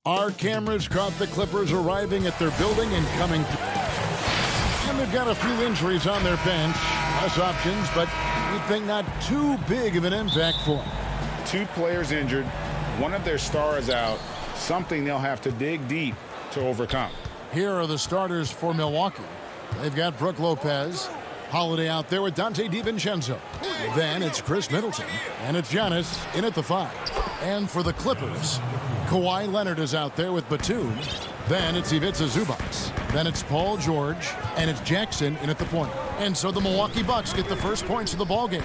Our cameras caught the Clippers arriving at their building and coming to. And they've got a few injuries on their bench. Less options, but we think not too big of an impact for them. 2 players injured. One of their stars out. Something they'll have to dig deep to overcome. Here are the starters for Milwaukee. They've got Brook Lopez. Holiday out there with Dante DiVincenzo. Then it's Chris Middleton. And it's Giannis in at the 5. And for the Clippers, Kawhi Leonard is out there with Batum. Then it's Ivica Zubac. Then it's Paul George. And it's Jackson in at the point. And so the Milwaukee Bucks get the first points of the ballgame.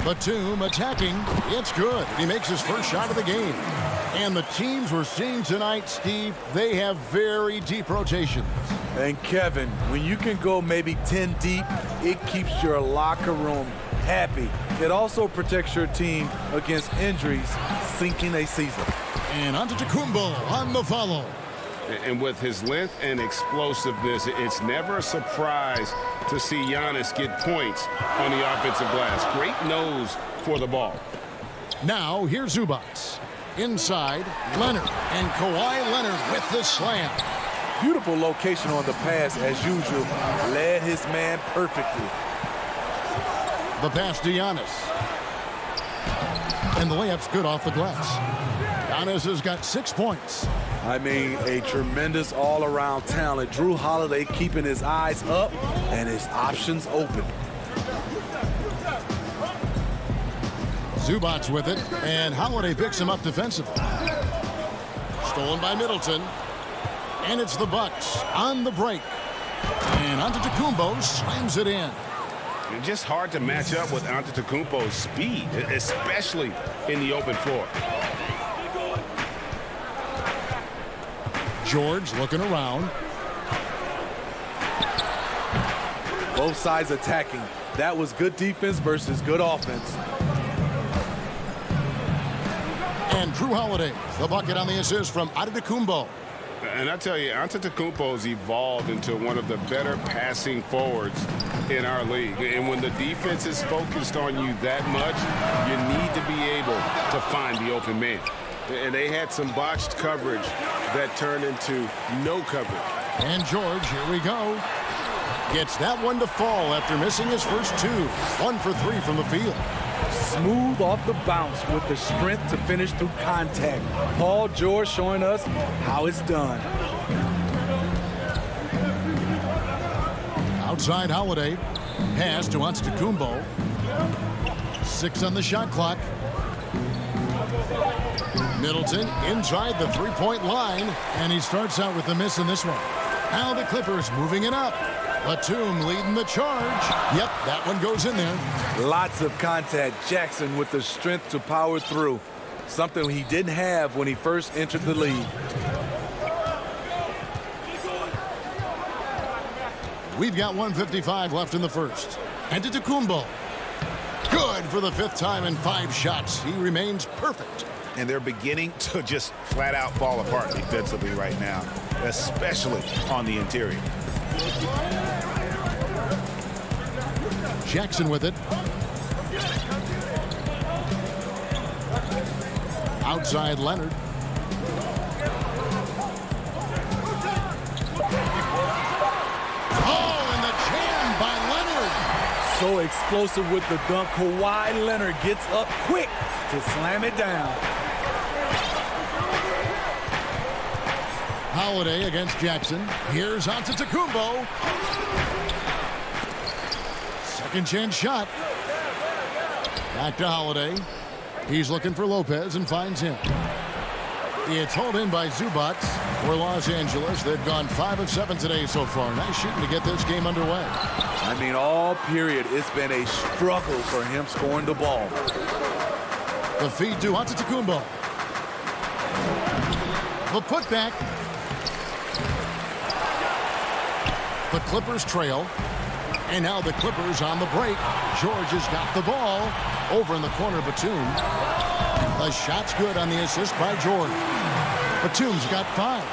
Batum attacking. It's good. He makes his first shot of the game. And the teams we're seeing tonight, Steve, they have very deep rotations. And Kevin, when you can go maybe 10 deep, it keeps your locker room happy. It also protects your team against injuries sinking a season. And Antetokounmpo on the follow. And with his length and explosiveness, it's never a surprise to see Giannis get points on the offensive glass. Great nose for the ball. Now here's Zubac. Inside, Leonard. And Kawhi Leonard with the slam. Beautiful location on the pass as usual. Led his man perfectly. The pass to Giannis. And the layup's good off the glass. Giannis has got 6 points. I mean, a tremendous all-around talent. Drew Holiday keeping his eyes up and his options open. Zubac with it, and Holiday picks him up defensively. Stolen by Middleton. And it's the Bucks on the break. And Antetokounmpo slams it in. It's just hard to match up with Antetokounmpo's speed, especially in the open floor. George looking around. Both sides attacking. That was good defense versus good offense. And Drew Holiday, the bucket on the assist from Antetokounmpo. And I tell you, Antetokounmpo's evolved into one of the better passing forwards in our league. And when the defense is focused on you that much, you need to be able to find the open man. And they had some botched coverage that turned into no coverage. And George, here we go. Gets that one to fall after missing his first 2. 1 for 3 from the field. Smooth off the bounce with the strength to finish through contact. Paul George showing us how it's done. Outside Holiday. Pass to Antetokounmpo. 6 on the shot clock. Middleton inside the three-point line. And he starts out with the miss in this one. Now the Clippers moving it up. Batum leading the charge. Yep, that one goes in there. Lots of contact. Jackson with the strength to power through. Something he didn't have when he first entered the league. We've got 1:55 left in the first. Antetokounmpo. Good for the 5th time in 5 shots. He remains perfect. And they're beginning to just flat out fall apart defensively right now, especially on the interior. Jackson with it. Outside Leonard. Oh, and the jam by Leonard. So explosive with the dunk. Kawhi Leonard gets up quick to slam it down. Holiday against Jackson. Here's Antetokounmpo. Second chance shot. Back to Holiday. He's looking for Lopez and finds him. It's hauled in by Zubac for Los Angeles. They've gone 5 of 7 today so far. Nice shooting to get this game underway. I mean, all period, it's been a struggle for him scoring the ball. The feed to Antetokounmpo. The putback. The Clippers trail. And now the Clippers on the break. George has got the ball. Over in the corner, Batum. The shot's good on the assist by George. Batum's got 5.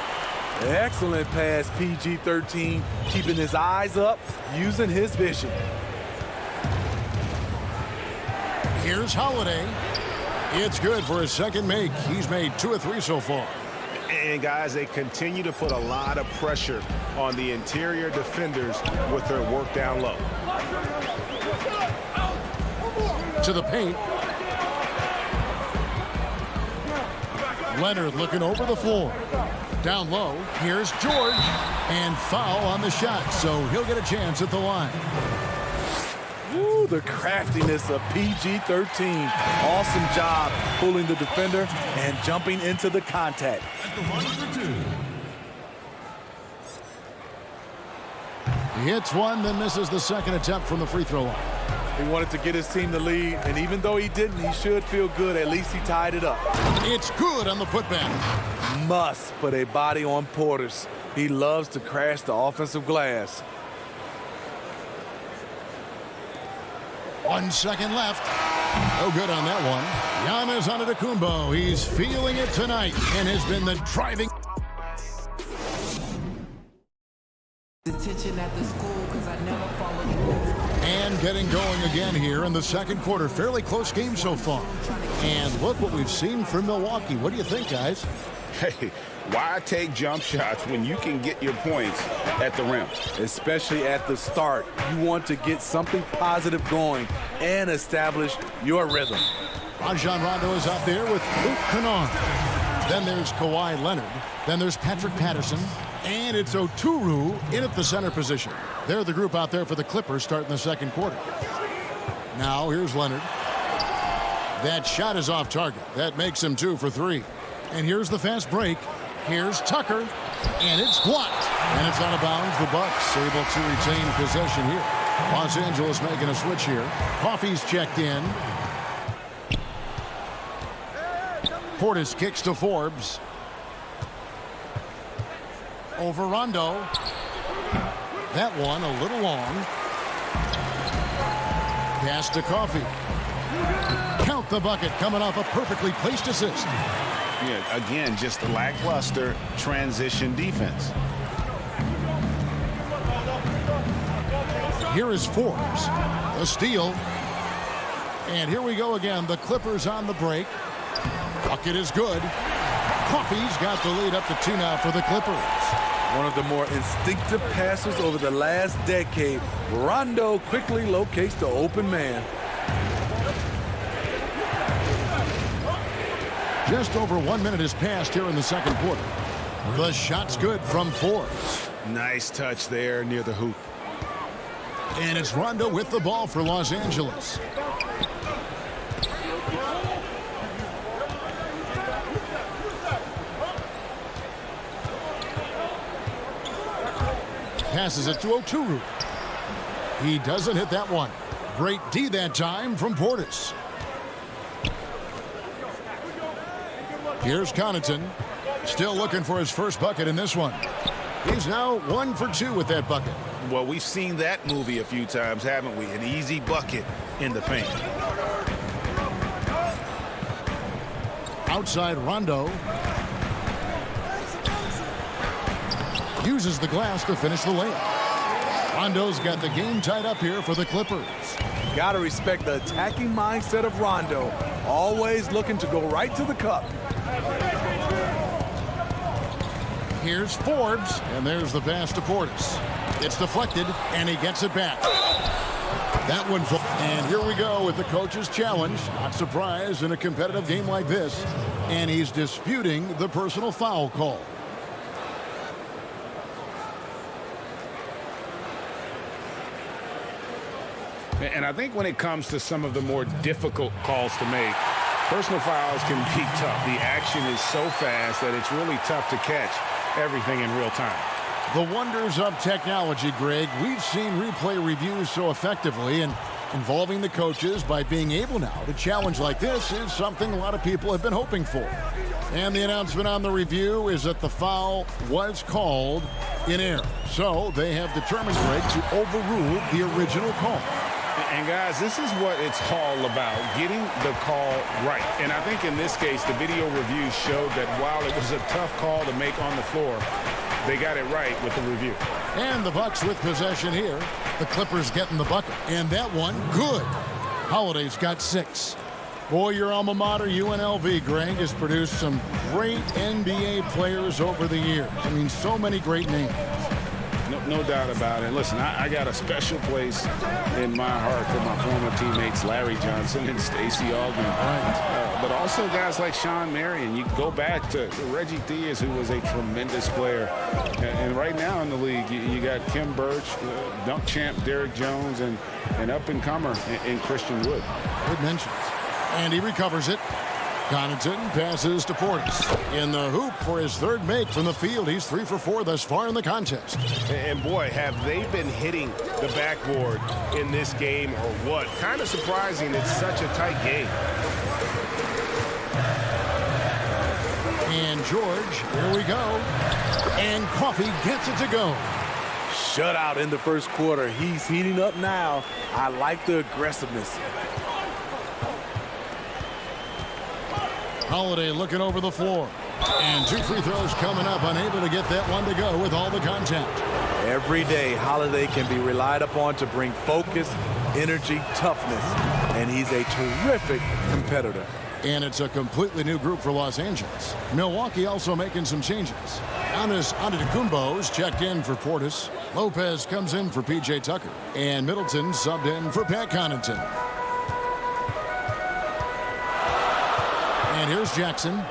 Excellent pass, PG-13. Keeping his eyes up, using his vision. Here's Holiday. It's good for his second make. He's made 2 of 3 so far. And, guys, they continue to put a lot of pressure on the interior defenders with their work down low. To the paint. Leonard looking over the floor. Down low. Here's George. And foul on the shot, so he'll get a chance at the line. Ooh, the craftiness of PG-13. Awesome job pulling the defender and jumping into the contact. He hits one, then misses the second attempt from the free throw line. He wanted to get his team the lead, and even though he didn't, he should feel good. At least he tied it up. It's good on the putback. Must put a body on Portis. He loves to crash the offensive glass. 1 second left. No good on that one. Giannis Antetokounmpo. He's feeling it tonight and has been the driving. Attention at the school because I never followed rules. And getting going again here in the second quarter. Fairly close game so far. And look what we've seen from Milwaukee. What do you think, guys? Hey, why take jump shots when you can get your points at the rim? Especially at the start. You want to get something positive going and establish your rhythm. Rajon Rondo is out there with Luke Kennard. Then there's Kawhi Leonard. Then there's Patrick Patterson. And it's Oturu in at the center position. They're the group out there for the Clippers starting the second quarter. Now here's Leonard. That shot is off target. That makes him 2 for 3. And here's the fast break. Here's Tucker. And it's blocked. And it's out of bounds. The Bucks able to retain possession here. Los Angeles making a switch here. Coffey's checked in. Portis kicks to Forbes. Over Rondo. That one a little long. Pass to Coffey. Count the bucket coming off a perfectly placed assist. Yeah, again, just a lackluster transition defense. Here is Forbes. A steal. And here we go again. The Clippers on the break. Bucket is good. Coffey's got the lead up to 2 now for the Clippers. One of the more instinctive passes over the last decade. Rondo quickly locates the open man. Just over 1 minute has passed here in the second quarter. The shot's good from Forbes. Nice touch there near the hoop. And it's Rondo with the ball for Los Angeles. Passes it to Oturu. He doesn't hit that one. Great D that time from Portis. Here's Connaughton. Still looking for his first bucket in this one. He's now 1 for 2 with that bucket. Well, we've seen that movie a few times, haven't we? An easy bucket in the paint. Outside Rondo. Uses the glass to finish the layup. Rondo's got the game tied up here for the Clippers. Gotta respect the attacking mindset of Rondo. Always looking to go right to the cup. Here's Forbes, and there's the pass to Portis. It's deflected, and he gets it back. That one, and here we go with the coach's challenge. Not surprised in a competitive game like this. And he's disputing the personal foul call. And I think when it comes to some of the more difficult calls to make, personal fouls can be tough. The action is so fast that it's really tough to catch everything in real time. The wonders of technology, Greg. We've seen replay reviews so effectively, and involving the coaches by being able now to challenge like this is something a lot of people have been hoping for. And the announcement on the review is that the foul was called in error. So they have determined, Greg, to overrule the original call. And guys, this is what it's all about, getting the call right. And I think in this case, the video review showed that while it was a tough call to make on the floor, they got it right with the review. And the Bucks with possession here. The Clippers getting the bucket. And that one, good. Holiday's got 6. Boy, your alma mater, UNLV, Greg, has produced some great NBA players over the years. I mean, so many great names. No doubt about it. Listen, I got a special place in my heart for my former teammates Larry Johnson and Stacey Augmon. Right. But also guys like Sean Marion. You go back to Reggie Diaz, who was a tremendous player. And right now in the league, you got Kim Birch, dunk champ Derrick Jones, and an up-and-comer in Christian Wood. Good mentions. And he recovers it. Connaughton passes to Portis. In the hoop for his third make from the field. He's 3 for 4 thus far in the contest. And boy, have they been hitting the backboard in this game or what? Kind of surprising. It's such a tight game. And George, here we go. And Coffee gets it to go. Shutout in the first quarter. He's heating up now. I like the aggressiveness. Holiday looking over the floor. And 2 free throws coming up. Unable to get that one to go with all the contact. Every day, Holiday can be relied upon to bring focus, energy, toughness. And he's a terrific competitor. And it's a completely new group for Los Angeles. Milwaukee also making some changes. Giannis Antetokounmpo's checked in for Portis. Lopez comes in for P.J. Tucker. And Middleton subbed in for Pat Connaughton. And here's Jackson.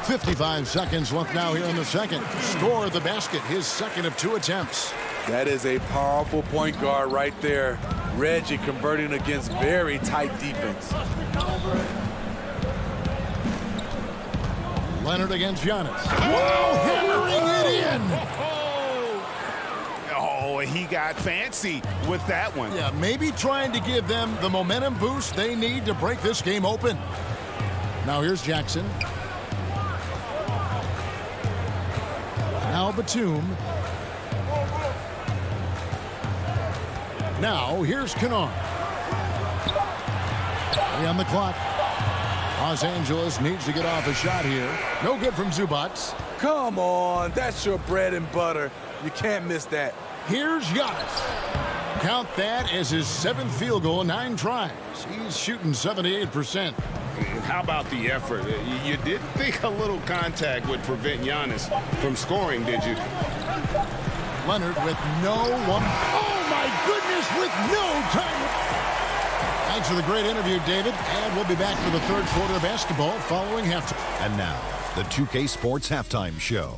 .55 seconds left now here in the second. Score the basket, his second of 2 attempts. That is a powerful point guard right there. Reggie converting against very tight defense. Leonard against Giannis. Whoa, hammering it in. Oh, he got fancy with that one. Yeah, maybe trying to give them the momentum boost they need to break this game open. Now here's Jackson. Now Batum. Now here's Kennard. 3 on the clock. Los Angeles needs to get off a shot here. No good from Zubac. Come on, that's your bread and butter. You can't miss that. Here's Giannis. Count that as his 7th field goal in 9 tries. He's shooting 78%. How about the effort? You didn't think a little contact would prevent Giannis from scoring, did you? Leonard with no one. Oh, my goodness, with no time. Thanks for the great interview, David. And we'll be back for the third quarter of basketball following halftime. And now, the 2K Sports Halftime Show.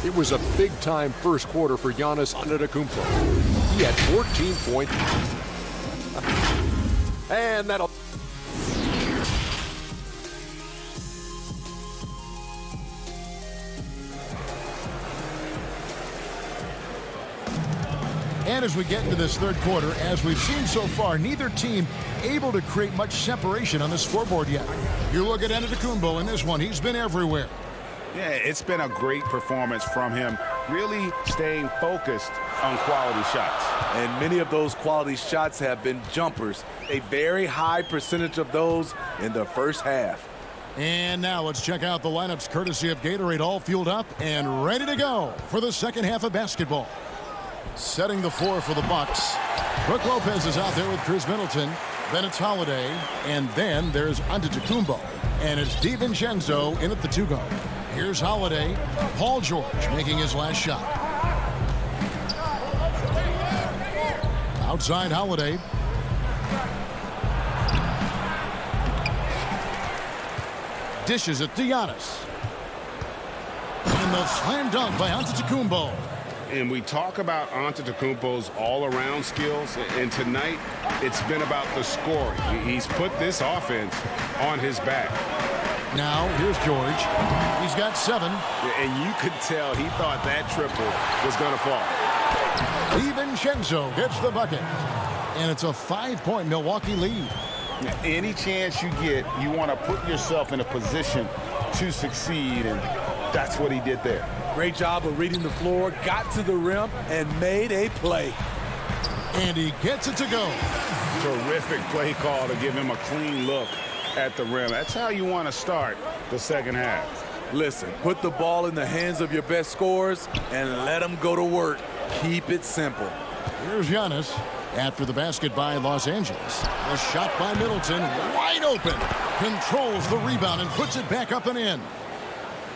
It was a big-time first quarter for Giannis Antetokounmpo. He had 14 points. And that'll... And as we get into this third quarter, as we've seen so far, neither team able to create much separation on the scoreboard yet. You look at Antetokounmpo in this one. He's been everywhere. Yeah, it's been a great performance from him, really staying focused on quality shots. And many of those quality shots have been jumpers. A very high percentage of those in the first half. And now let's check out the lineups courtesy of Gatorade, all fueled up and ready to go for the second half of basketball. Setting the floor for the Bucks. Brook Lopez is out there with Chris Middleton. Then it's Holiday. And then there's Antetokounmpo. And it's DiVincenzo in at the 2 guard. Here's Holiday. Paul George making his last shot. Outside Holiday. Dishes it to Giannis. And the slam dunk by Antetokounmpo. And we talk about Antetokounmpo's all-around skills, and tonight it's been about the scoring. He's put this offense on his back. Now, here's George. He's got 7. And you could tell he thought that triple was going to fall. DiVincenzo gets the bucket. And it's a 5-point Milwaukee lead. Any chance you get, you want to put yourself in a position to succeed, and that's what he did there. Great job of reading the floor, got to the rim, and made a play. And he gets it to go. Terrific play call to give him a clean look at the rim. That's how you want to start the second half. Listen, put the ball in the hands of your best scorers and let them go to work. Keep it simple. Here's Giannis after the basket by Los Angeles. The shot by Middleton, wide open. Controls the rebound and puts it back up and in.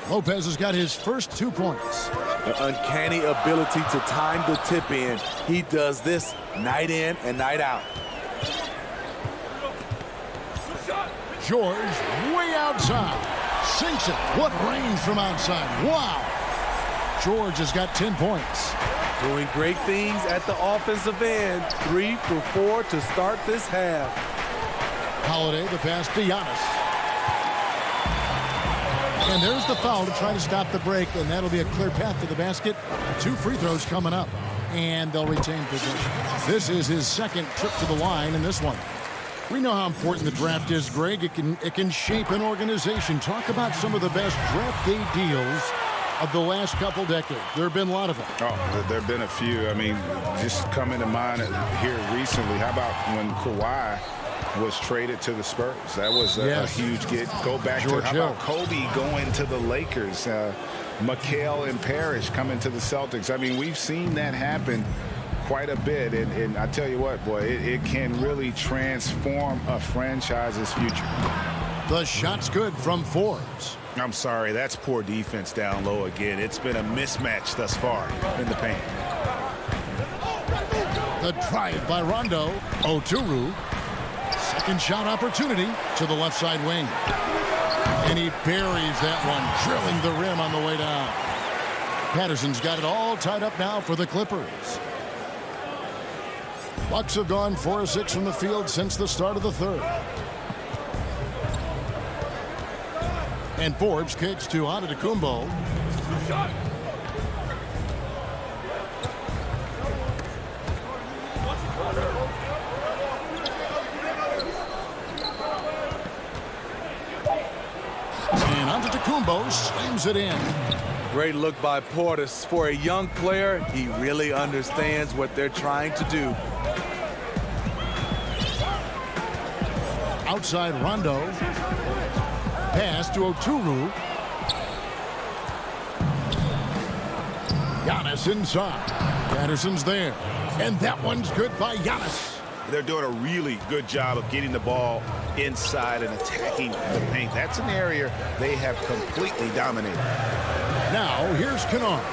Lopez has got his first 2 points. The uncanny ability to time the tip in. He does this night in and night out. George way outside. Sinks it. What range from outside. Wow. George has got 10 points. Doing great things at the offensive end. 3 for 4 to start this half. Holiday, the pass to Giannis. And there's the foul to try to stop the break, and that'll be a clear path to the basket. 2 free throws coming up, and they'll retain possession. This is his second trip to the line in this one. We know how important the draft is, Greg. It can shape an organization. Talk about some of the best draft day deals of the last couple decades. There have been a lot of them. Oh, there have been a few. I mean, just coming to mind here recently. How about when Kawhi was traded to the Spurs? That was a huge get. Go back George to, how Hill. about Kobe going to the Lakers? McHale and Parrish coming to the Celtics. I mean, we've seen that happen quite a bit. And I tell you what, boy, it can really transform a franchise's future. The shot's good from Forbes. I'm sorry, that's poor defense down low again. It's been a mismatch thus far in the paint. The drive by Rondo. Oturu. Second shot opportunity to the left side wing. And he buries that one, drilling the rim on the way down. Patterson's got it all tied up now for the Clippers. Bucks have gone 4 of 6 from the field since the start of the third. And Forbes kicks to Antetokounmpo. And Antetokounmpo slams it in. Great look by Portis. For a young player, he really understands what they're trying to do. Outside Rondo. Pass to Oturu. Giannis inside. Patterson's there. And that one's good by Giannis. They're doing a really good job of getting the ball inside and attacking the paint. That's an area they have completely dominated. Now, here's Kennard.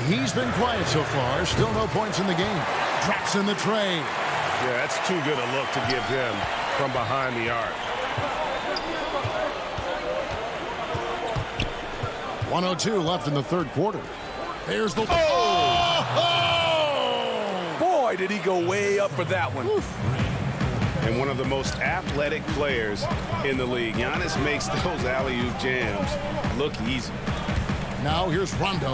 He's been quiet so far. Still no points in the game. Drops in the tray. Yeah, that's too good a look to give him from behind the arc. 1:02 left in the third quarter. There's the... Boy, did he go way up for that one. Oof. And one of the most athletic players in the league. Giannis makes those alley-oop jams look easy. Now here's Rondo,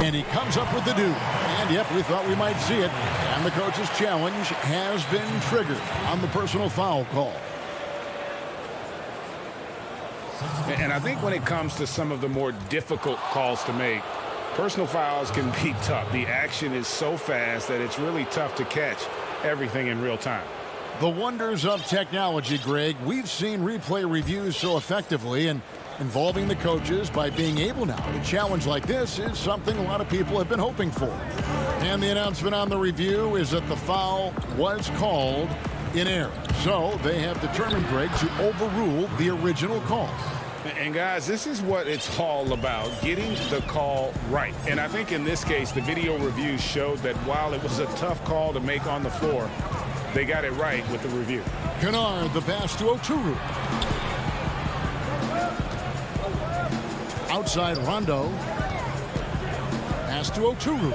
and he comes up with the do. And yep, we thought we might see it. And the coach's challenge has been triggered on the personal foul call. And I think when it comes to some of the more difficult calls to make, personal fouls can be tough. The action is so fast that it's really tough to catch everything in real time. The wonders of technology, Greg. We've seen replay reviews so effectively, and involving the coaches by being able now to challenge like this is something a lot of people have been hoping for. And the announcement on the review is that the foul was called in error. So they have determined, Greg, to overrule the original call. And guys, this is what it's all about, getting the call right. And I think in this case, the video review showed that while it was a tough call to make on the floor, they got it right with the review. Kennard, the pass to Oturu. Outside Rondo. Pass to Oturu.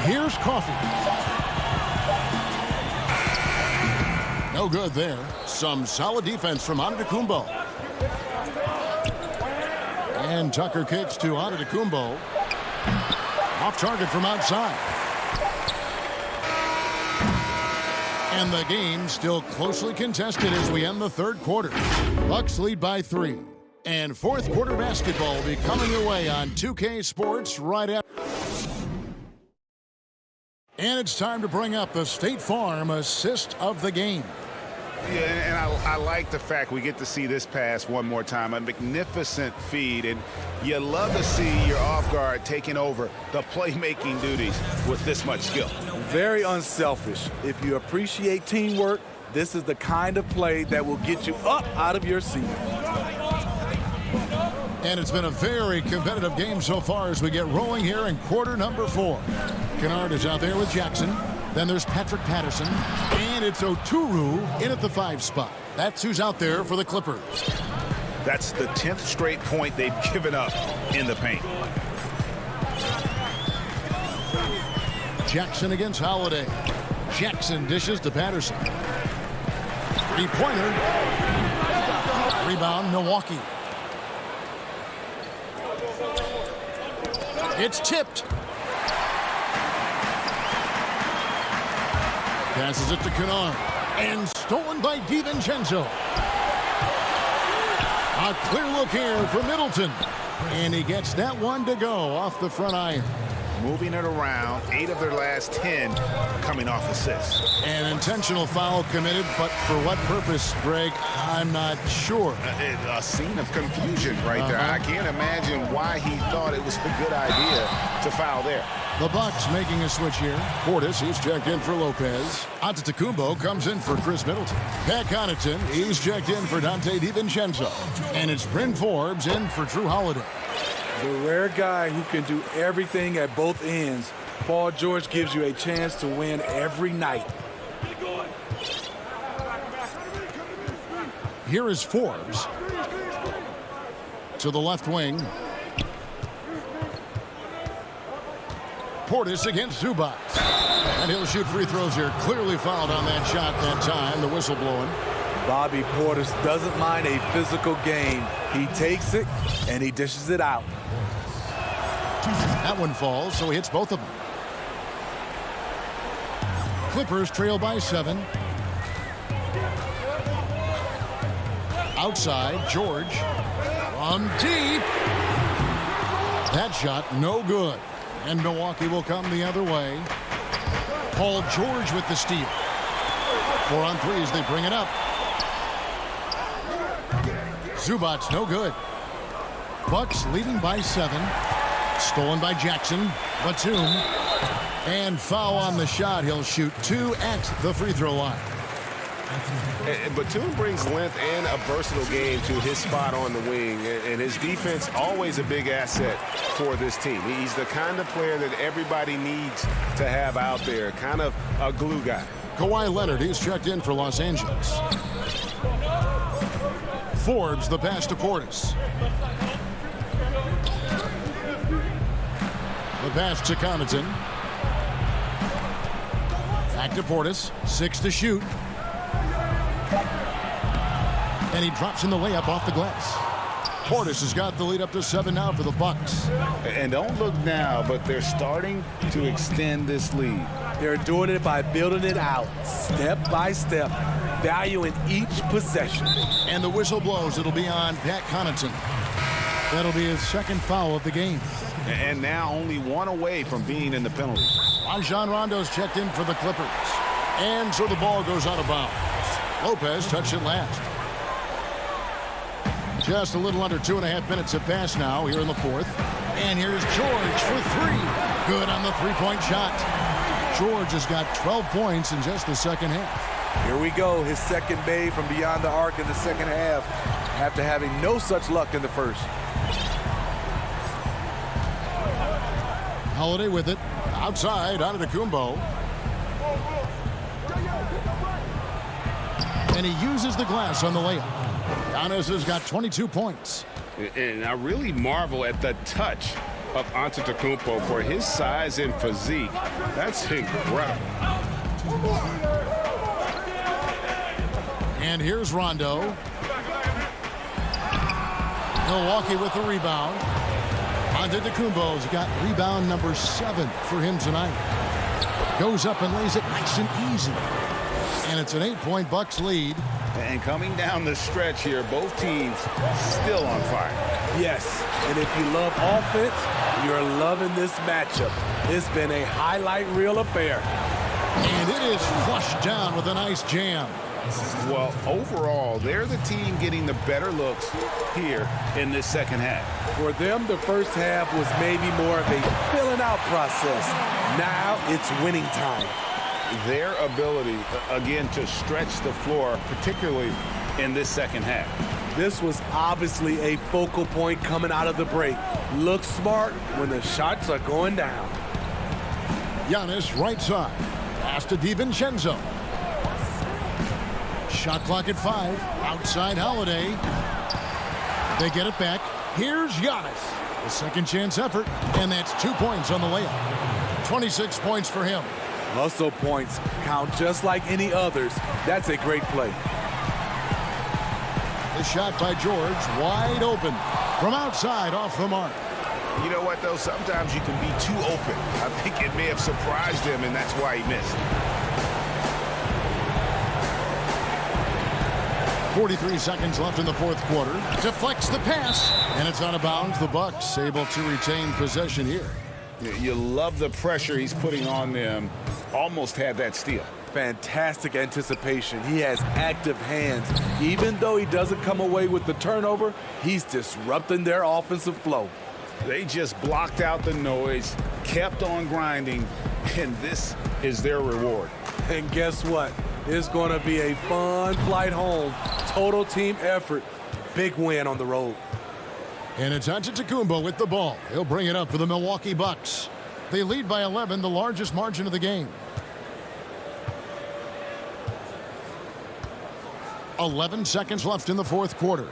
Here's Coffey. No good there. Some solid defense from Antetokounmpo. And Tucker kicks to Antetokounmpo. Off target from outside. And the game still closely contested as we end the third quarter. Bucks lead by 3. And fourth quarter basketball will be coming your way on 2K Sports right after. And it's time to bring up the State Farm assist of the game. Yeah, and I like the fact we get to see this pass one more time. A magnificent feed, and you love to see your off guard taking over the playmaking duties with this much skill. Very unselfish. If you appreciate teamwork, this is the kind of play that will get you up out of your seat. And it's been a very competitive game so far as we get rolling here in quarter number 4. Kennard is out there with Jackson. Then there's Patrick Patterson. And it's Oturu in at the 5 spot. That's who's out there for the Clippers. That's the 10th straight point they've given up in the paint. Jackson against Holiday. Jackson dishes to Patterson. 3-pointer. Rebound, Milwaukee. It's tipped. Passes it to Kennard. And stolen by DiVincenzo. A clear look here for Middleton. And he gets that one to go off the front iron. Moving it around, 8 of their last 10 coming off assists. An intentional foul committed, but for what purpose, Greg, I'm not sure. A scene of confusion right there. I can't imagine why he thought it was a good idea to foul there. The Bucks making a switch here. Portis, he's checked in for Lopez. Antetokounmpo comes in for Chris Middleton. Pat Connaughton, he's checked in for Dante DiVincenzo. And it's Bryn Forbes in for Drew Holiday. The rare guy who can do everything at both ends. Paul George gives you a chance to win every night. Here is Forbes. To the left wing. Portis against Zubac. And he'll shoot free throws here. Clearly fouled on that shot that time. The whistle blowing. Bobby Portis doesn't mind a physical game. He takes it and he dishes it out. That one falls, so he hits both of them. Clippers trail by 7. Outside, George. From deep. That shot, no good. And Milwaukee will come the other way. Paul George with the steal. 4 on 3 as they bring it up. Zubac's no good. Bucks leading by 7. Stolen by Jackson. Batum. And foul on the shot. He'll shoot 2 at the free throw line. And Batum brings length and a versatile game to his spot on the wing. And his defense always a big asset for this team. He's the kind of player that everybody needs to have out there. Kind of a glue guy. Kawhi Leonard, he's checked in for Los Angeles. Forbes, the pass to Portis. The pass to Connaughton. Back to Portis. 6 to shoot. And he drops in the layup off the glass. Portis has got the lead up to 7 now for the Bucks. And don't look now, but they're starting to extend this lead. They're doing it by building it out, step by step, valuing each possession. And the whistle blows. It'll be on Pat Connaughton. That'll be his second foul of the game. And now only 1 away from being in the penalty. Rajon Rondo's checked in for the Clippers. And so the ball goes out of bounds. Lopez touched it last. Just a little under 2.5 minutes have passed now here in the 4th. And here's George for 3. Good on the 3-point shot. George has got 12 points in just the second half. Here we go, his second made from beyond the arc in the second half, after having no such luck in the first. Holiday with it. Outside, Antetokounmpo. And he uses the glass on the layup. Giannis has got 22 points. And I really marvel at the touch of Antetokounmpo for his size and physique. That's incredible. And here's Rondo. Milwaukee with the rebound. Antetokounmpo's got rebound number 7 for him tonight. Goes up and lays it nice and easy. And it's an 8-point Bucks lead. And coming down the stretch here, both teams still on fire. Yes, and if you love offense, you're loving this matchup. It's been a highlight reel affair. And it is flushed down with a nice jam. Well, overall, they're the team getting the better looks here in this second half. For them, the first half was maybe more of a filling out process. Now it's winning time. Their ability, again, to stretch the floor, particularly in this second half. This was obviously a focal point coming out of the break. Look smart when the shots are going down. Giannis right side. Pass to DiVincenzo. Shot clock at 5. Outside Holiday. They get it back. Here's Giannis. A second chance effort. And that's 2 points on the layup. 26 points for him. Hustle points count just like any others. That's a great play. The shot by George. Wide open. From outside off the mark. You know what, though? Sometimes you can be too open. I think it may have surprised him, and that's why he missed. 43 seconds left in the fourth quarter. Deflects the pass, and it's out of bounds. The Bucks able to retain possession here. You love the pressure he's putting on them. Almost had that steal. Fantastic anticipation. He has active hands. Even though he doesn't come away with the turnover, he's disrupting their offensive flow. They just blocked out the noise, kept on grinding, and this is their reward. And guess what? It's going to be a fun flight home. Total team effort. Big win on the road. And it's Antetokounmpo with the ball. He'll bring it up for the Milwaukee Bucks. They lead by 11, the largest margin of the game. 11 seconds left in the fourth quarter.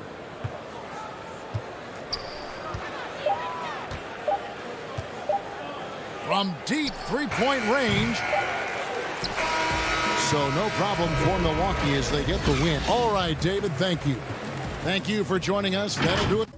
From deep three-point range. So no problem for Milwaukee as they get the win. All right, David, thank you. Thank you for joining us. That'll do it.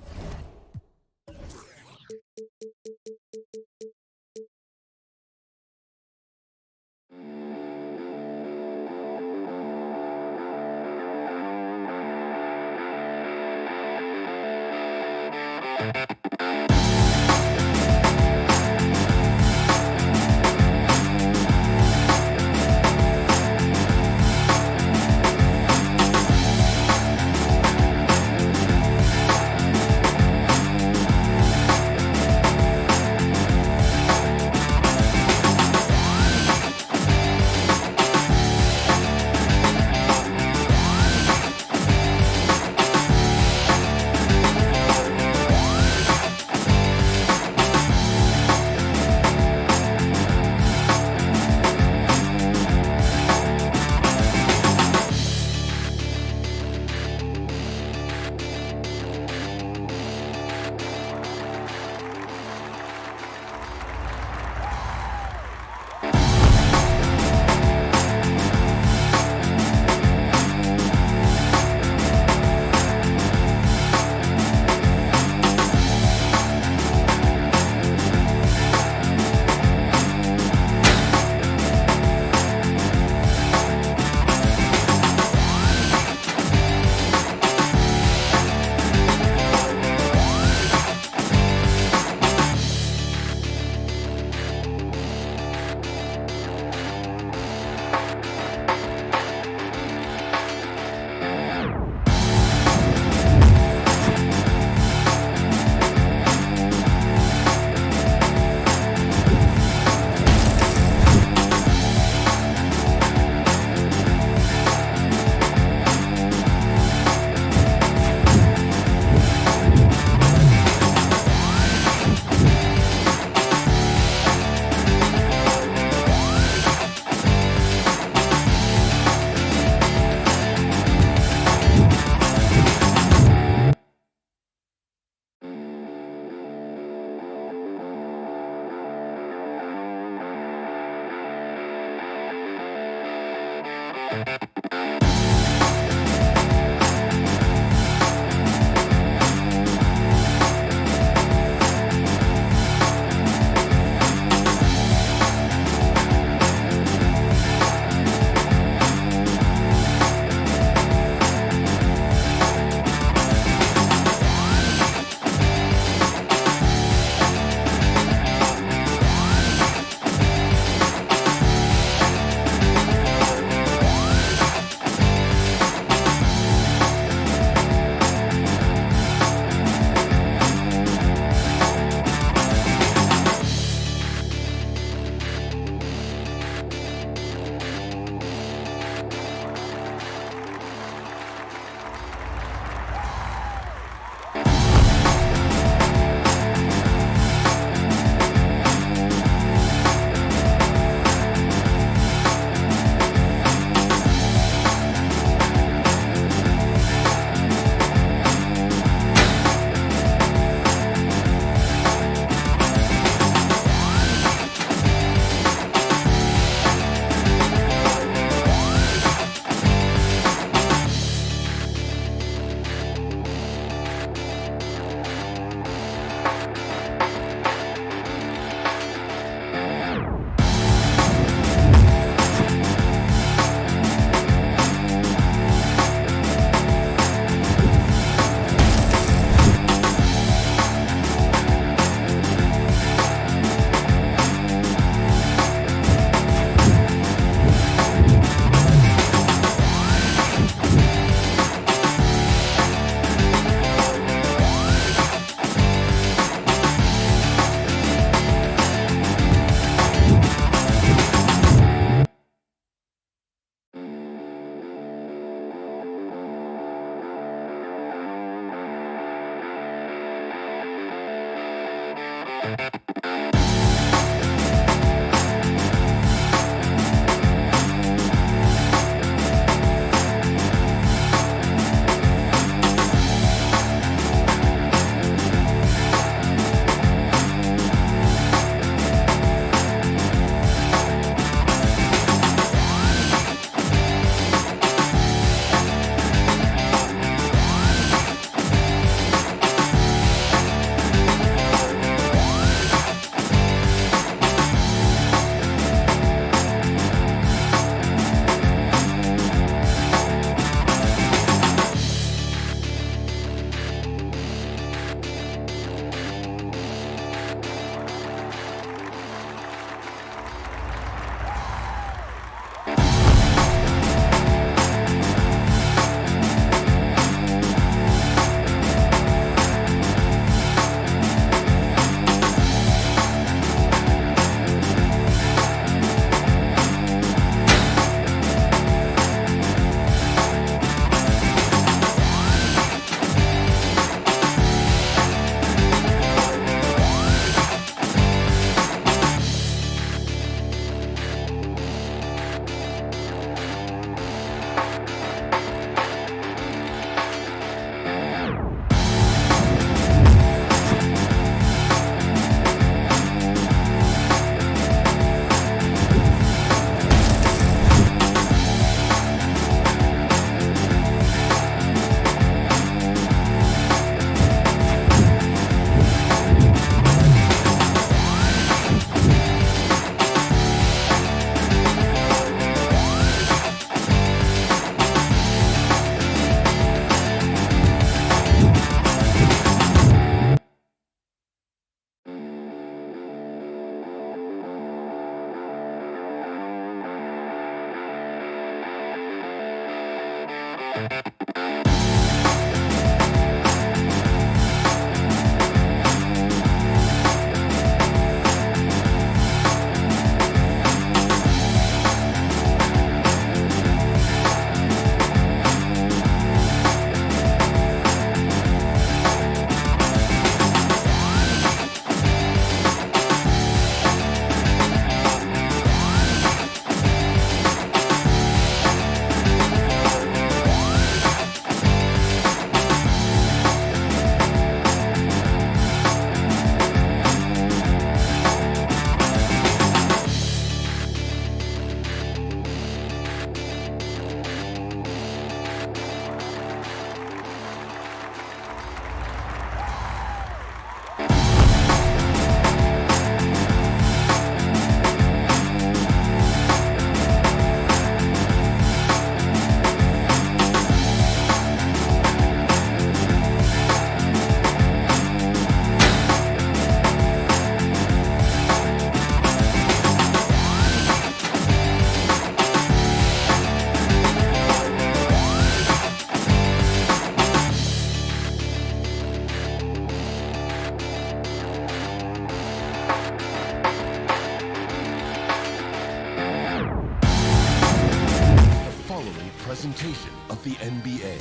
presentation of the NBA.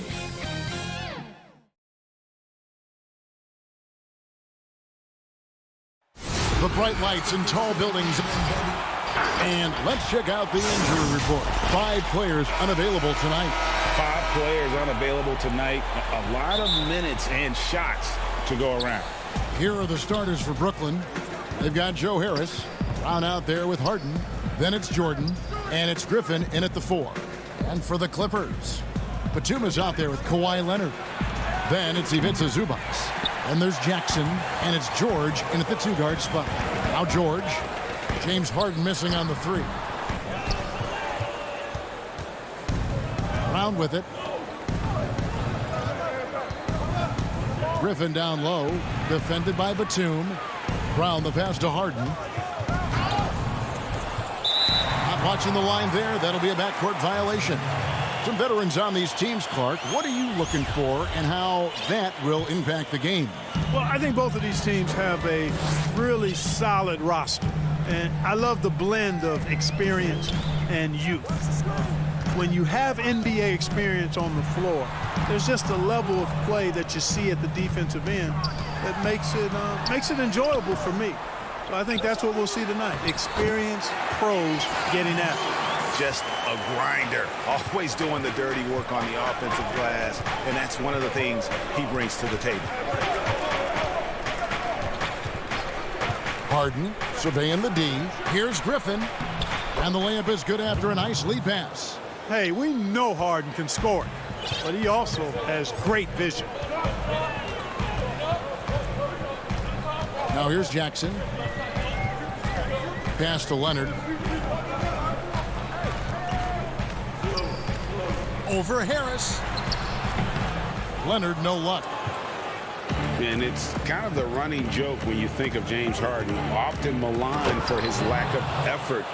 The bright lights and tall buildings. And let's check out the injury report. 5 players unavailable tonight. 5 players unavailable tonight. A lot of minutes and shots to go around. Here are the starters for Brooklyn. They've got Joe Harris. Brown out there with Harden. Then it's Jordan. And it's Griffin in at the 4. And for the Clippers, Batum's out there with Kawhi Leonard. Then it's Ivica Zubac. And there's Jackson. And it's George in at the 2-guard spot. Now George. James Harden missing on the 3. Brown with it. Griffin down low. Defended by Batum. Brown the pass to Harden. Not watching the line there. That'll be a backcourt violation. Some veterans on these teams, Clark. What are you looking for and how that will impact the game? Well, I think both of these teams have a really solid roster. And I love the blend of experience and youth. When you have NBA experience on the floor, there's just a level of play that you see at the defensive end that makes it enjoyable for me. So I think that's what we'll see tonight. Experienced pros getting after it. Just a grinder, always doing the dirty work on the offensive glass, and that's one of the things he brings to the table. Harden surveying the D. Here's Griffin. And the layup is good after a nice lead pass. Hey, we know Harden can score it, but he also has great vision. Now here's Jackson. Pass to Leonard. Over Harris. Leonard, no luck. And it's kind of the running joke when you think of James Harden, often maligned for his lack of effort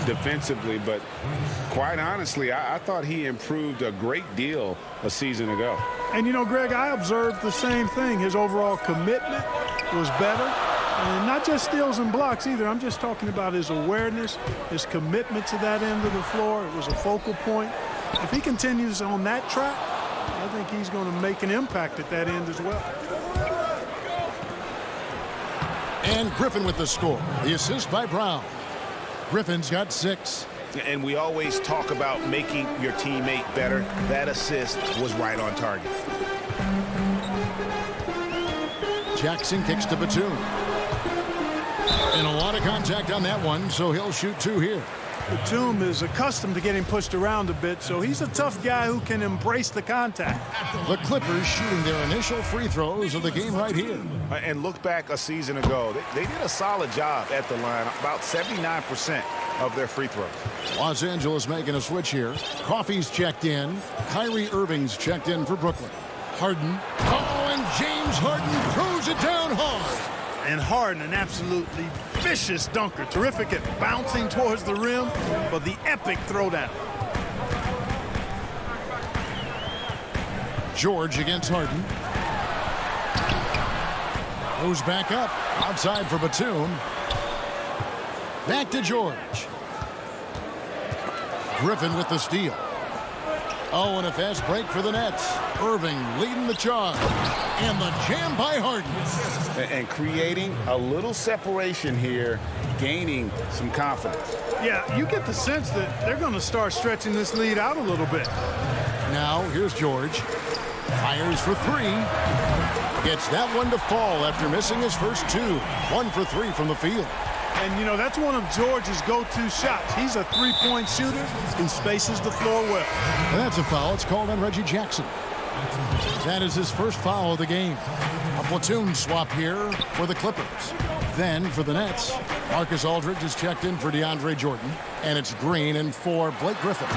defensively. But quite honestly, I thought he improved a great deal a season ago. And, you know, Greg, I observed the same thing. His overall commitment was better. And not just steals and blocks either. I'm just talking about his awareness, his commitment to that end of the floor. It was a focal point. If he continues on that track, I think he's going to make an impact at that end as well. And Griffin with the score. The assist by Brown. Griffin's got 6. And we always talk about making your teammate better. That assist was right on target. Jackson kicks to Batum. And a lot of contact on that one, so he'll shoot 2 here. Batum is accustomed to getting pushed around a bit, so he's a tough guy who can embrace the contact. The Clippers shooting their initial free throws of the game right here. And look back a season ago. They did a solid job at the line, about 79% of their free throws. Los Angeles making a switch here. Coffey's checked in. Kyrie Irving's checked in for Brooklyn. Harden. Oh, and James Harden throws it down hard. And Harden, an absolutely vicious dunker. Terrific at bouncing towards the rim, but the epic throwdown. George against Harden. Goes back up. Outside for Batum. Back to George. Griffin with the steal. Oh, and a fast break for the Nets. Irving leading the charge. And the jam by Harden. And creating a little separation here, gaining some confidence. Yeah, you get the sense that they're going to start stretching this lead out a little bit. Now, here's George. Fires for 3. Gets that one to fall after missing his first 2. 1 for 3 from the field. And, you know, that's one of George's go-to shots. He's a three-point shooter who spaces the floor well. And that's a foul. It's called on Reggie Jackson. That is his first foul of the game. A platoon swap here for the Clippers. Then for the Nets, Marcus Aldridge is checked in for DeAndre Jordan. And it's Green and for Blake Griffin.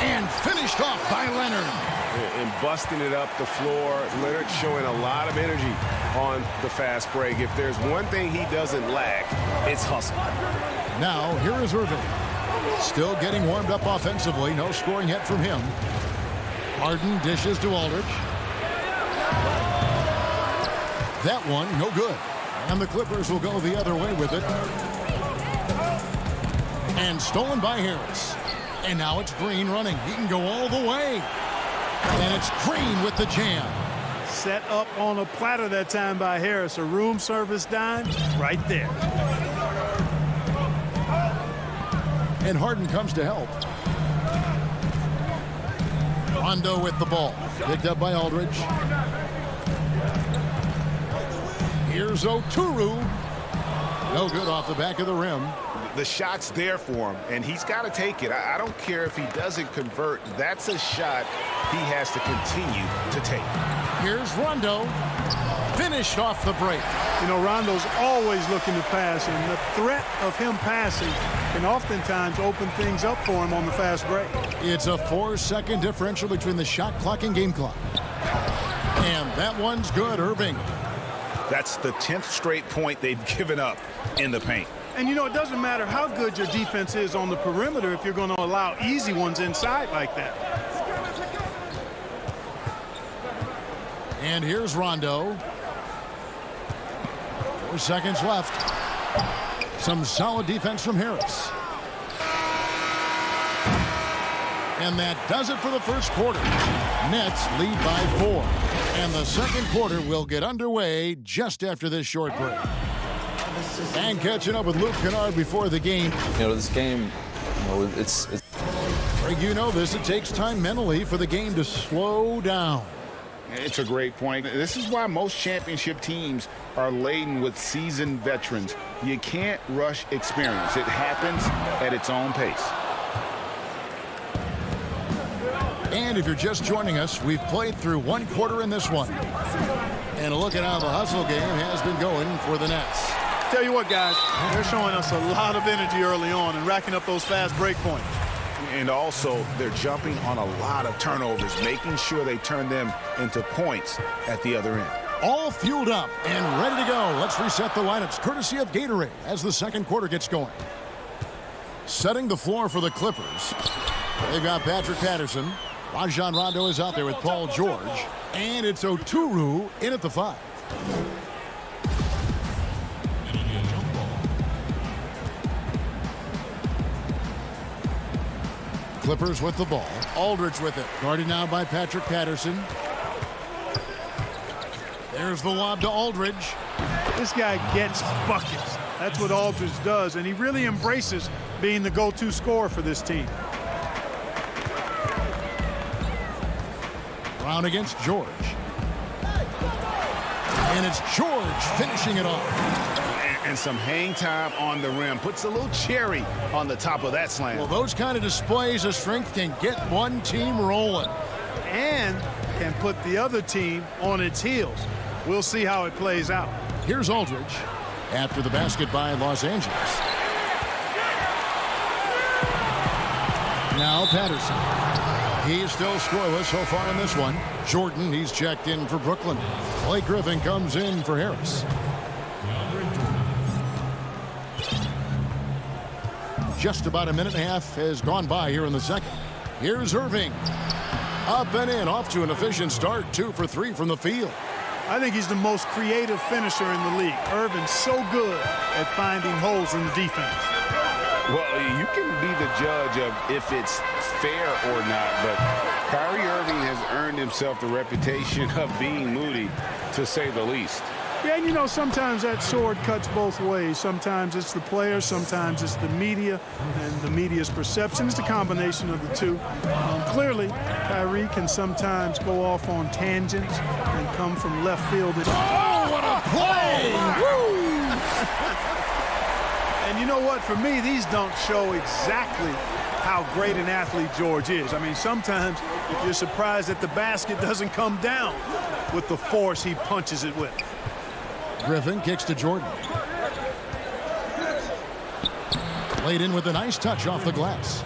And finished off by Leonard. And busting it up the floor. Leonard showing a lot of energy on the fast break. If there's one thing he doesn't lack, it's hustle. Now, here is Irving. Still getting warmed up offensively. No scoring yet from him. Harden dishes to Aldridge. That one, no good. And the Clippers will go the other way with it. And stolen by Harris. And now it's Green running. He can go all the way. And it's Green with the jam. Set up on a platter that time by Harris. A room service dime right there. And Harden comes to help. Rondo with the ball. Picked up by Aldridge. Here's Oturu. No good off the back of the rim. The shot's there for him, and he's got to take it. I don't care if he doesn't convert. That's a shot he has to continue to take. Here's Rondo. Finished off the break. You know, Rondo's always looking to pass, and the threat of him passing can oftentimes open things up for him on the fast break. It's a 4-second differential between the shot clock and game clock. And that one's good, Irving. That's the 10th straight point they've given up in the paint. And, you know, it doesn't matter how good your defense is on the perimeter if you're going to allow easy ones inside like that. And here's Rondo. 4 seconds left. Some solid defense from Harris. And that does it for the first quarter. Nets lead by 4. And the second quarter will get underway just after this short break. And catching up with Luke Kennard before the game. This game, it's Greg, you know this. It takes time mentally for the game to slow down. It's a great point. This is why most championship teams are laden with seasoned veterans. You can't rush experience. It happens at its own pace. And if you're just joining us, we've played through one quarter in this one. And a look at how the hustle game has been going for the Nets. Tell you what, guys, they're showing us a lot of energy early on and racking up those fast break points. And also, they're jumping on a lot of turnovers, making sure they turn them into points at the other end. All fueled up and ready to go. Let's reset the lineups, courtesy of Gatorade, as the second quarter gets going. Setting the floor for the Clippers. They've got Patrick Patterson. Rajon Rondo is out there with Paul George. And it's Oturu in at the 5. Clippers with the ball. Aldridge with it. Guarded now by Patrick Patterson. There's the lob to Aldridge. This guy gets buckets. That's what Aldridge does, and he really embraces being the go-to scorer for this team. Brown against George. And it's George finishing it off. And some hang time on the rim. Puts a little cherry on the top of that slam. Well, those kind of displays of strength can get one team rolling. And can put the other team on its heels. We'll see how it plays out. Here's Aldridge after the basket by Los Angeles. Now Patterson. He's still scoreless so far in this one. Jordan, he's checked in for Brooklyn. Blake Griffin comes in for Harris. Just about a minute and a half has gone by here in the second. Here's Irving. Up and in, off to an efficient start. 2 for 3 from the field. I think he's the most creative finisher in the league. Irving's so good at finding holes in the defense. Well, you can be the judge of if it's fair or not, but Kyrie Irving has earned himself the reputation of being moody, to say the least. Yeah, and you know, sometimes that sword cuts both ways. Sometimes it's the player, sometimes it's the media, and the media's perception. It's a combination of the two. Clearly, Kyrie can sometimes go off on tangents and come from left field. Oh, what a play! Woo! And you know what? For me, these don't show exactly how great an athlete George is. I mean, sometimes you're surprised that the basket doesn't come down with the force he punches it with. Griffin kicks to Jordan. Laid in with a nice touch off the glass.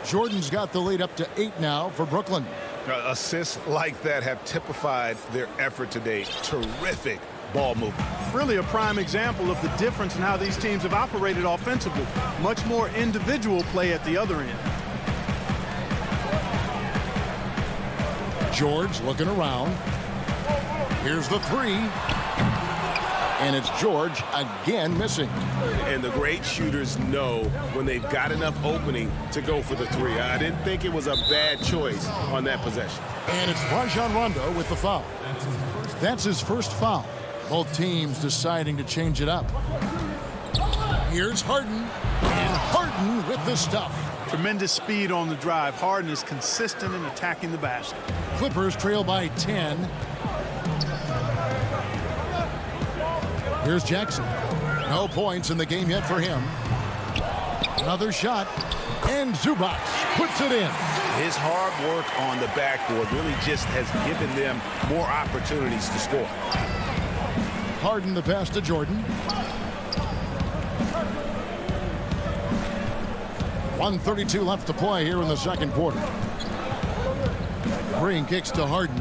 Jordan's got the lead up to 8 now for Brooklyn. Assists like that have typified their effort today. Terrific ball movement. Really a prime example of the difference in how these teams have operated offensively. Much more individual play at the other end. George looking around. Here's the 3. And it's George again missing. And the great shooters know when they've got enough opening to go for the 3. I didn't think it was a bad choice on that possession. And it's Rajon Rondo with the foul. That's his first foul. Both teams deciding to change it up. Here's Harden. And Harden with the stuff. Tremendous speed on the drive. Harden is consistent in attacking the basket. Clippers trail by 10. Here's Jackson. No points in the game yet for him. Another shot. And Zubac puts it in. His hard work on the backboard really just has given them more opportunities to score. Harden the pass to Jordan. 1:32 left to play here in the second quarter. Green kicks to Harden.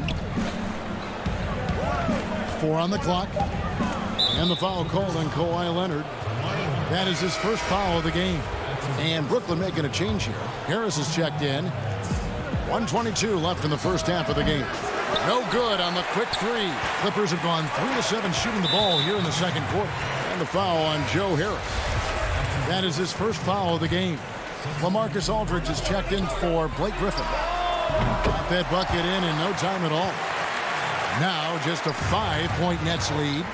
4 on the clock. And the foul called on Kawhi Leonard. That is his first foul of the game. And Brooklyn making a change here. Harris is checked in. 1:22 left in the first half of the game. No good on the quick 3. Clippers have gone 3-7 shooting the ball here in the second quarter. And the foul on Joe Harris. That is his first foul of the game. LaMarcus Aldridge is checked in for Blake Griffin. Got that bucket in no time at all. Now just a 5-point Nets lead.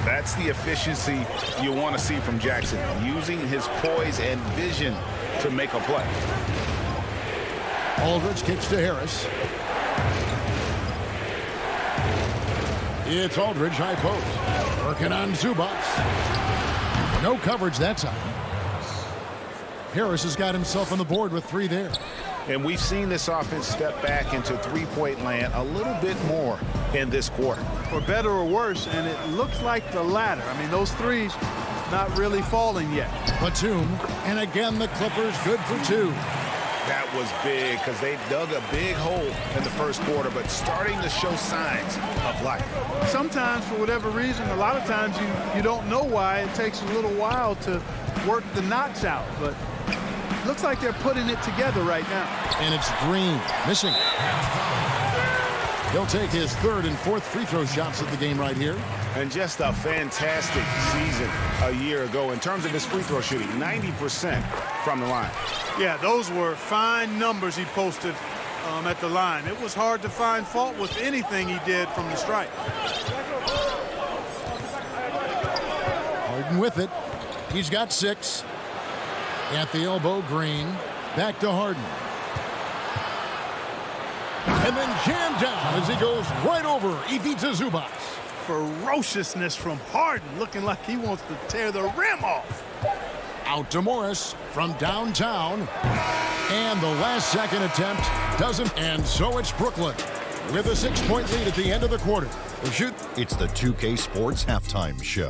That's the efficiency you want to see from Jackson, using his poise and vision to make a play. Aldridge kicks to Harris. It's Aldridge, high post. Working on Zubac. No coverage that time. Harris has got himself on the board with 3 there. And we've seen this offense step back into three-point land a little bit more in this quarter. For better or worse, and it looks like the latter. I mean, those threes not really falling yet. Batum, and again the Clippers good for 2. That was big because they dug a big hole in the first quarter, but starting to show signs of life. Sometimes, for whatever reason, a lot of times you don't know why. It takes a little while to work the knots out, but looks like they're putting it together right now. And it's Green missing. He'll take his 3rd and 4th free throw shots of the game right here. And just a fantastic season a year ago in terms of his free throw shooting, 90% from the line. Yeah, those were fine numbers he posted at the line. It was hard to find fault with anything he did from the stripe. Harden with it. He's got 6. At the elbow, Green. Back to Harden. And then jammed down as he goes right over Ivica Zubac. Ferociousness from Harden, looking like he wants to tear the rim off. Out to Morris from downtown. And the last second attempt doesn't. And so it's Brooklyn with a 6-point lead at the end of the quarter. It's the 2K Sports Halftime Show.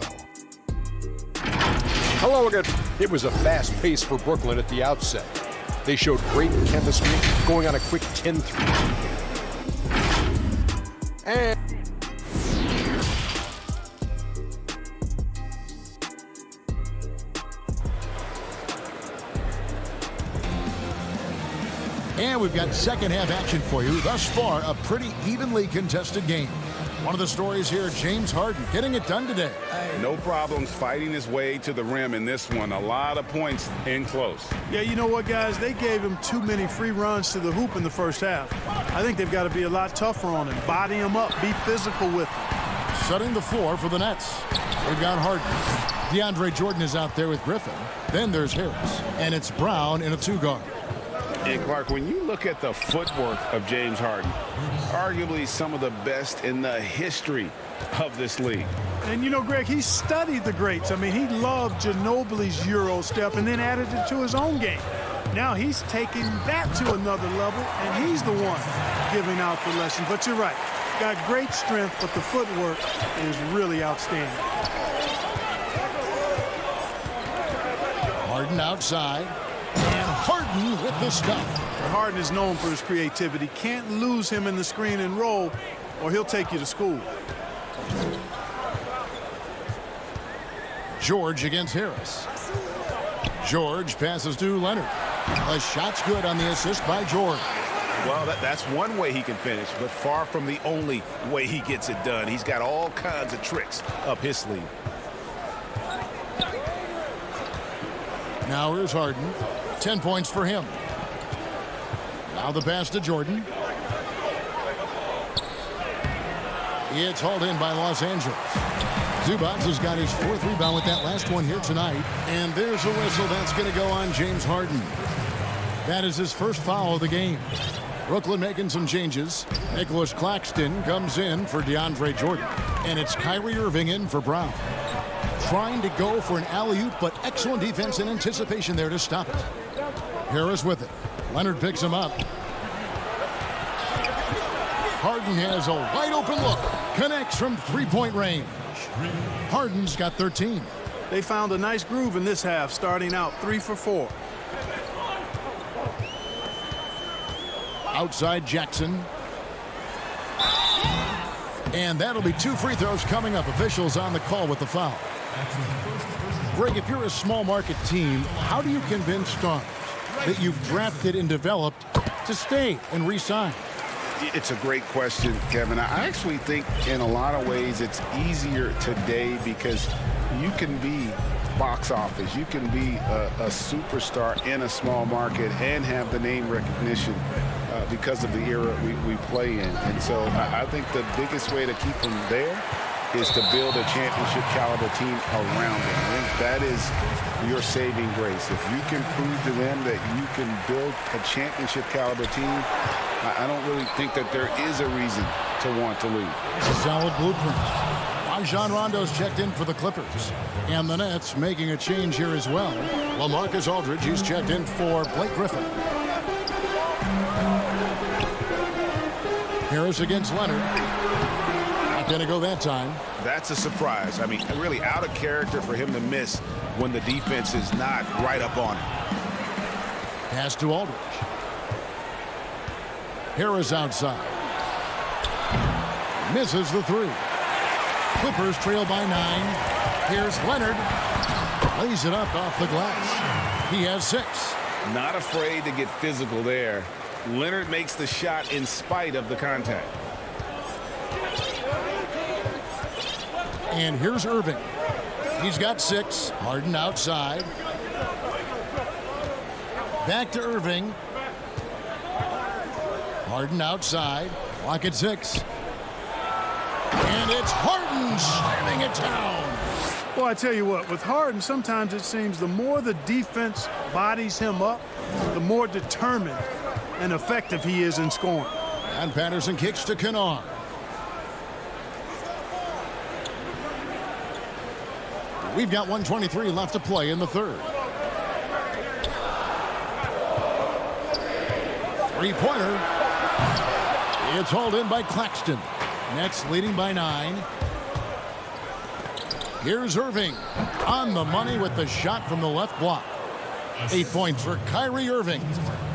Hello again. It was a fast pace for Brooklyn at the outset. They showed great chemistry, going on a quick 10-3. And we've got second half action for you. Thus far, a pretty evenly contested game. One of the stories here, James Harden getting it done today. No problems fighting his way to the rim in this one. A lot of points in close. Yeah, you know what, guys? They gave him too many free runs to the hoop in the first half. I think they've got to be a lot tougher on him. Body him up. Be physical with him. Setting the floor for the Nets. We've got Harden. DeAndre Jordan is out there with Griffin. Then there's Harris. And it's Brown in a 2-guard. And Clark, when you look at the footwork of James Harden, arguably some of the best in the history of this league. And you know, Greg, he studied the greats. I mean, he loved Ginobili's Euro step and then added it to his own game. Now he's taking that to another level, and he's the one giving out the lesson. But you're right. Got great strength, but the footwork is really outstanding. Harden outside. And Harden with the stuff. Harden is known for his creativity. Can't lose him in the screen and roll, or he'll take you to school. George against Harris. George passes to Leonard. A shot's good on the assist by George. Well, that's one way he can finish, but far from the only way he gets it done. He's got all kinds of tricks up his sleeve. Now here's Harden. 10 points for him. Now the pass to Jordan. It's hauled in by Los Angeles. Zubac has got his 4th rebound with that last one here tonight. And there's a whistle that's going to go on James Harden. That is his first foul of the game. Brooklyn making some changes. Nicholas Claxton comes in for DeAndre Jordan. And it's Kyrie Irving in for Brown. Trying to go for an alley-oop, but excellent defense and anticipation there to stop it. Harris with it. Leonard picks him up. Harden has a wide open look. Connects from 3-point range. Harden's got 13. They found a nice groove in this half, starting out 3 for 4. Outside Jackson. And that'll be 2 free throws coming up. Officials on the call with the foul. Greg, if you're a small market team, how do you convince stars that you've drafted and developed to stay and re-sign? It's a great question, Kevin. I actually think in a lot of ways it's easier today because you can be box office. You can be a superstar in a small market and have the name recognition because of the era we play in. And so I think the biggest way to keep them there is to build a championship caliber team around them. I think that is your saving grace. If you can prove to them that you can build a championship caliber team, I don't really think that there is a reason to want to leave. It's a solid blueprint. Rajon Rondo's checked in for the Clippers. And the Nets making a change here as well. LaMarcus Aldridge, he's checked in for Blake Griffin. Harris against Leonard. Not going to go that time. That's a surprise. I mean, really out of character for him to miss when the defense is not right up on him. Pass to Aldridge. Harris outside. Misses the three. Clippers trail by 9. Here's Leonard. Lays it up off the glass. He has 6. Not afraid to get physical there. Leonard makes the shot in spite of the contact. And here's Irving. He's got 6. Harden outside. Back to Irving. Harden outside. Clock at 6. And it's Harden slamming it down. Well, I tell you what, with Harden, sometimes it seems the more the defense bodies him up, the more determined and effective he is in scoring. And Patterson kicks to Kennard. We've got 1:23 left to play in the third. Three-pointer. It's hauled in by Claxton. Nets leading by 9. Here's Irving on the money with the shot from the left block. 8 points for Kyrie Irving.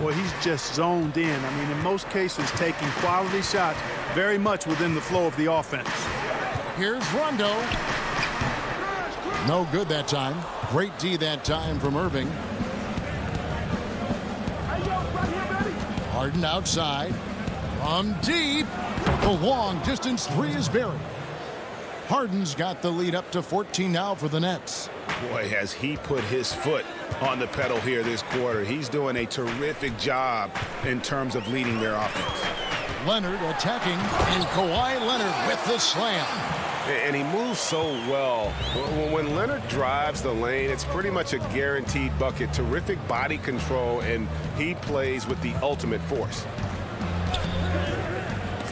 Well, he's just zoned in. I mean, in most cases, taking quality shots very much within the flow of the offense. Here's Rondo. No good that time. Great D that time from Irving. Harden outside. From deep. The long distance three is buried. Harden's got the lead up to 14 now for the Nets. Boy, has he put his foot on the pedal here this quarter. He's doing a terrific job in terms of leading their offense. Leonard attacking, and Kawhi Leonard with the slam. And he moves so well. When Leonard drives the lane, it's pretty much a guaranteed bucket. Terrific body control, and he plays with the ultimate force.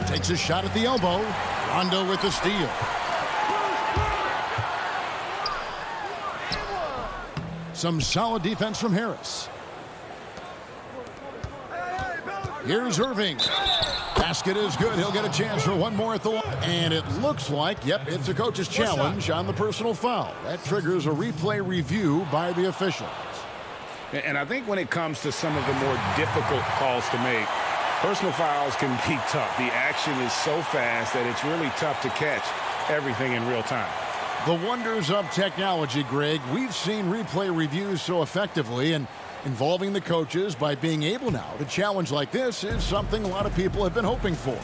Takes a shot at the elbow. Rondo with the steal. Some solid defense from Harris. Here's Irving. Basket is good. He'll get a chance for one more at the line. And it looks like, yep, it's a coach's challenge on the personal foul. That triggers a replay review by the officials. And I think when it comes to some of the more difficult calls to make, personal fouls can be tough. The action is so fast that it's really tough to catch everything in real time. The wonders of technology, Greg. We've seen replay reviews so effectively, and involving the coaches by being able now to challenge like this is something a lot of people have been hoping for.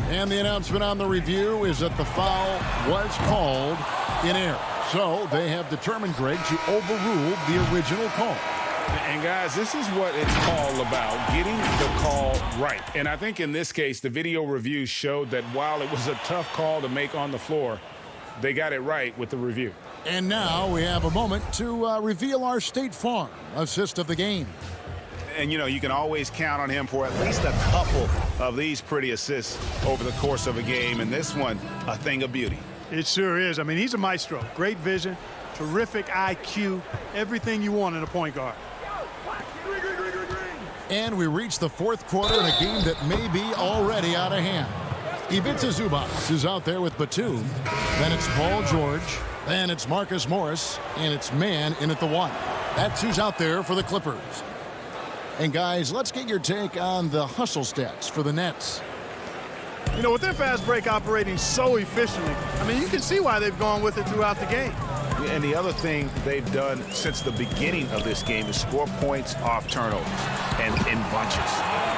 And the announcement on the review is that the foul was called in error. So they have determined, Greg, to overrule the original call. And guys, this is what it's all about, getting the call right. And I think in this case, the video review showed that while it was a tough call to make on the floor, they got it right with the review. And now we have a moment to reveal our State Farm assist of the game. And, you know, you can always count on him for at least a couple of these pretty assists over the course of a game. And this one, a thing of beauty. It sure is. I mean, he's a maestro. Great vision, terrific IQ, everything you want in a point guard. And we reach the fourth quarter in a game that may be already out of hand. Ivica Zubac is out there with Batum. Then it's Paul George. Then it's Marcus Morris. And it's Mann in at the 1. That's who's out there for the Clippers. And guys, let's get your take on the hustle stats for the Nets. You know, with their fast break operating so efficiently, I mean, you can see why they've gone with it throughout the game. And the other thing they've done since the beginning of this game is score points off turnovers and in bunches.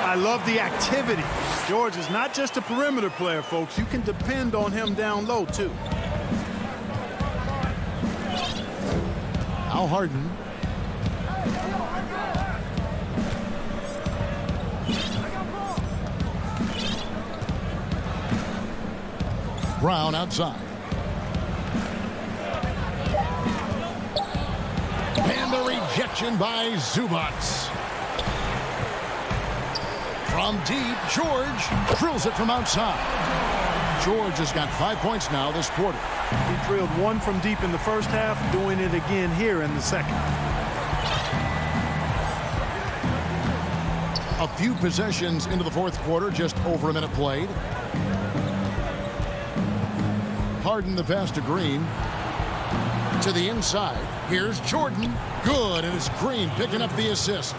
I love the activity. George is not just a perimeter player, folks. You can depend on him down low, too. Al Harden. Brown outside. And the rejection by Zubats. From deep, George drills it from outside. George has got 5 points now this quarter. He drilled one from deep in the first half, doing it again here in the second. A few possessions into the fourth quarter, just over a minute played. Harden the pass to Green. To the inside. Here's Jordan. Good, and it's Green picking up the assist.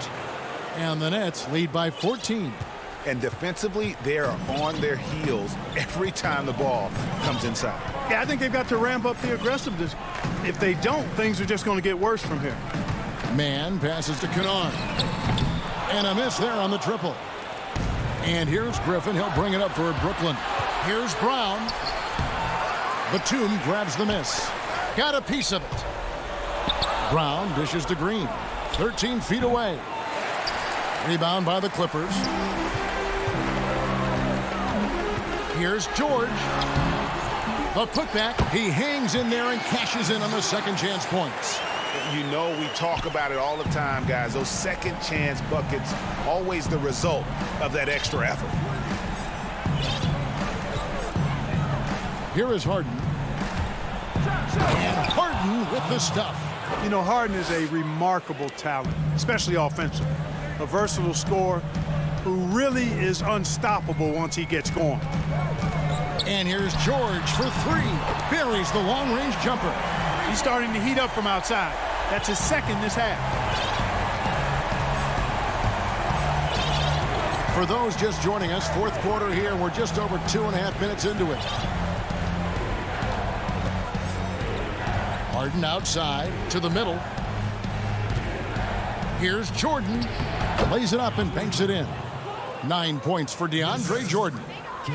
And the Nets lead by 14. And defensively, they are on their heels every time the ball comes inside. Yeah, I think they've got to ramp up the aggressiveness. If they don't, things are just going to get worse from here. Man passes to Kennard. And a miss there on the triple. And here's Griffin. He'll bring it up for Brooklyn. Here's Brown. Batum grabs the miss. Got a piece of it. Brown dishes to Green. 13 feet away. Rebound by the Clippers. Here's George. The putback. He hangs in there and cashes in on the second chance points. You know, we talk about it all the time, guys. Those second chance buckets, always the result of that extra effort. Here is Harden. And Harden with the stuff. You know, Harden is a remarkable talent, especially offensively. A versatile scorer who really is unstoppable once he gets going. And here's George for three. Buries the long-range jumper. He's starting to heat up from outside. That's his second this half. For those just joining us, fourth quarter here. We're just over 2.5 minutes into it. Harden outside to the middle. Here's Jordan. Lays it up and banks it in. 9 points for DeAndre Jordan.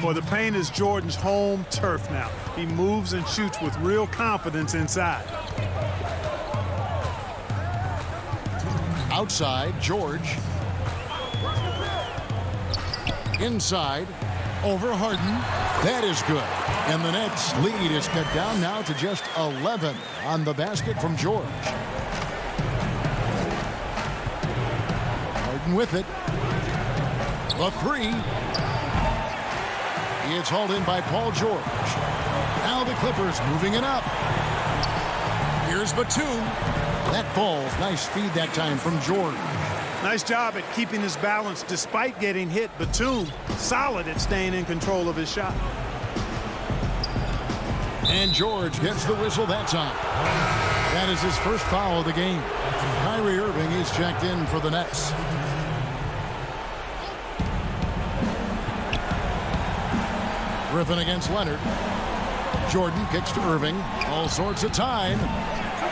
Well, the paint is Jordan's home turf now. He moves and shoots with real confidence inside. Outside, George. Inside, over Harden. That is good. And the Nets lead is cut down now to just 11 on the basket from George. Harden with it. The three. It's hauled in by Paul George. Now the Clippers moving it up. Here's Batum. That ball's nice feed that time from George. Nice job at keeping his balance despite getting hit. Batum, solid at staying in control of his shot. And George gets the whistle that time. That is his first foul of the game. Kyrie Irving is checked in for the Nets. Griffin against Leonard. Jordan kicks to Irving. All sorts of time.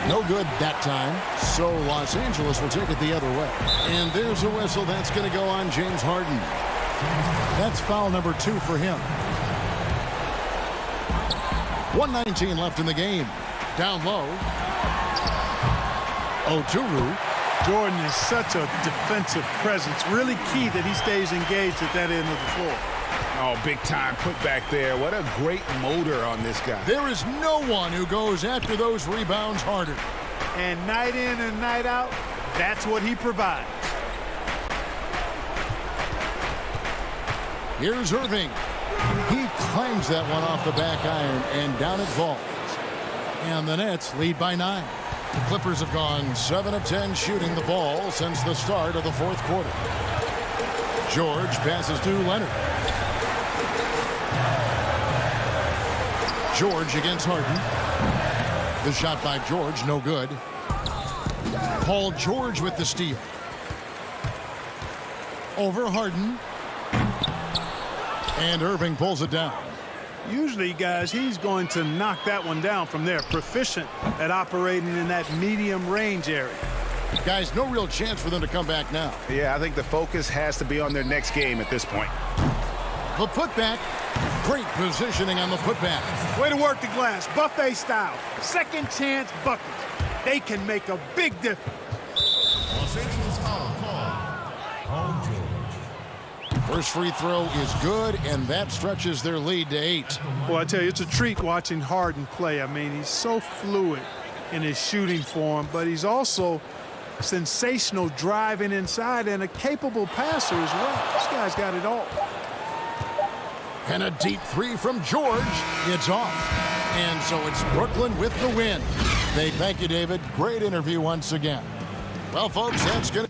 No good that time. So Los Angeles will take it the other way. And there's a whistle that's going to go on James Harden. That's foul number 2 for him. 1:19 left in the game. Down low. Oturu. Jordan is such a defensive presence. Really key that he stays engaged at that end of the floor. Oh, big time put back there. What a great motor on this guy. There is no one who goes after those rebounds harder. And night in and night out, that's what he provides. Here's Irving. He climbs that one off the back iron, and down it falls. And the Nets lead by 9. The Clippers have gone 7 of 10 shooting the ball since the start of the fourth quarter. George passes to Leonard. George against Harden. The shot by George, no good. Paul George with the steal. Over Harden. And Irving pulls it down. Usually, guys, he's going to knock that one down from there. Proficient at operating in that medium range area. Guys, no real chance for them to come back now. Yeah, I think the focus has to be on their next game at this point. The putback. Great positioning on the putback. Way to work the glass, buffet style. Second chance buckets. They can make a big difference. Los Angeles foul call. Paul George. First free throw is good, and that stretches their lead to 8. Well, I tell you, it's a treat watching Harden play. I mean, he's so fluid in his shooting form, but he's also sensational driving inside and a capable passer as well. This guy's got it all. And a deep three from George. It's off. And so it's Brooklyn with the win. Thank you, David. Great interview once again. Well, folks, that's good.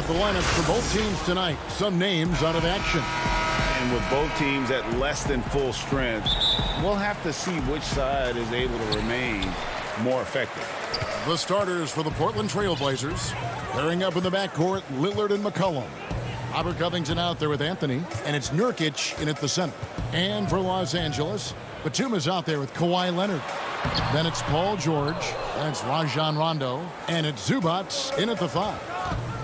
The lineups for both teams tonight. Some names out of action. And with both teams at less than full strength, we'll have to see which side is able to remain more effective. The starters for the Portland Trail Blazers. Pairing up in the backcourt, Lillard and McCollum. Robert Covington out there with Anthony, and it's Nurkic in at the center. And for Los Angeles, Batum's out there with Kawhi Leonard. Then it's Paul George, that's Rajon Rondo, and it's Zubats in at the 5.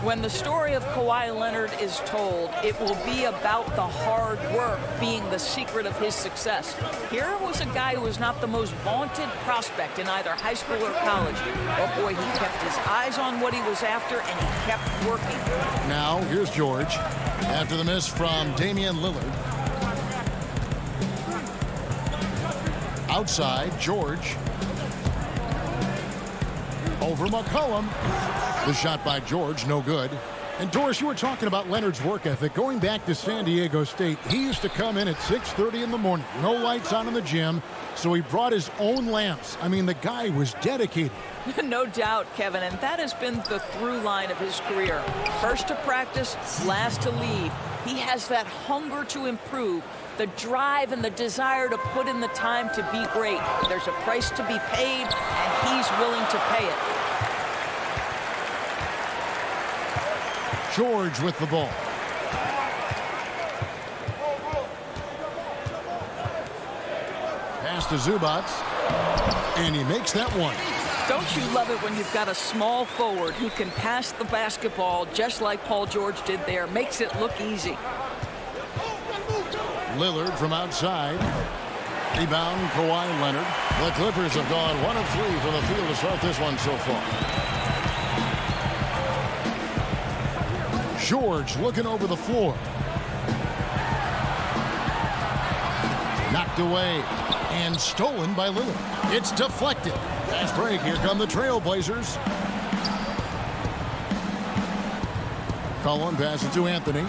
When the story of Kawhi Leonard is told, it will be about the hard work being the secret of his success. Here was a guy who was not the most vaunted prospect in either high school or college. But boy, he kept his eyes on what he was after, and he kept working. Now, here's George. After the miss from Damian Lillard. Outside, George. Over McCollum. The shot by George, no good. And Doris, you were talking about Leonard's work ethic. Going back to San Diego State, he used to come in at 6:30 in the morning. No lights on in the gym, so he brought his own lamps. I mean, the guy was dedicated. No doubt, Kevin, and that has been the through line of his career. First to practice, last to leave. He has that hunger to improve, the drive and the desire to put in the time to be great. There's a price to be paid, and he's willing to pay it. George with the ball. Pass to Zubats, and he makes that one. Don't you love it when you've got a small forward who can pass the basketball just like Paul George did there? Makes it look easy. Lillard from outside. Rebound, Kawhi Leonard. The Clippers have gone 1 of 3 from the field to start this one so far. George looking over the floor. Knocked away and stolen by Lillard. It's deflected. Fast break. Here come the Trailblazers. Cullen passes to Anthony.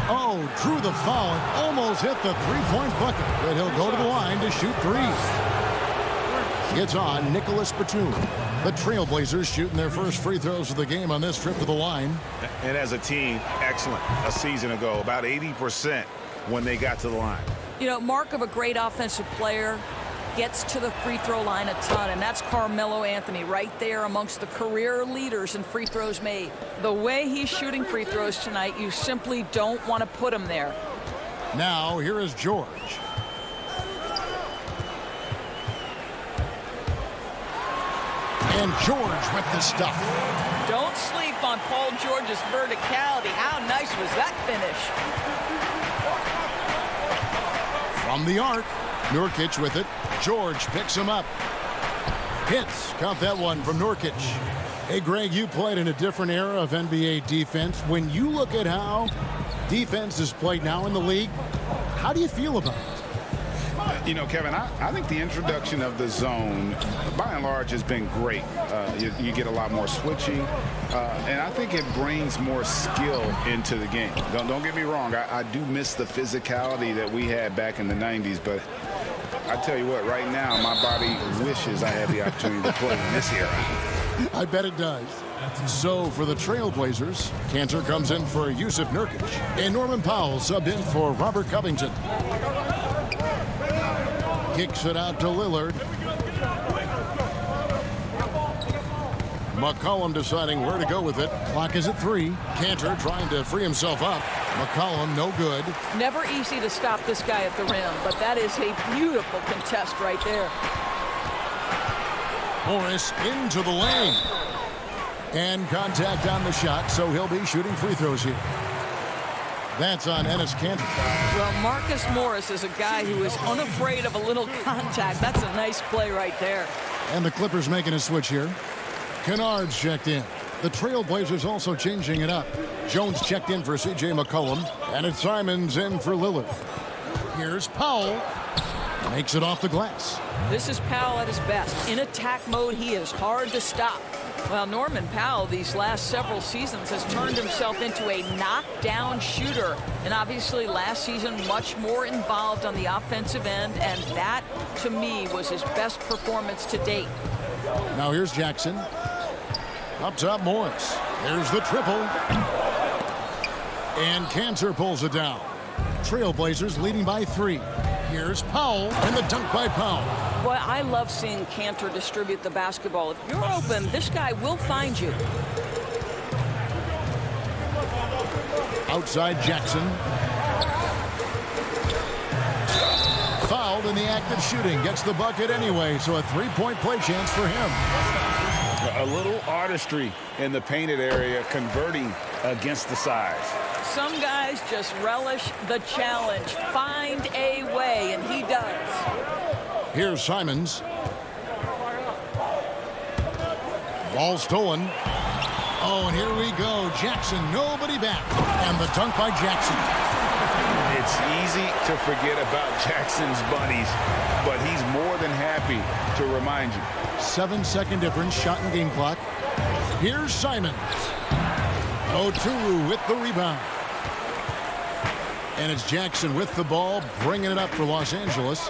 Oh, drew the foul and almost hit the three-point bucket. But he'll go to the line to shoot threes. Gets on Nicholas Batum. The Trailblazers shooting their first free throws of the game on this trip to the line. And as a team, excellent. A season ago, about 80% when they got to the line. You know, mark of a great offensive player, gets to the free throw line a ton, and that's Carmelo Anthony right there amongst the career leaders in free throws made. The way he's shooting free throws tonight, you simply don't want to put him there. Now, here is George. And George with the stuff. Don't sleep on Paul George's verticality. How nice was that finish? From the arc, Nurkic with it. George picks him up. Hits. Count that one from Nurkic. Hey, Greg, you played in a different era of NBA defense. When you look at how defense is played now in the league, how do you feel about it? You know, Kevin, I think the introduction of the zone, by and large, has been great. You get a lot more switching, and I think it brings more skill into the game. Don't get me wrong. I do miss the physicality that we had back in the 90s, but I tell you what, right now, my body wishes I had the opportunity to play in this era. I bet it does. So for the Trailblazers, Cantor comes in for Yusuf Nurkic, and Norman Powell subbed in for Robert Covington. Kicks it out to Lillard. McCollum deciding where to go with it. Clock is at 3. Cantor trying to free himself up. McCollum no good. Never easy to stop this guy at the rim, but that is a beautiful contest right there. Morris into the lane. And contact on the shot, so he'll be shooting free throws here. That's on Enes Kanter. Well, Marcus Morris is a guy who is unafraid of a little contact. That's a nice play right there. And the Clippers making a switch here. Kennard's checked in. The Trailblazers also changing it up. Jones checked in for C.J. McCollum, and it's Simons in for Lillard. Here's Powell. Makes it off the glass. This is Powell at his best. In attack mode, he is hard to stop. Well, Norman Powell, these last several seasons, has turned himself into a knockdown shooter. And obviously, last season, much more involved on the offensive end. And that, to me, was his best performance to date. Now here's Jackson. Up top, Morris. There's the triple. And Cantor pulls it down. Trailblazers leading by 3. Here's Powell, and the dunk by Powell. Boy, I love seeing Cantor distribute the basketball. If you're open, this guy will find you. Outside Jackson. Fouled in the act of shooting. Gets the bucket anyway, so a 3-point play chance for him. A little artistry in the painted area, converting against the size. Some guys just relish the challenge. Find a way, and he does. Here's Simons. Ball stolen. Oh, and here we go. Jackson, nobody back. And the dunk by Jackson. It's easy to forget about Jackson's bunnies, but he's more than happy to remind you. 7-second difference, shot and game clock. Here's Simons. Oturu with the rebound. And it's Jackson with the ball, bringing it up for Los Angeles.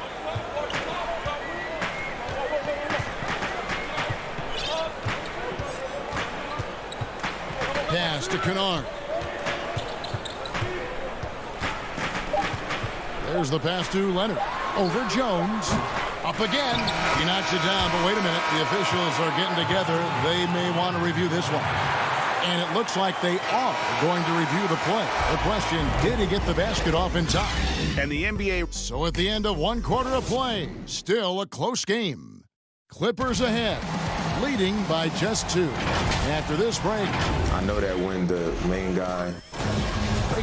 Pass to Kennard. There's the pass to Leonard. Over Jones. Up again. He knocks it down, but wait a minute. The officials are getting together. They may want to review this one. And it looks like they are going to review the play. The question, did he get the basket off in time? And the NBA... So at the end of 1 quarter of play, still a close game. Clippers ahead, leading by just 2. After this break, I know that when the main guy...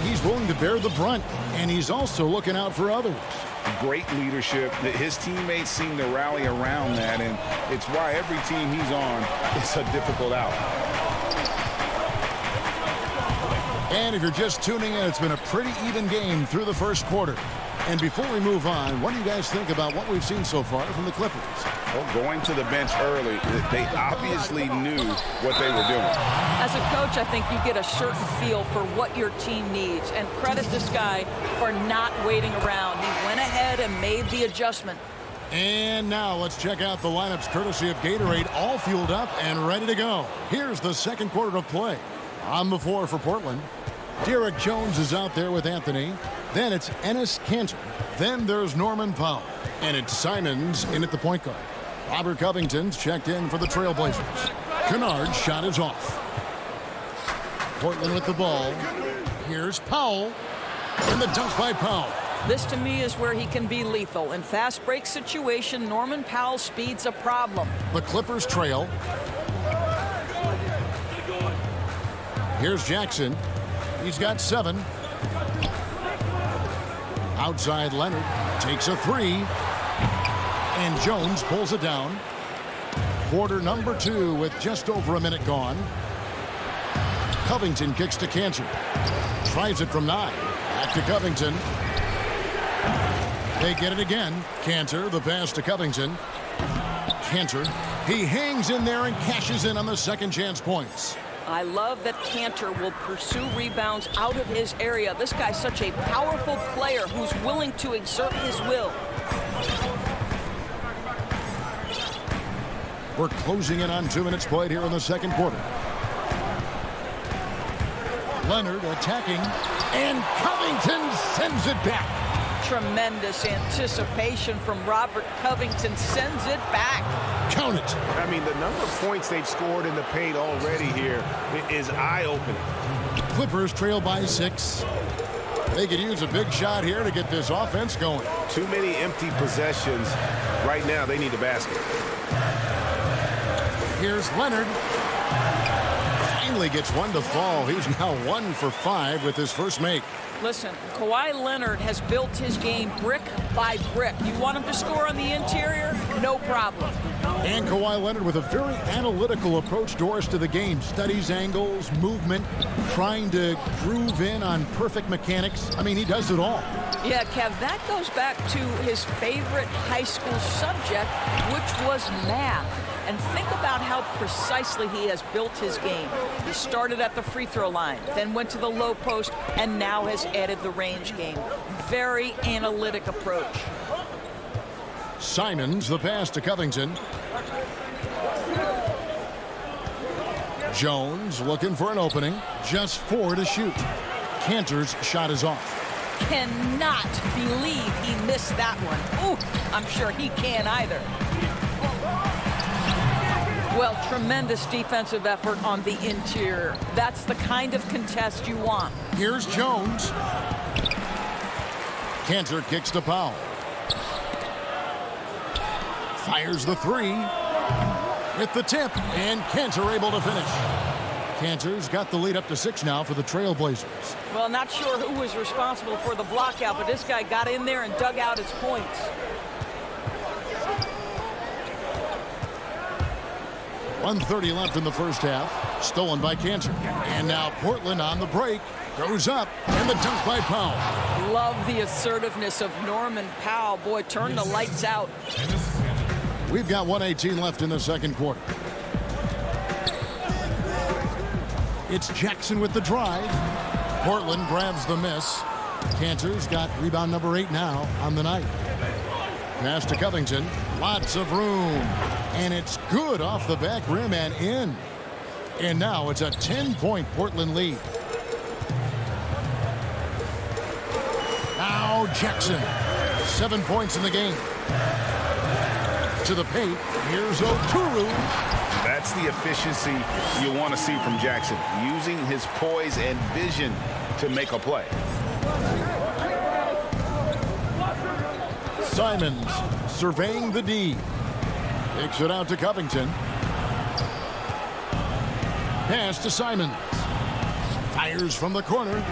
he's willing to bear the brunt, and he's also looking out for others. Great leadership. His teammates seem to rally around that, and it's why every team he's on, it's a difficult out. And if you're just tuning in, it's been a pretty even game through the first quarter. And before we move on, what do you guys think about what we've seen so far from the Clippers? Well, going to the bench early, they obviously knew what they were doing. As a coach, I think you get a certain feel for what your team needs. And credit this guy for not waiting around. He went ahead and made the adjustment. And now let's check out the lineups courtesy of Gatorade, all fueled up and ready to go. Here's the second quarter of play. On the floor for Portland, Derek Jones is out there with Anthony. Then it's Enes Kanter. Then there's Norman Powell. And it's Simons in at the point guard. Robert Covington's checked in for the Trailblazers. Kennard's shot is off. Portland with the ball. Here's Powell. And the dunk by Powell. This, to me, is where he can be lethal. In fast break situation, Norman Powell's speed's a problem. The Clippers trail. Here's Jackson. He's got 7. Outside Leonard takes a 3. And Jones pulls it down. Quarter number 2 with just over a minute gone. Covington kicks to Kanter. Tries it from 9. Back to Covington. They get it again. Kanter, the pass to Covington. Kanter, he hangs in there and cashes in on the second chance points. I love that Kanter will pursue rebounds out of his area. This guy's such a powerful player who's willing to exert his will. We're closing in on 2 minutes played here in the second quarter. Leonard attacking, and Covington sends it back. Tremendous anticipation from Robert Covington, sends it back. Count it. I mean, the number of points they've scored in the paint already here is eye-opening. Clippers trail by 6. They could use a big shot here to get this offense going. Too many empty possessions. Right now, they need a basket. Here's Leonard. Finally gets one to fall. He's now 1 for 5 with his first make. Listen, Kawhi Leonard has built his game brick by brick. You want him to score on the interior? No problem. And Kawhi Leonard with a very analytical approach, Doris, to the game. Studies angles, movement, trying to groove in on perfect mechanics. I mean, he does it all. Yeah, Kev, that goes back to his favorite high school subject, which was math. And think about how precisely he has built his game. He started at the free throw line, then went to the low post, and now has added the range game. Very analytic approach. Simons, the pass to Covington. Jones looking for an opening. Just 4 to shoot. Cantor's shot is off. Cannot believe he missed that one. Ooh, I'm sure he can't either. Well, tremendous defensive effort on the interior. That's the kind of contest you want. Here's Jones. Cantor kicks to Powell. Fires the 3. With the tip, and Cantor able to finish. Cantor's got the lead up to 6 now for the Trailblazers. Well, not sure who was responsible for the block out, but this guy got in there and dug out his points. .130 left in the first half. Stolen by Cantor. And now Portland on the break. Goes up, and the dunk by Powell. Love the assertiveness of Norman Powell. Boy, turn the lights out. We've got 1:18 left in the second quarter. It's Jackson with the drive. Portland grabs the miss. Cantor's got rebound number 8 now on the night. Pass to Covington. Lots of room. And it's good off the back rim and in. And now it's a 10-point Portland lead. Now Jackson. 7 points in the game. To the paint. Here's Oturu. That's the efficiency you want to see from Jackson. Using his poise and vision to make a play. Simons surveying the D. Takes it out to Covington. Pass to Simons. Fires from the corner.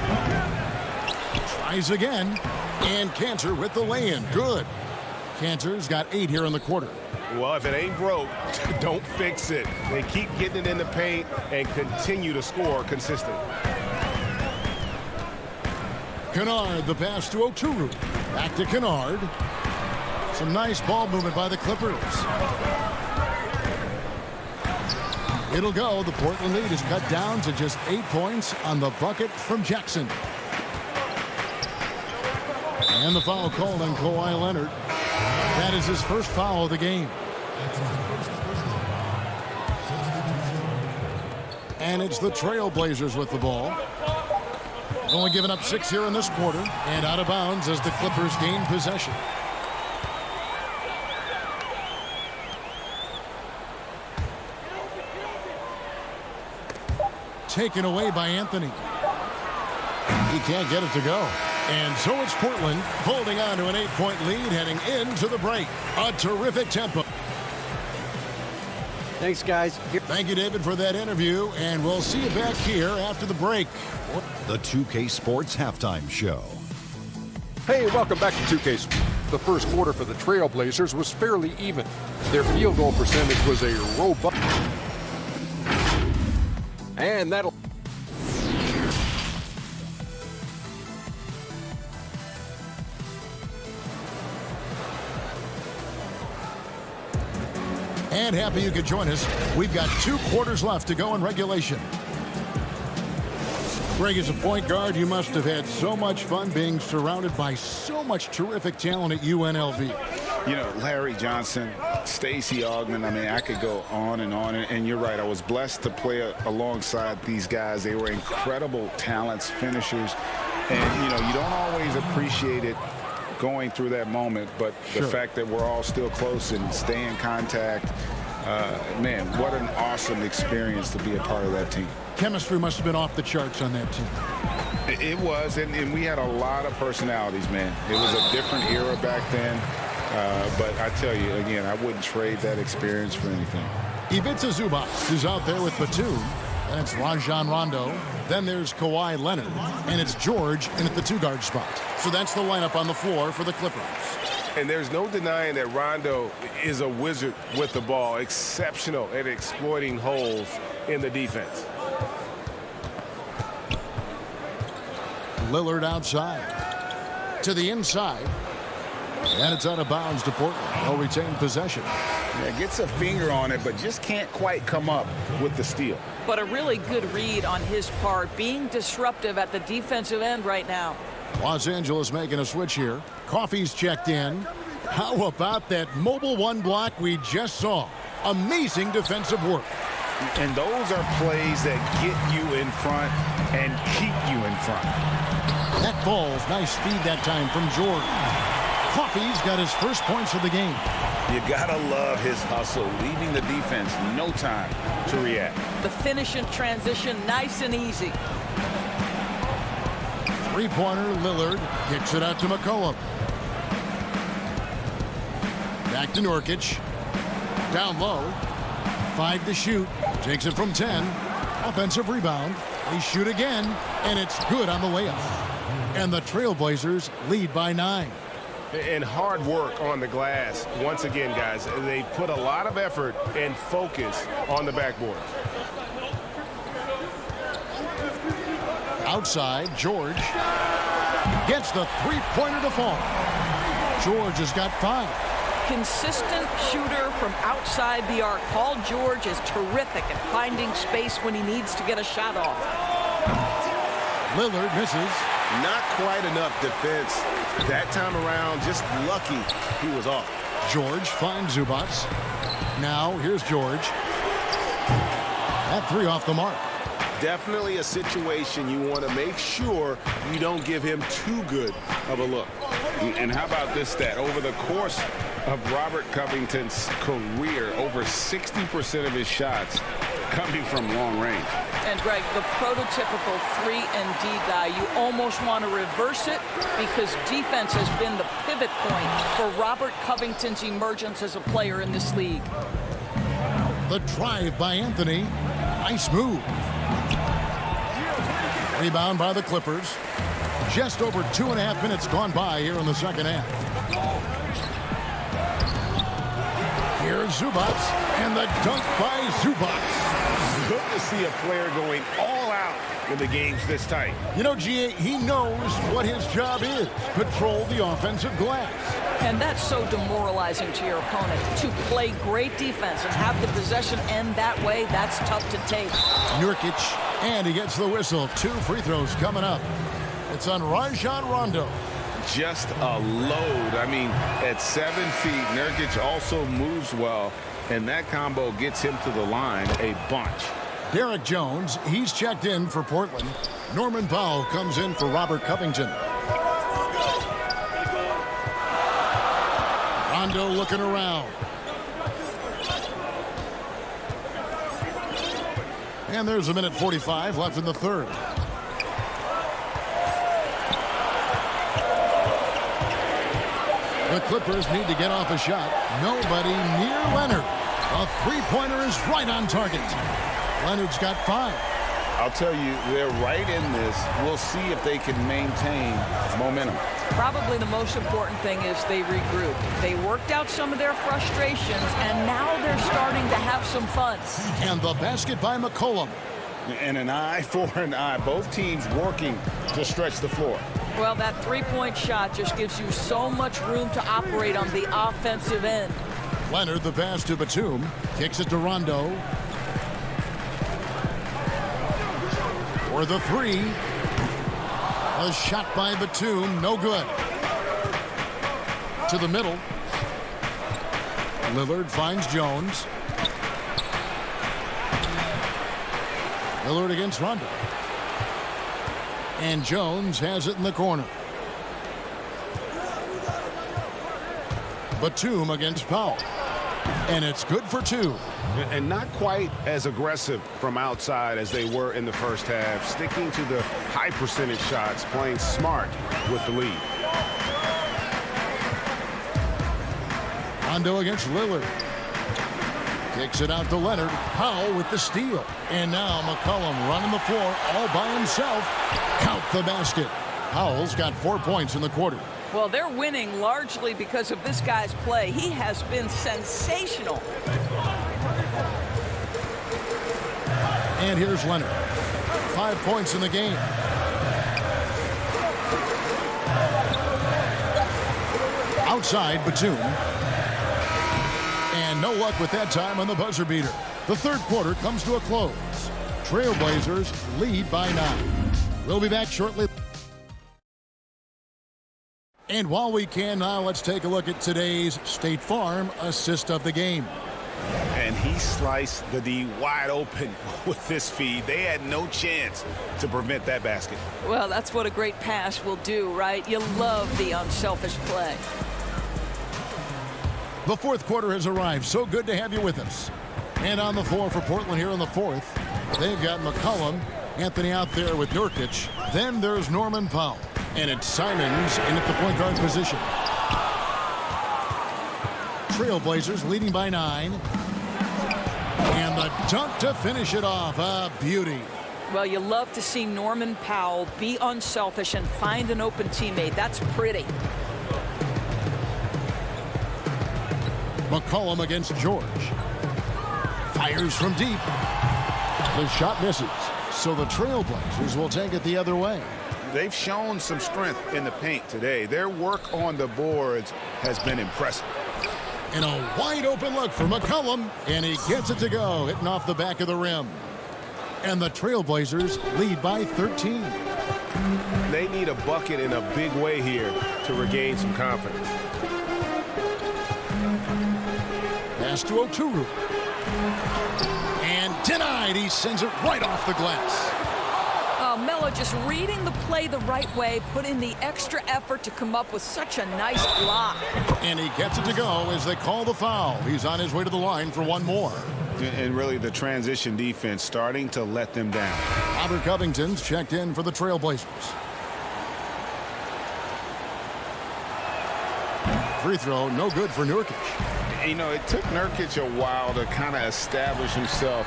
Tries again. And Cantor with the lay-in. Good. Cantor's got 8 here in the quarter. Well, if it ain't broke, don't fix it. They keep getting it in the paint and continue to score consistently. Kennard, the pass to Oturu. Back to Kennard. Some nice ball movement by the Clippers. It'll go. The Portland lead is cut down to just 8 points on the bucket from Jackson. And the foul called on Kawhi Leonard. That is his first foul of the game. And it's the Trailblazers with the ball. Only giving up 6 here in this quarter. And out of bounds as the Clippers gain possession. Taken away by Anthony. He can't get it to go. And so it's Portland holding on to an 8-point lead heading into the break. A terrific tempo. Thanks, guys. Thank you, David, for that interview. And we'll see you back here after the break. The 2K Sports Halftime Show. Hey, welcome back to 2K Sports. The first quarter for the Trailblazers was fairly even. Their field goal percentage was a robust. And that'll... And happy you could join us. We've got 2 quarters left to go in regulation. Greg, as a point guard, you must have had so much fun being surrounded by so much terrific talent at UNLV. You know, Larry Johnson, Stacey Augmon, I mean, I could go on. And you're right, I was blessed to play alongside these guys. They were incredible talents, finishers. And, you know, you don't always appreciate it going through that moment, but the fact that we're all still close and stay in contact, man, what an awesome experience to be a part of that team. Chemistry must have been off the charts on that team. It was, and we had a lot of personalities, man. It was a different era back then, but I tell you, again, I wouldn't trade that experience for anything. Ivica Zubac is out there with Batum. And it's Rajon Rondo. Then there's Kawhi Leonard. And it's George in at the 2-guard spot. So that's the lineup on the floor for the Clippers. And there's no denying that Rondo is a wizard with the ball, exceptional at exploiting holes in the defense. Lillard outside. To the inside. And it's out of bounds to Portland. They'll retain possession. Yeah, gets a finger on it, but just can't quite come up with the steal. But a really good read on his part, being disruptive at the defensive end right now. Los Angeles making a switch here. Coffey's checked in. How about that mobile 1 block we just saw? Amazing defensive work. And those are plays that get you in front and keep you in front. That ball's nice speed that time from Jordan. Coffey's got his first points of the game. You gotta love his hustle, leaving the defense no time to react. The finish in transition, nice and easy. Three-pointer, Lillard kicks it out to McCollum. Back to Nurkic. Down low. 5 to shoot. Takes it from 10. Offensive rebound. They shoot again, and it's good on the layup. And the Trailblazers lead by 9. And hard work on the glass. Once again, guys, they put a lot of effort and focus on the backboard. Outside, George gets the three-pointer to fall. George has got 5. Consistent shooter from outside the arc. Paul George is terrific at finding space when he needs to get a shot off. Lillard misses. Not quite enough defense that time around. Just lucky he was off. George finds Zubac. Now here's George. That 3 off the mark. Definitely a situation you want to make sure you don't give him too good of a look. And how about this stat? Over the course of Robert Covington's career, over 60% of his shots coming from long range. And Greg, the prototypical 3-and-D guy, you almost want to reverse it because defense has been the pivot point for Robert Covington's emergence as a player in this league. The drive by Anthony. Nice move. Rebound by the Clippers. Just over 2.5 minutes gone by here in the second half. Here's Zubac, and the dunk by Zubac. Good to see a player going all out in the games this tight. You know, GA, he knows what his job is. Patrol the offensive glass. And that's so demoralizing to your opponent. To play great defense and have the possession end that way, that's tough to take. Nurkic, and he gets the whistle. 2 free throws coming up. It's on Rajon Rondo. Just a load. I mean, at 7 feet, Nurkic also moves well, and that combo gets him to the line a bunch. Derek Jones, he's checked in for Portland. Norman Powell comes in for Robert Covington. Rondo looking around. And there's 1:45 left in the third. The Clippers need to get off a shot. Nobody near Leonard. A three-pointer is right on target. Leonard's got 5. I'll tell you, they're right in this. We'll see if they can maintain momentum. Probably the most important thing is they regrouped. They worked out some of their frustrations, and now they're starting to have some fun. And the basket by McCollum. And an eye for an eye. Both teams working to stretch the floor. Well, that three-point shot just gives you so much room to operate on the offensive end. Leonard, the pass to Batum. Kicks it to Rondo. For the 3. A shot by Batum. No good. To the middle. Lillard finds Jones. Lillard against Rondo. And Jones has it in the corner. Batum against Powell. And it's good for 2. And not quite as aggressive from outside as they were in the first half. Sticking to the high percentage shots, playing smart with the lead. Rondo against Lillard. Kicks it out to Leonard. Powell with the steal. And now McCollum running the floor all by himself. Count the basket. Powell's got 4 points in the quarter. Well, they're winning largely because of this guy's play. He has been sensational. And here's Leonard. 5 points in the game. Outside, Batum. And no luck with that time on the buzzer beater. The third quarter comes to a close. Trailblazers lead by 9. We'll be back shortly. And while we can now, let's take a look at today's State Farm assist of the game. And he sliced the D wide open with this feed. They had no chance to prevent that basket. Well, that's what a great pass will do, right? You love the unselfish play. The fourth quarter has arrived. So good to have you with us. And on the floor for Portland here in the fourth, they've got McCollum, Anthony out there with Nurkic. Then there's Norman Powell. And it's Simons in at the point guard position. Trailblazers leading by 9. And the dunk to finish it off. A beauty. Well, you love to see Norman Powell be unselfish and find an open teammate. That's pretty. McCollum against George. Fires from deep. The shot misses. So the Trailblazers will take it the other way. They've shown some strength in the paint today. Their work on the boards has been impressive. And a wide open look for McCollum, and he gets it to go, hitting off the back of the rim. And the Trailblazers lead by 13. They need a bucket in a big way here to regain some confidence. Pass to Oturu. And denied. He sends it right off the glass. Melo just reading the play the right way, put in the extra effort to come up with such a nice block. And he gets it to go as they call the foul. He's on his way to the line for one more. And really the transition defense starting to let them down. Robert Covington's checked in for the Trailblazers. Free throw, no good for Nurkic. You know, it took Nurkic a while to kind of establish himself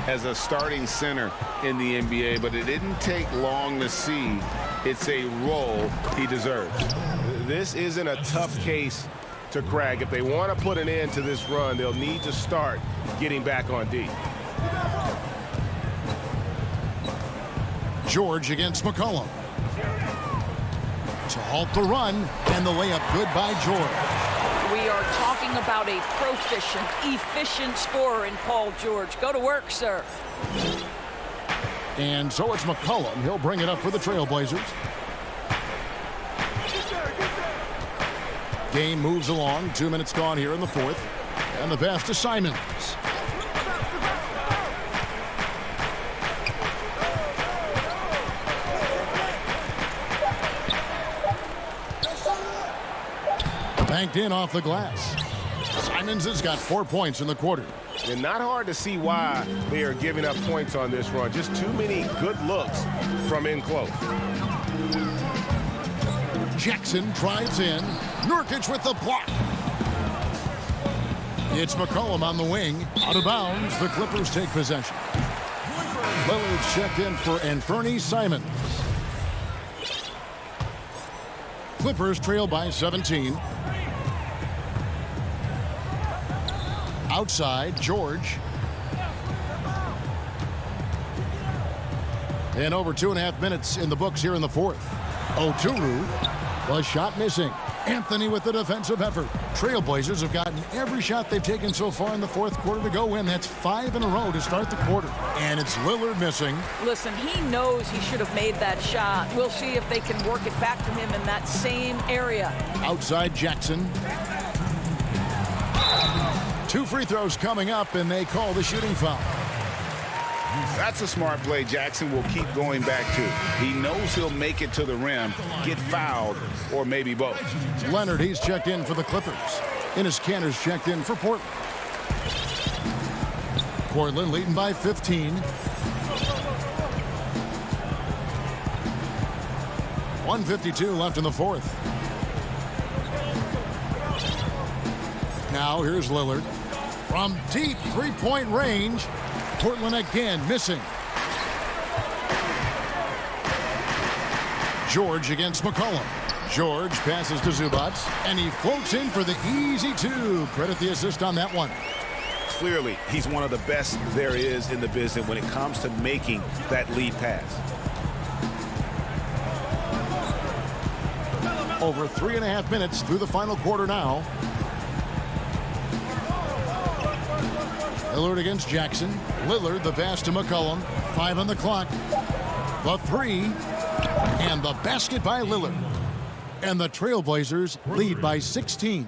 as a starting center in the NBA, but it didn't take long to see it's a role he deserves. This isn't a tough case to crack. If they want to put an end to this run, they'll need to start getting back on D. George against McCollum. To halt the run, and the layup good by George. We are talking about a proficient, efficient scorer in Paul George. Go to work, sir. And so it's McCollum. He'll bring it up for the Trailblazers. Game moves along. 2 minutes gone here in the fourth. And the pass to Simons. Banked in off the glass. Simons has got 4 points in the quarter. And not hard to see why they are giving up points on this run. Just too many good looks from in close. Jackson drives in. Nurkic with the block. It's McCollum on the wing. Out of bounds. The Clippers take possession. Lillard's checked in for Anthony Simons. Clippers trail by 17. Outside, George. And over 2.5 minutes in the books here in the fourth. Oturu, the shot missing. Anthony with the defensive effort. Trailblazers have gotten every shot they've taken so far in the fourth quarter to go in. That's 5 in a row to start the quarter. And it's Lillard missing. Listen, he knows he should have made that shot. We'll see if they can work it back to him in that same area. Outside Jackson. 2 free throws coming up, and they call the shooting foul. That's a smart play Jackson will keep going back to. He knows he'll make it to the rim, get fouled, or maybe both. Leonard, he's checked in for the Clippers. Enes Kanter's checked in for Portland. Portland leading by 15. 1:52 left in the fourth. Now here's Lillard. From deep three-point range, Portland again missing. George against McCollum. George passes to Zubac, and he floats in for the easy two. Credit the assist on that one. Clearly, he's one of the best there is in the business when it comes to making that lead pass. Over 3.5 minutes through the final quarter now. Lillard against Jackson. Lillard, the pass to McCollum. 5 on the clock. The three. And the basket by Lillard. And the Trailblazers lead by 16.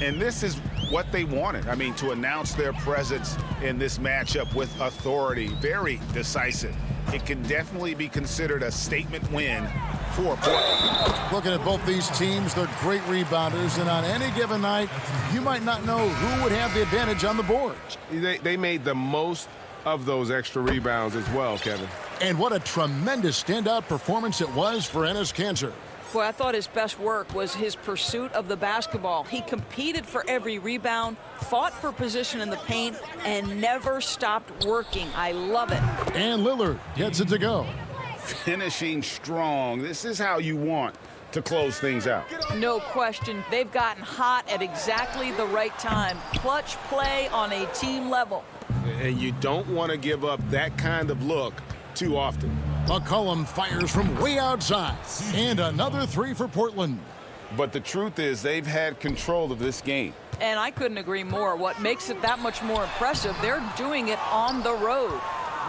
And this is what they wanted. I mean, to announce their presence in this matchup with authority. Very decisive. It can definitely be considered a statement win for Portland. Looking at both these teams, they're great rebounders, and on any given night, you might not know who would have the advantage on the boards. They made the most of those extra rebounds as well, Kevin. And what a tremendous standout performance it was for Enes Kanter. Boy, I thought his best work was his pursuit of the basketball. He competed for every rebound, fought for position in the paint, and never stopped working. I love it. And Lillard gets it to go. Finishing strong. This is how you want to close things out. No question. They've gotten hot at exactly the right time. Clutch play on a team level. And you don't want to give up that kind of look too often. McCollum fires from way outside. And another three for Portland. But the truth is they've had control of this game. And I couldn't agree more. What makes it that much more impressive, they're doing it on the road.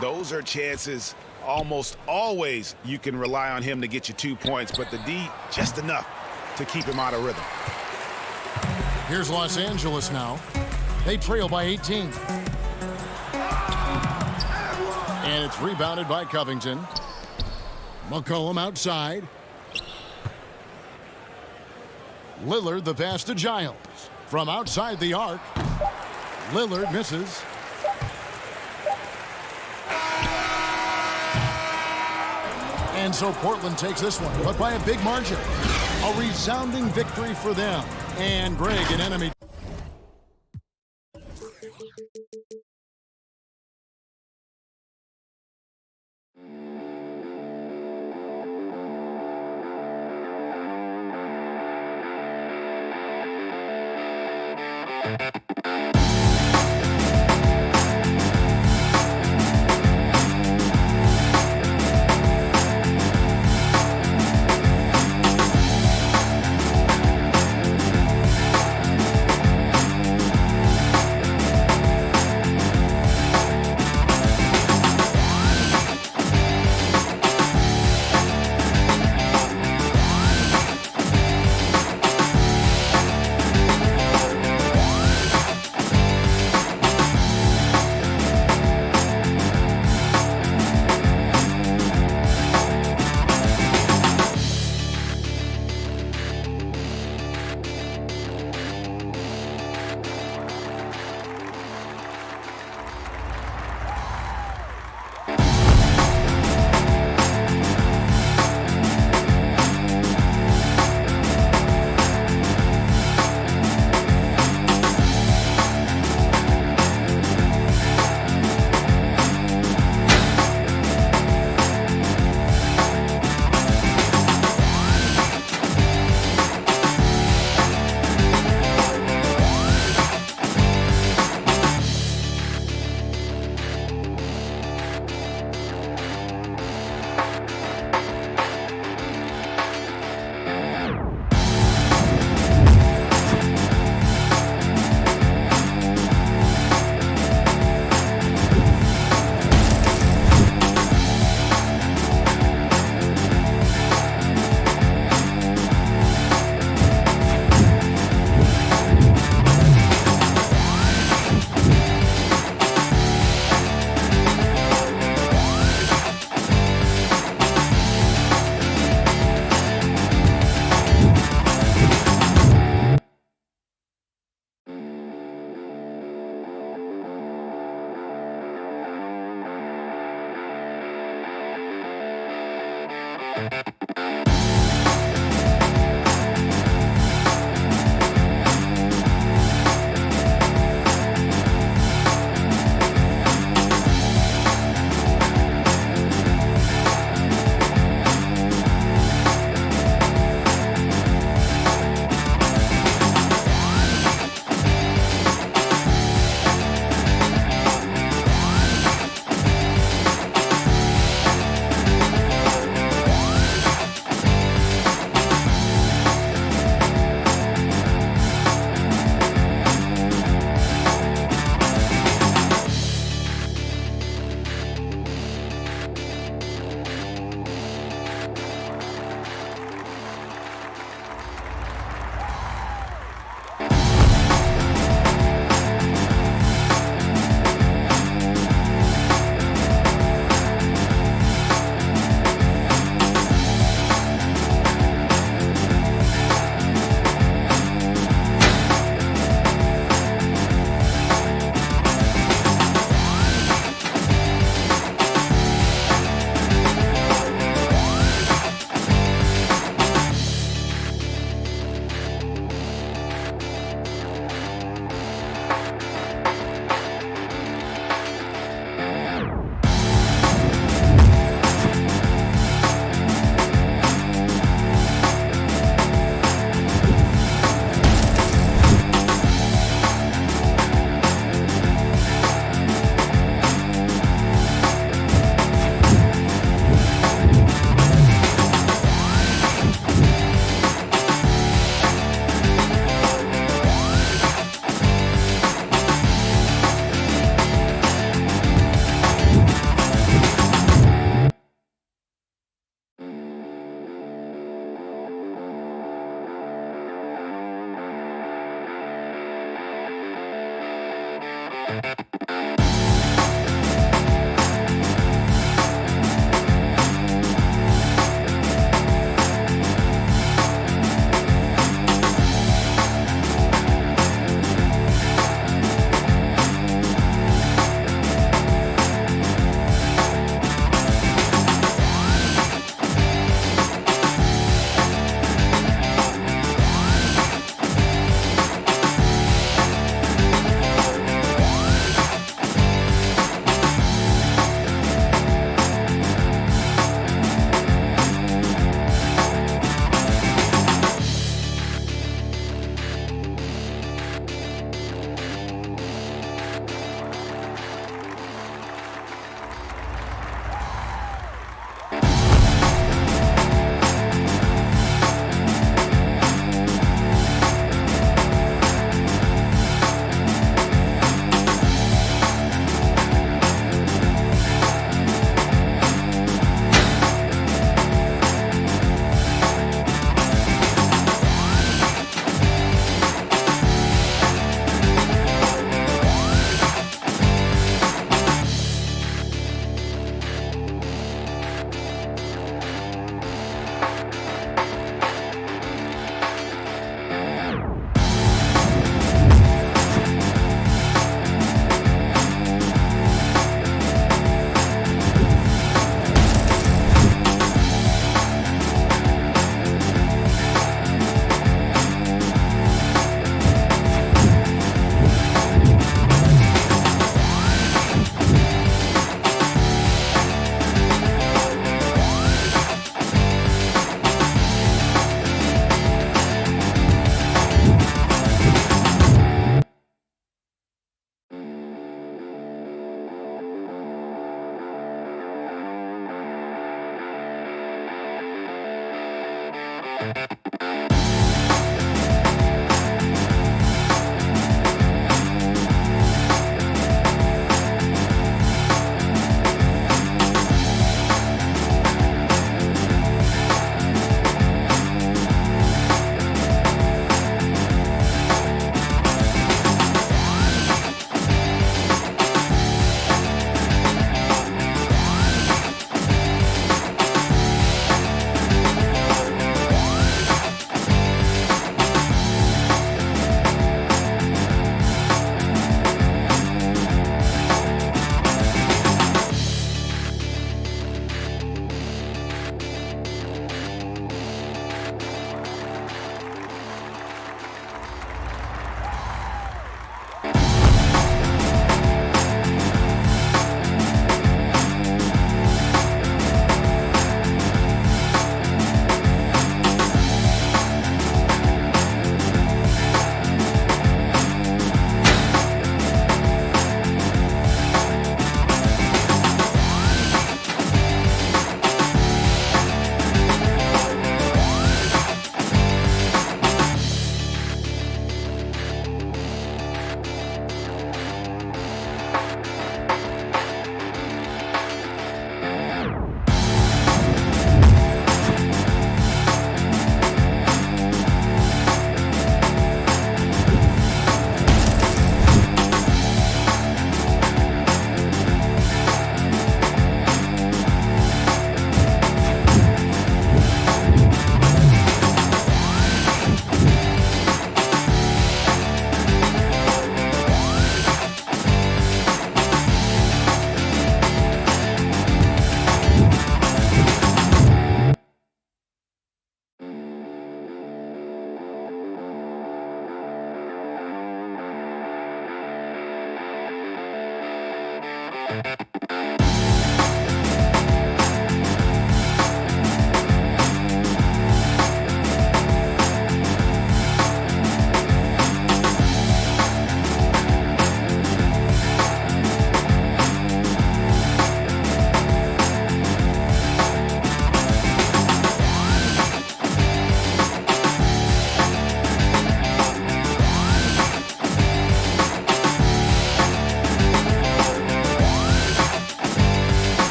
Those are chances almost always you can rely on him to get you 2 points, but the D just enough to keep him out of rhythm. Here's Los Angeles now. They trail by 18. And it's rebounded by Covington. McCollum outside. Lillard the pass to Giles. From outside the arc. Lillard misses. And so Portland takes this one, but by a big margin. A resounding victory for them. And Greg, an enemy.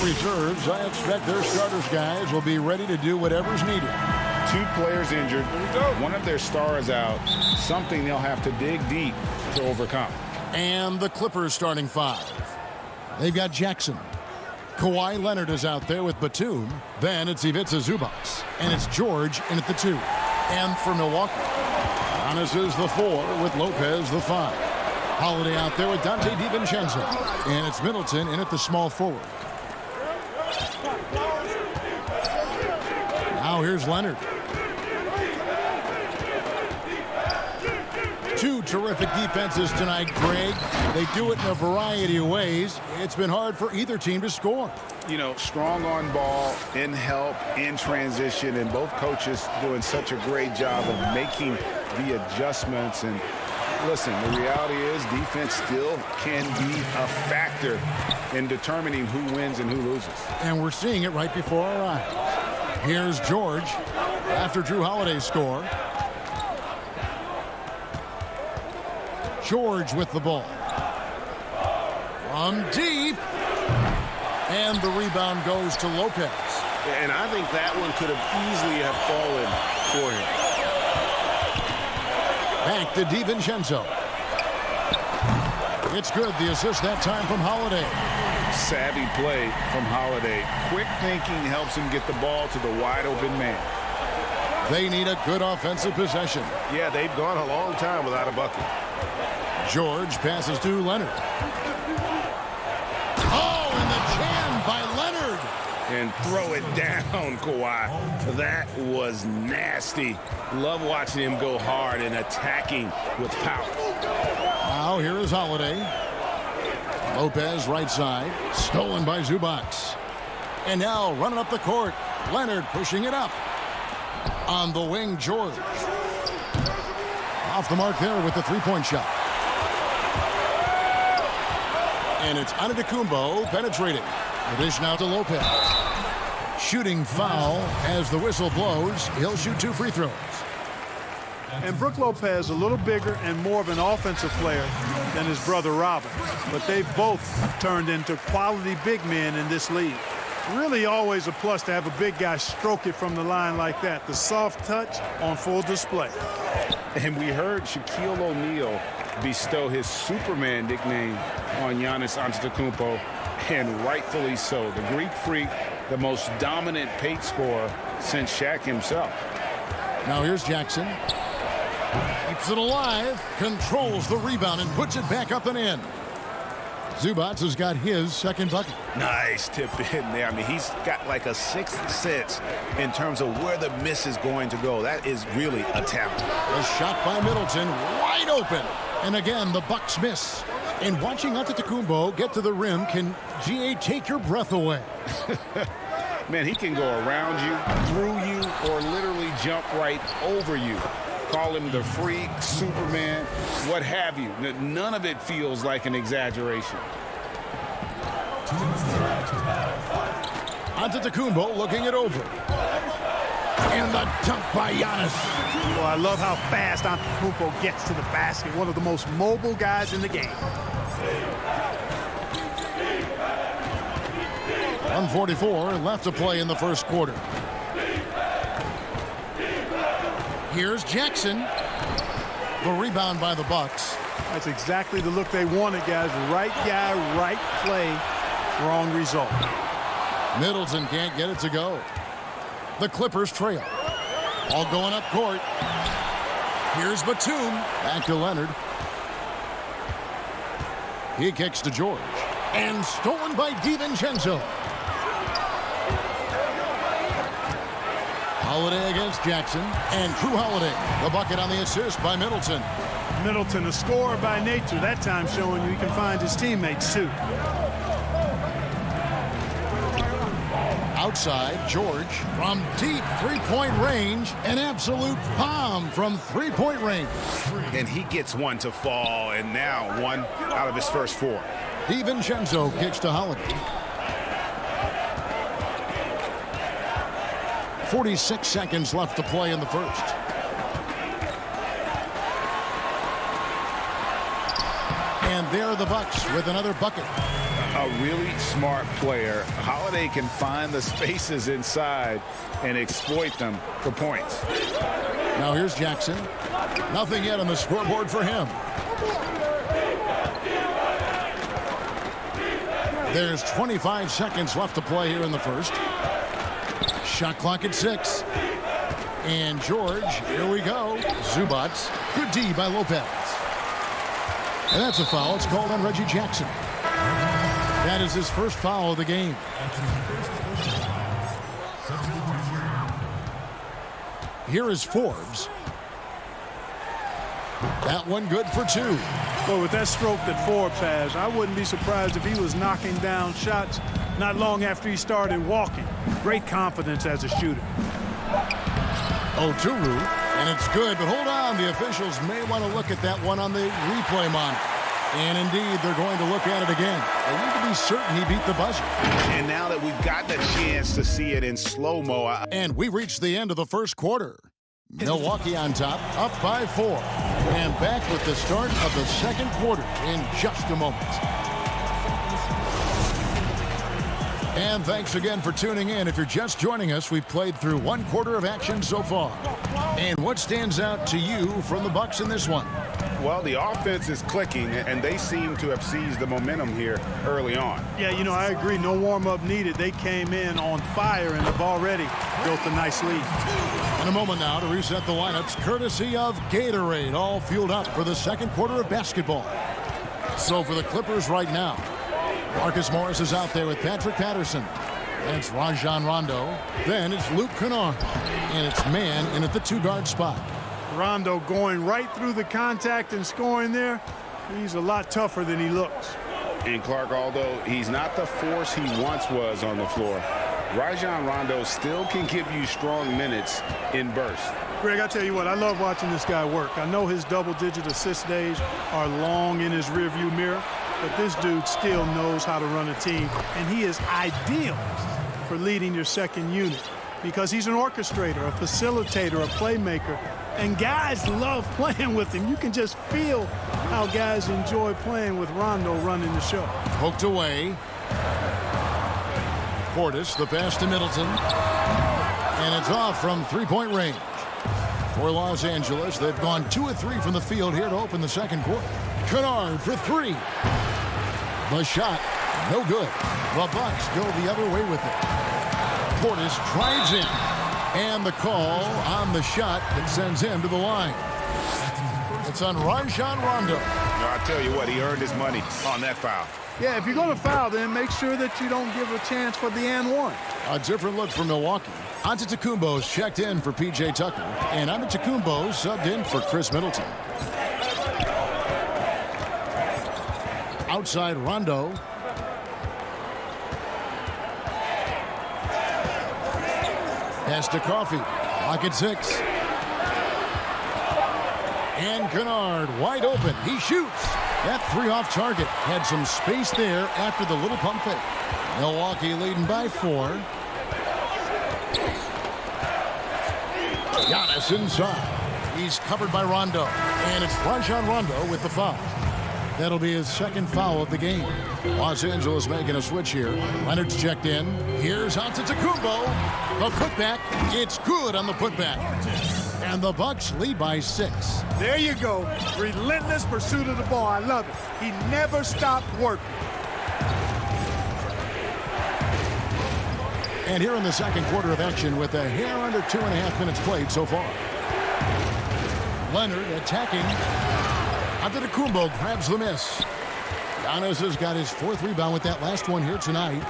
reserves, I expect their starters guys will be ready to do whatever's needed. 2 players injured, one of their stars out, something they'll have to dig deep to overcome. And the Clippers starting 5. They've got Jackson. Kawhi Leonard is out there with Batum. Then it's Ivica Zubac. And it's George in at the 2. And for Milwaukee, Giannis is the 4 with Lopez the 5. Holiday out there with Dante DiVincenzo. And it's Middleton in at the small forward. Now here's Leonard. 2 terrific defenses tonight, Greg. They do it in a variety of ways. It's been hard for either team to score. You know, strong on ball, in help, in transition, and both coaches doing such a great job of making the adjustments. And listen, the reality is defense still can be a factor in determining who wins and who loses. And we're seeing it right before our eyes. Here's George after Drew Holiday's score. George with the ball. From deep. And the rebound goes to Lopez. And I think that one could have easily have fallen for him. Back to DiVincenzo. It's good. The assist that time from Holiday. Savvy play from Holiday. Quick thinking helps him get the ball to the wide open man. They need a good offensive possession. Yeah, they've gone a long time without a bucket. George passes to Leonard. Oh, and the jam by Leonard. And throw it down, Kawhi. That was nasty. Love watching him go hard and attacking with power. Now here is Holiday. Lopez right side. Stolen by Zubac. And now running up the court. Leonard pushing it up. On the wing, George. Off the mark there with the three-point shot. And it's Antetokounmpo penetrating. The dish now to Lopez. Shooting foul as the whistle blows. He'll shoot 2 free throws. And Brook Lopez a little bigger and more of an offensive player than his brother Robin. But they've both turned into quality big men in this league. Really always a plus to have a big guy stroke it from the line like that. The soft touch on full display. And we heard Shaquille O'Neal bestow his Superman nickname on Giannis Antetokounmpo, and rightfully so. The Greek Freak, the most dominant paint scorer since Shaq himself. Now here's Jackson. Keeps it alive, controls the rebound, and puts it back up and in. Zubac has got his second bucket. Nice tip in there. I mean, he's got like a sixth sense in terms of where the miss is going to go. That is really a talent. A shot by Middleton, wide open. And again, the Bucks miss. And watching Antetokounmpo get to the rim can, GA, take your breath away. Man, he can go around you, through you, or literally jump right over you. Call him the freak, Superman, what have you. None of it feels like an exaggeration. Antetokounmpo looking it over. And the dunk by Giannis. Well, I love how fast Antetokounmpo gets to the basket. One of the most mobile guys in the game. 1:44 left to play in the first quarter. Here's Jackson. The rebound by the Bucks. That's exactly the look they wanted, guys. Right guy, right play, wrong result. Middleton can't get it to go. The Clippers trail. All going up court. Here's Batum. Back to Leonard. He kicks to George. And stolen by DiVincenzo. Holiday against Jackson. And Drew Holiday. The bucket on the assist by Middleton. Middleton, a scorer by nature. That time showing you he can find his teammates, too. Outside, George from deep three-point range. An absolute bomb from three-point range. And he gets one to fall, and now one out of his first 4. DiVincenzo kicks to Holiday. 46 seconds left to play in the first. And there are the Bucks with another bucket. A really smart player. Holiday can find the spaces inside and exploit them for points. Now here's Jackson. Nothing yet on the scoreboard for him. There's 25 seconds left to play here in the first. Shot clock at 6. And George, here we go. Zubats. Good D by Lopez. And that's a foul. It's called on Reggie Jackson. That is his first foul of the game. Here is Forbes. That one good for 2. Well, with that stroke that Forbes has, I wouldn't be surprised if he was knocking down shots not long after he started walking. Great confidence as a shooter. Oturu, and it's good, but hold on. The officials may want to look at that one on the replay monitor. And indeed, they're going to look at it again. They need to be certain he beat the buzzer. And now that we've gotten a chance to see it in slow-mo. And we reached the end of the first quarter. Milwaukee on top, up by 4. And back with the start of the second quarter in just a moment. And thanks again for tuning in. If you're just joining us, we've played through one quarter of action so far. And what stands out to you from the Bucks in this one? Well, the offense is clicking, and they seem to have seized the momentum here early on. Yeah, you know, I agree. No warm-up needed. They came in on fire and have already built a nice lead. In a moment now to reset the lineups, courtesy of Gatorade, all fueled up for the second quarter of basketball. So for the Clippers right now, Marcus Morris is out there with Patrick Patterson. And it's Rajon Rondo. Then it's Luke Kennard. And it's man in at the 2-guard spot. Rondo going right through the contact and scoring there. He's a lot tougher than he looks. And Clark, although he's not the force he once was on the floor, Rajon Rondo still can give you strong minutes in bursts. Greg, I tell you what, I love watching this guy work. I know his double-digit assist days are long in his rearview mirror, but this dude still knows how to run a team, and he is ideal for leading your second unit because he's an orchestrator, a facilitator, a playmaker, and guys love playing with him. You can just feel how guys enjoy playing with Rondo running the show. Poked away. Portis, the pass to Middleton. And it's off from three-point range. For Los Angeles, they've gone 2 of 3 from the field here to open the second quarter. Kennard for 3. The shot, no good. The Bucks go the other way with it. Portis drives in. And the call on the shot that sends him to the line. It's on Rajon Rondo. No, I tell you what, he earned his money on that foul. Yeah, if you're going to foul, then make sure that you don't give a chance for the and one. A different look for Milwaukee. Antetokounmpo's checked in for P.J. Tucker. And Antetokounmpo subbed in for Chris Middleton. Outside Rondo. Pass to Coffey. Clock at 6. And Kennard wide open. He shoots. That 3 off target. Had some space there after the little pump fake. Milwaukee leading by 4. Giannis inside. He's covered by Rondo. And it's Rajon Rondo with the foul. That'll be his second foul of the game. Los Angeles making a switch here. Leonard's checked in. Here's Antetokounmpo. The putback. It's good on the putback. And the Bucks lead by 6. There you go. Relentless pursuit of the ball. I love it. He never stopped working. And here in the second quarter of action with a hair under 2.5 minutes played so far. Leonard attacking. Antetokounmpo grabs the miss. Giannis has got his 4th rebound with that last one here tonight.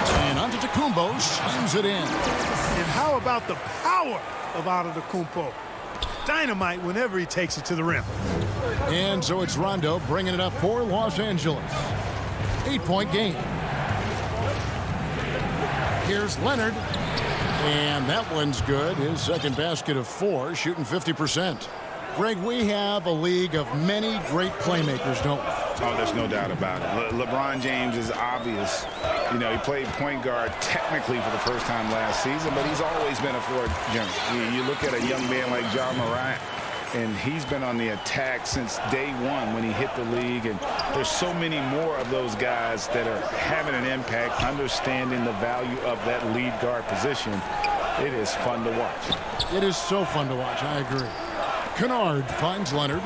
And Antetokounmpo slams it in. And how about the power of Antetokounmpo? Dynamite whenever he takes it to the rim. And so it's Rondo bringing it up for Los Angeles. 8-point game. Here's Leonard. And that one's good. His second basket of 4, shooting 50%. Greg, we have a league of many great playmakers, don't we? Oh, there's no doubt about it. LeBron James is obvious. You know, he played point guard technically for the first time last season, but he's always been a floor general. You look at a young man like Ja Morant, and he's been on the attack since day one when he hit the league. And there's so many more of those guys that are having an impact, understanding the value of that lead guard position. It is fun to watch. It is so fun to watch. I agree. Kennard finds Leonard.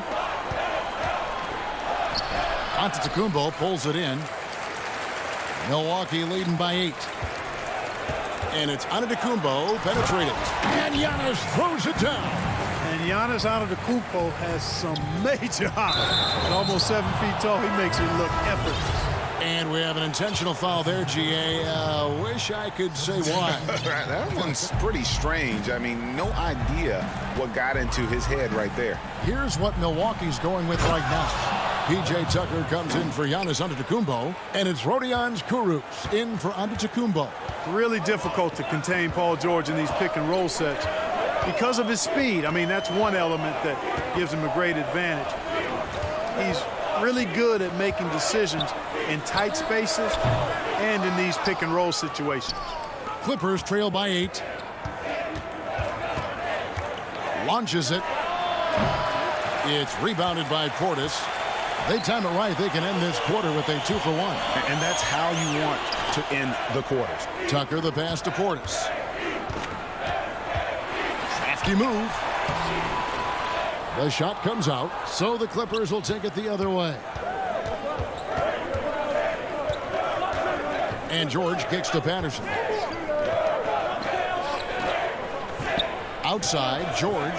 Antetokounmpo pulls it in. Milwaukee leading by 8. And it's Antetokounmpo penetrated. And Giannis throws it down. And Giannis Antetokounmpo has some major height. At almost 7 feet tall, he makes it look effortless. And we have an intentional foul there, GA. Wish I could say why. That one's pretty strange. I mean, no idea what got into his head right there. Here's what Milwaukee's going with right now. P.J. Tucker comes in for Giannis Antetokounmpo, and it's Rodions Kurucs in for Antetokounmpo. Really difficult to contain Paul George in these pick-and-roll sets because of his speed. I mean, that's one element that gives him a great advantage. He's really good at making decisions in tight spaces and in these pick-and-roll situations. Clippers trail by 8. Launches it. It's rebounded by Portis. They time it right. They can end this quarter with a 2-for-1. And that's how you want to end the quarters. Tucker the pass to Portis. Crafty move. The shot comes out, so the Clippers will take it the other way. And George kicks to Patterson. Outside, George.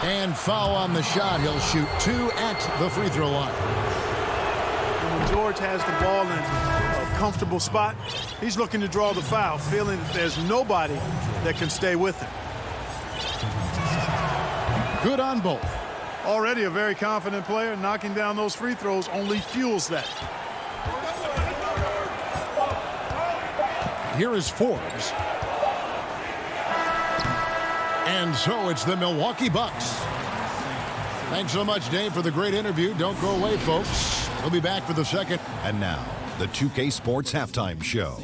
And foul on the shot. He'll shoot 2 at the free throw line. And when George has the ball in a comfortable spot, he's looking to draw the foul, feeling that there's nobody that can stay with him. Good on both. Already a very confident player. Knocking down those free throws only fuels that. Here is Forbes. And so it's the Milwaukee Bucks. Thanks so much, Dave, for the great interview. Don't go away, folks. We'll be back for the second. And now, the 2K Sports Halftime Show.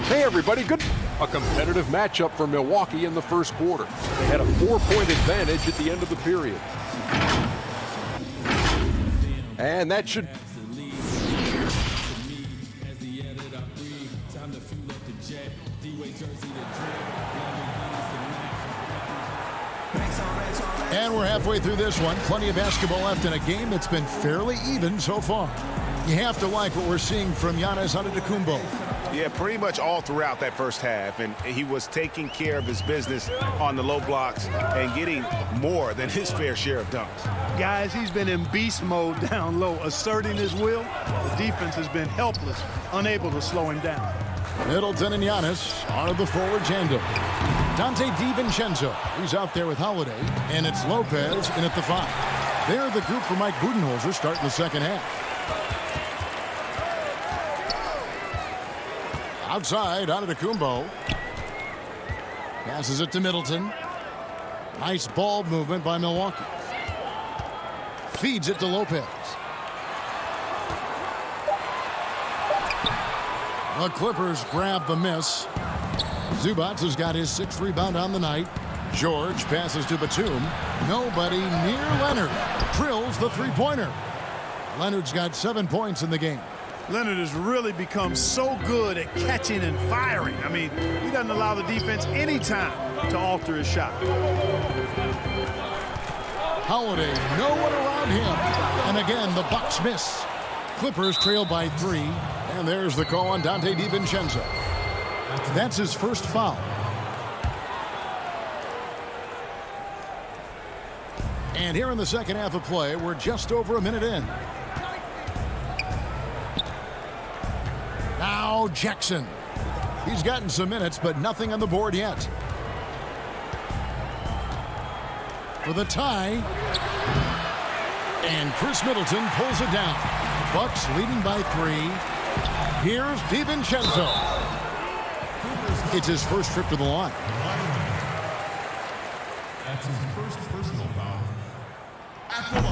Hey, everybody. Good. A competitive matchup for Milwaukee in the first quarter. They had a 4-point advantage at the end of the period. And that should... And we're halfway through this one. Plenty of basketball left in a game that's been fairly even so far. You have to like what we're seeing from Giannis Antetokounmpo. Yeah, pretty much all throughout that first half. And he was taking care of his business on the low blocks and getting more than his fair share of dunks. Guys, he's been in beast mode down low, asserting his will. The defense has been helpless, unable to slow him down. Middleton and Giannis are the forward tandem. Dante DiVincenzo, he's out there with Holiday, and it's Lopez in at the 5. They're the group for Mike Budenholzer starting the second half. Outside, Antetokounmpo. Passes it to Middleton. Nice ball movement by Milwaukee. Feeds it to Lopez. The Clippers grab the miss. Zubac has got his 6th rebound on the night. George passes to Batum. Nobody near Leonard. Drills the three-pointer. Leonard's got 7 points in the game. Leonard has really become so good at catching and firing. I mean, he doesn't allow the defense any time to alter his shot. Holiday, no one around him. And again, the Bucks miss. Clippers trail by 3. And there's the call on Dante DiVincenzo. That's his first foul. And here in the second half of play, we're just over a minute in. Now Jackson. He's gotten some minutes, but nothing on the board yet. For the tie. And Chris Middleton pulls it down. Bucks leading by 3. Here's DiVincenzo. It's his first trip to the line. That's his first personal foul.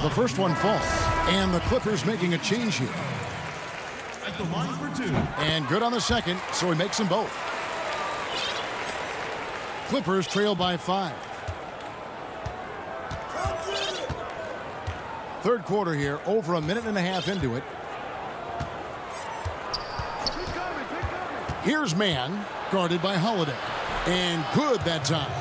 The first one falls. And the Clippers making a change here. At the line for 2. And good on the second, so he makes them both. Clippers trail by 5. Third quarter here, over a minute and a half into it. Here's Mann, guarded by Holiday. And good that time.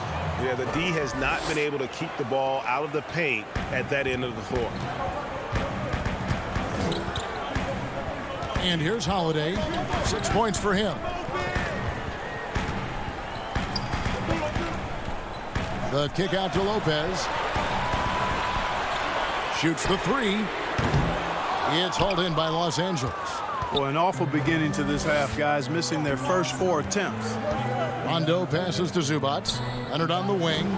Yeah, the D has not been able to keep the ball out of the paint at that end of the floor. And here's Holiday. 6 points for him. The kick out to Lopez. Shoots the three. It's hauled in by Los Angeles. Well, an awful beginning to this half, guys, missing their first 4 attempts. Rondo passes to Zubac. Leonard on the wing.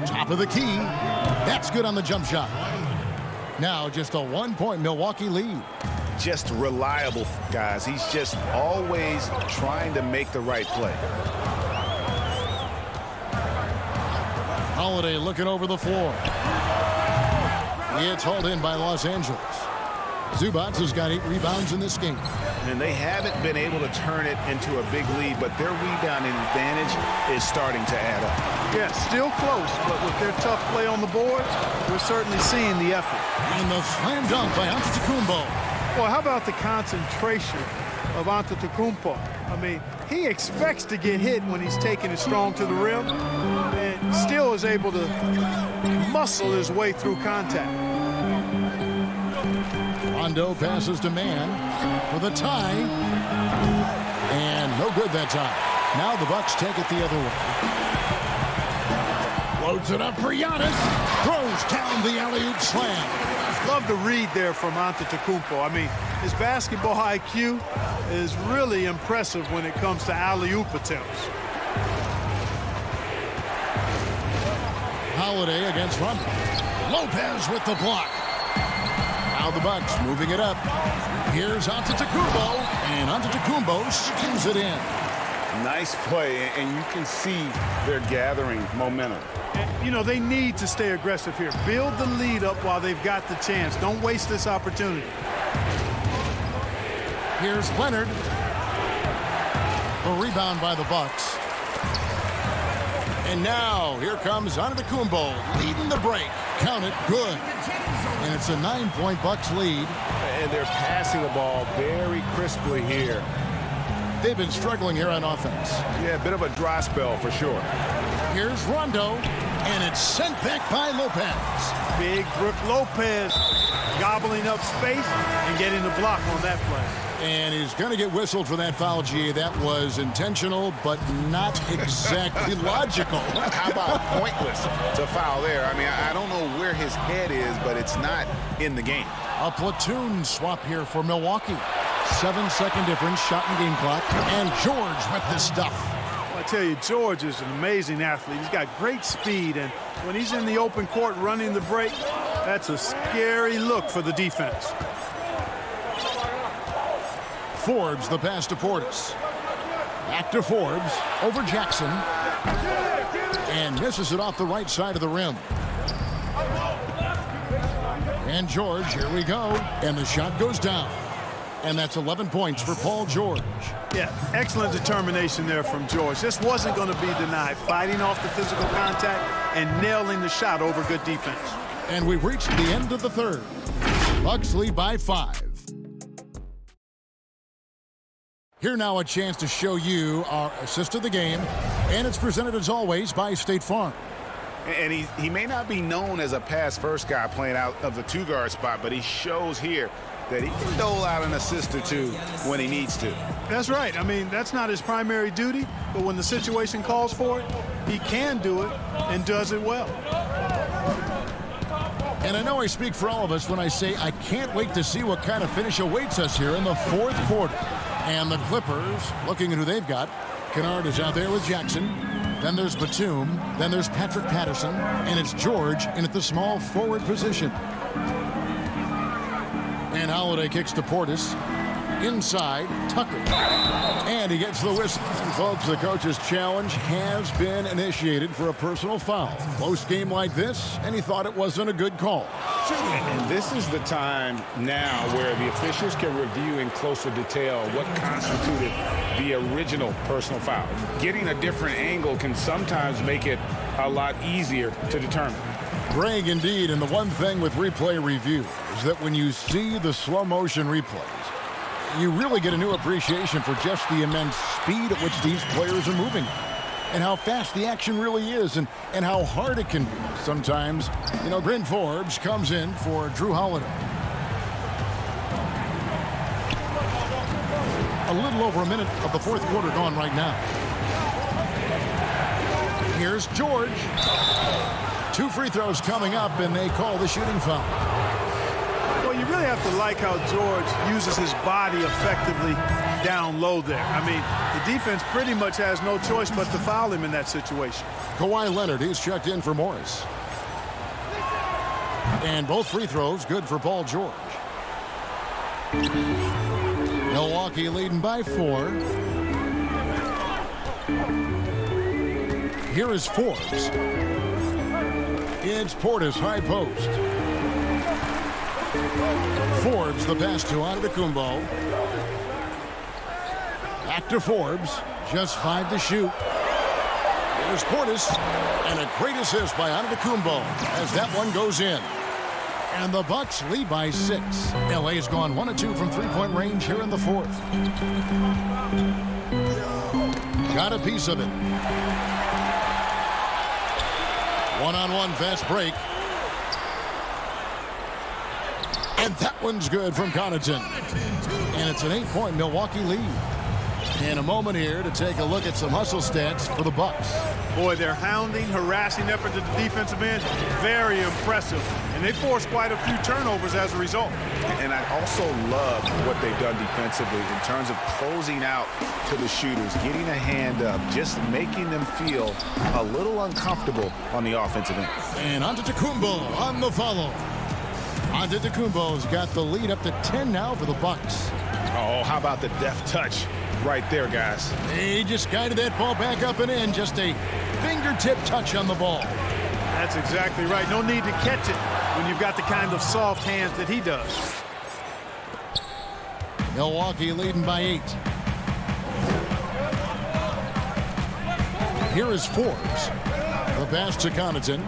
Top of the key. That's good on the jump shot. Now just a 1-point Milwaukee lead. Just reliable, guys. He's just always trying to make the right play. Holiday looking over the floor. It's hauled in by Los Angeles. Zubac has got 8 rebounds in this game. And they haven't been able to turn it into a big lead, but their rebounding advantage is starting to add up. Yeah, still close, but with their tough play on the boards, we're certainly seeing the effort. And the slam dunk by Antetokounmpo. Well, how about the concentration of Antetokounmpo? I mean, he expects to get hit when he's taking it strong to the rim and still is able to muscle his way through contact. Rondo passes to Mann for the tie. And no good that time. Now the Bucks take it the other way. Loads it up for Giannis. Throws down the alley-oop slam. Love the read there from Antetokounmpo. I mean, his basketball IQ is really impressive when it comes to alley-oop attempts. Holiday against Rondo. Lopez with the block. Now the Bucks moving it up. Here's Antetokounmpo, and Antetokounmpo skins it in. Nice play, and you can see they're gathering momentum. You know, they need to stay aggressive here. Build the lead up while they've got the chance. Don't waste this opportunity. Here's Leonard. A rebound by the Bucks. And now here comes Antetokounmpo leading the break. Count it, good. And it's a 9-point Bucks lead. And they're passing the ball very crisply here. They've been struggling here on offense. Yeah, a bit of a dry spell for sure. Here's Rondo, and it's sent back by Lopez. Big Brook Lopez gobbling up space and getting the block on that play. And he's going to get whistled for that foul, G. That was intentional, but not exactly logical. How about pointless to foul there? I mean, I don't know where his head is, but it's not in the game. A platoon swap here for Milwaukee. 7-second difference, shot and game clock. And George with the stuff. Well, I tell you, George is an amazing athlete. He's got great speed, and when he's in the open court running the break, that's a scary look for the defense. Forbes, the pass to Portis. Back to Forbes, over Jackson. And misses it off the right side of the rim. And George, here we go. And the shot goes down. And that's 11 points for Paul George. Yeah, excellent determination there from George. This wasn't going to be denied. Fighting off the physical contact and nailing the shot over good defense. And we've reached the end of the third. Bucks lead by 5. Here now a chance to show you our assist of the game. And it's presented as always by State Farm. And he may not be known as a pass-first guy playing out of the 2-guard spot, but he shows here that he can dole out an assist or two when he needs to. That's right. I mean, that's not his primary duty, but when the situation calls for it, he can do it and does it well. And I know I speak for all of us when I say I can't wait to see what kind of finish awaits us here in the fourth quarter. And the Clippers, looking at who they've got. Kennard is out there with Jackson. Then there's Batum. Then there's Patrick Patterson. And it's George in at the small forward position. And Holiday kicks to Portis. Inside, Tucker. And he gets the whistle. Folks, the coach's challenge has been initiated for a personal foul. Close game like this, and he thought it wasn't a good call. And this is the time now where the officials can review in closer detail what constituted the original personal foul. Getting a different angle can sometimes make it a lot easier to determine. Greg, indeed, and the one thing with replay review is that when you see the slow motion replays, You really get a new appreciation for just the immense speed at which these players are moving and how fast the action really is and how hard it can be. Sometimes, Bryn Forbes comes in for Drew Holiday. A little over a minute of the fourth quarter gone right now. Here's George. 2 free throws coming up, and they call the shooting foul. Well, you really have to like how George uses his body effectively down low there. I mean, the defense pretty much has no choice but to foul him in that situation. Kawhi Leonard, he's checked in for Morris. And both free throws good for Paul George. Milwaukee leading by 4. Here is Forbes. It's Portis, high post. Forbes, the pass to Antetokounmpo. Back to Forbes. Just 5 to shoot. There's Portis. And a great assist by Antetokounmpo as that one goes in. And the Bucks lead by 6. LA's gone 1 of 2 from three-point range here in the fourth. Got a piece of it. One-on-one fast break. And that one's good from Connaughton. And it's an 8-point Milwaukee lead. In a moment here to take a look at some hustle stats for the Bucks. Boy, their hounding, harassing effort at the defensive end, very impressive. And they forced quite a few turnovers as a result. And I also love what they've done defensively in terms of closing out to the shooters, getting a hand up, just making them feel a little uncomfortable on the offensive end. And Antetokounmpo on the follow. Antetokounmpo's got the lead up to 10 now for the Bucks. Oh, how about the deft touch right there, guys? He just guided that ball back up and in. Just a fingertip touch on the ball. That's exactly right. No need to catch it when you've got the kind of soft hands that he does. Milwaukee leading by 8. Here is Forbes. The pass to Connaughton.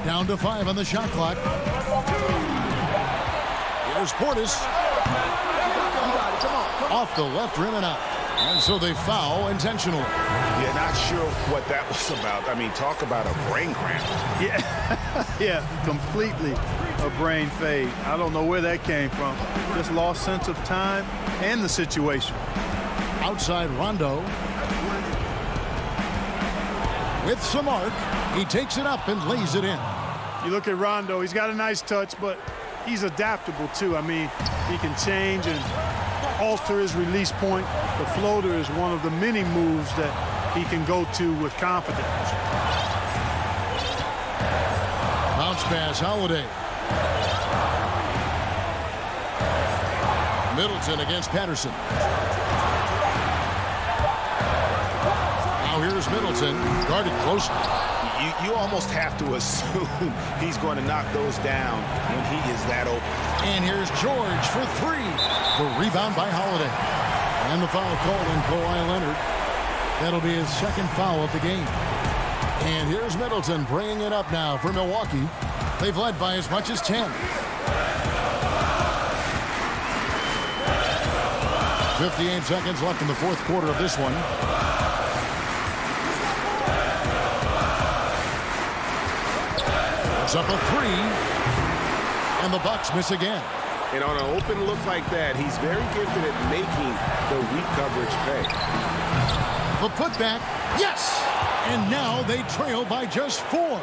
Down to 5 on the shot clock. Here's Portis. Off the left rim and out. And so they foul intentionally. Yeah, not sure what that was about. I mean, talk about a brain cramp. Yeah, completely a brain fade. I don't know where that came from. Just lost sense of time and the situation. Outside Rondo. With some arc, he takes it up and lays it in. You look at Rondo, he's got a nice touch, but he's adaptable too. I mean, he can change and alter his release point. The floater is one of the many moves that he can go to with confidence. Bounce pass, Holiday. Middleton against Patterson. Now here's Middleton, guarded closely. You almost have to assume he's going to knock those down when he is that open. And here's George for 3. The rebound by Holiday. And the foul called on Kawhi Leonard. That'll be his second foul of the game. And here's Middleton bringing it up now for Milwaukee. They've led by as much as 10. 58 seconds left in the fourth quarter of this one. It's up a 3. And the Bucks miss again. And on an open look like that, he's very gifted at making the weak coverage pay. The putback, yes! And now they trail by just 4.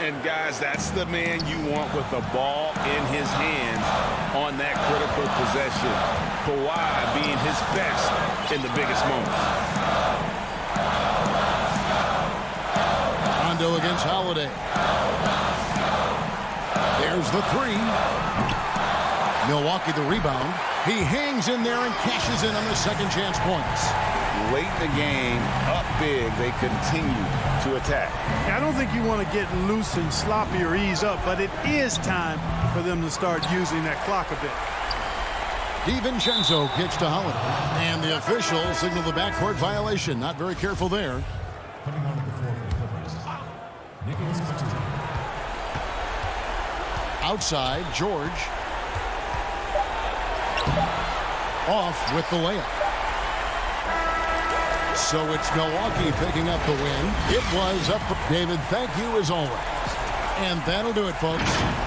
And guys, that's the man you want with the ball in his hands on that critical possession. Kawhi being his best in the biggest moment. Rondo against Holiday. There's the 3. Milwaukee the rebound. He hangs in there and cashes in on the second chance points. Late in the game, up big, they continue to attack. I don't think you want to get loose and sloppy or ease up, but it is time for them to start using that clock a bit. DiVincenzo kicks to Holiday. And the officials signal the backcourt violation. Not very careful there. Coming onto the floor for the Clippers, Nicholas Batum. Outside, George. Off with the layup. So it's Milwaukee picking up the win. It was up for David. Thank you as always. And that'll do it, folks.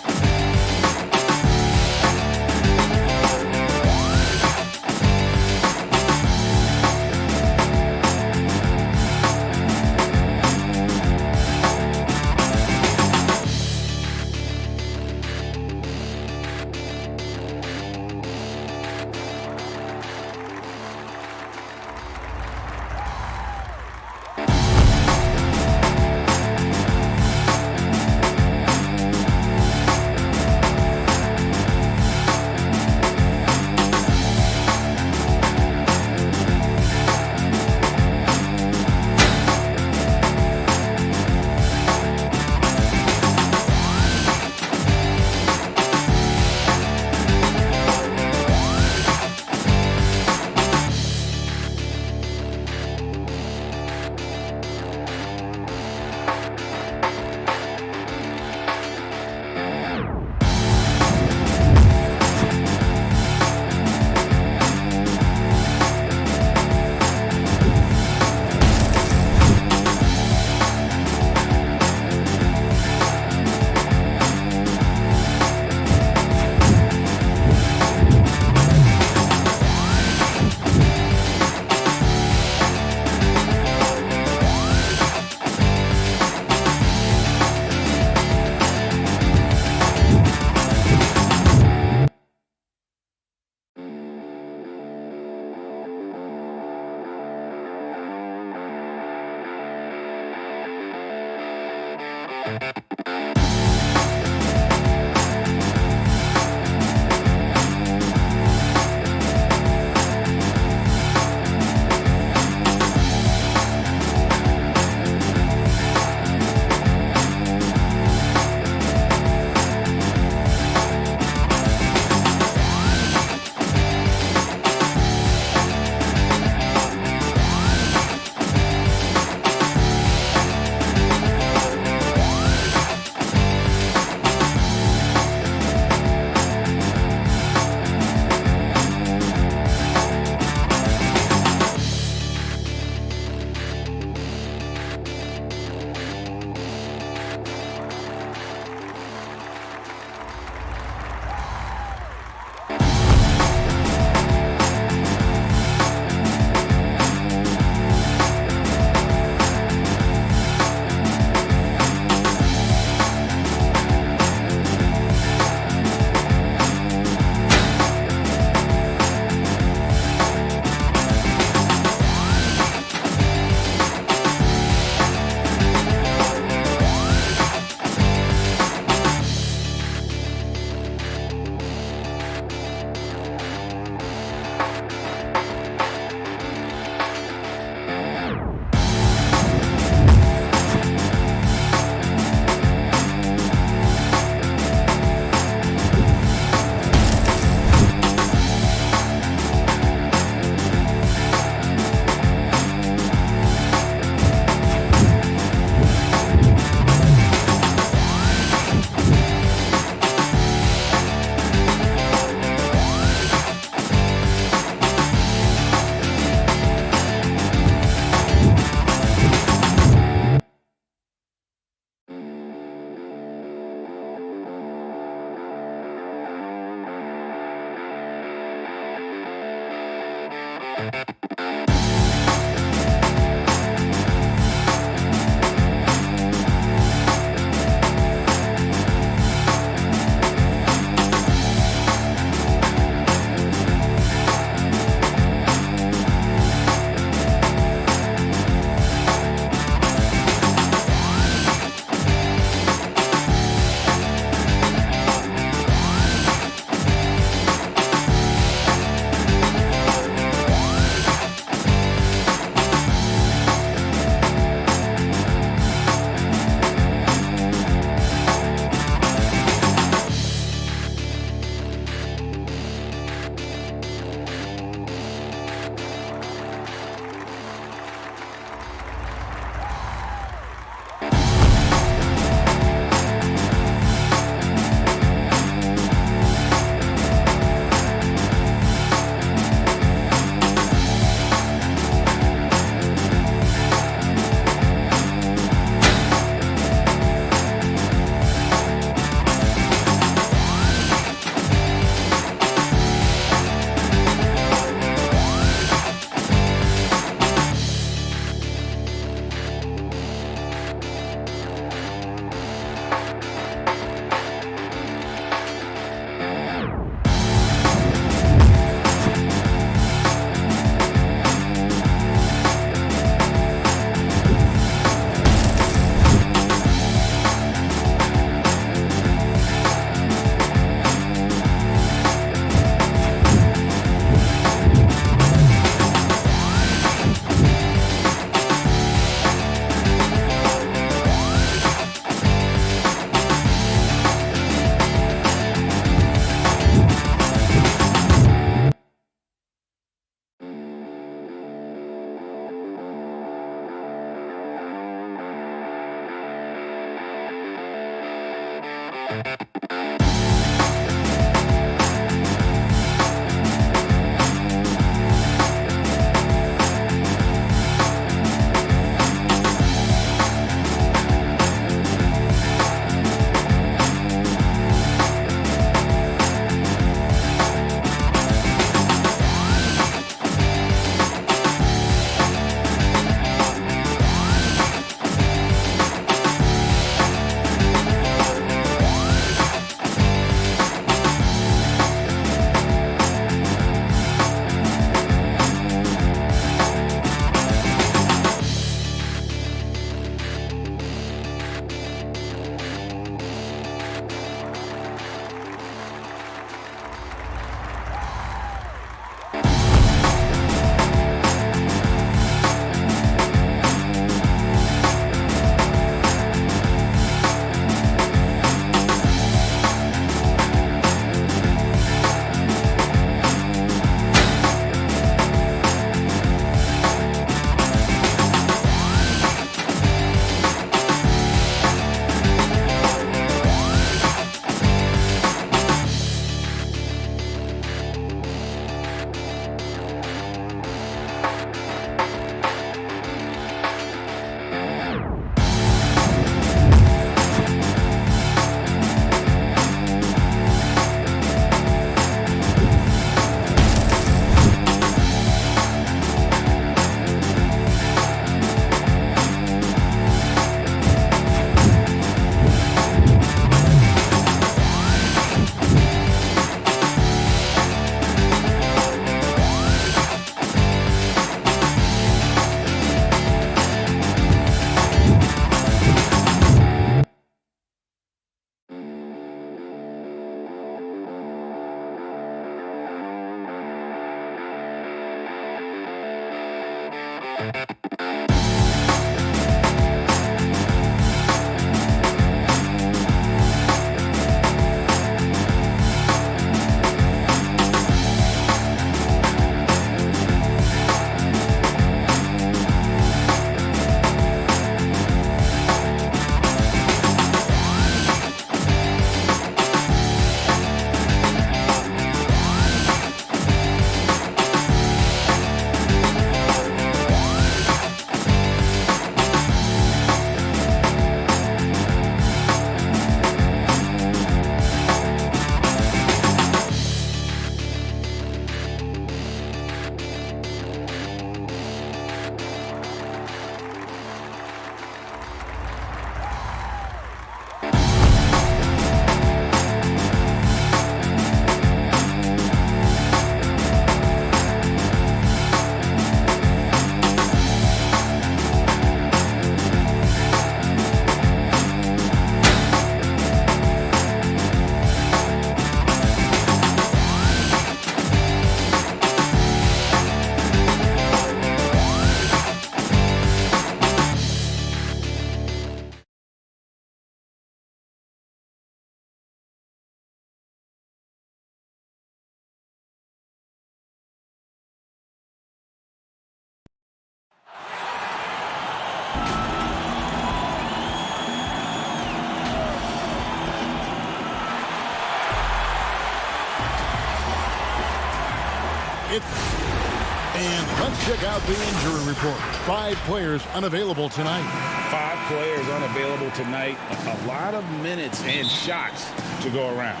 And let's check out the injury report. 5 players unavailable tonight. 5 players unavailable tonight. A lot of minutes and shots to go around.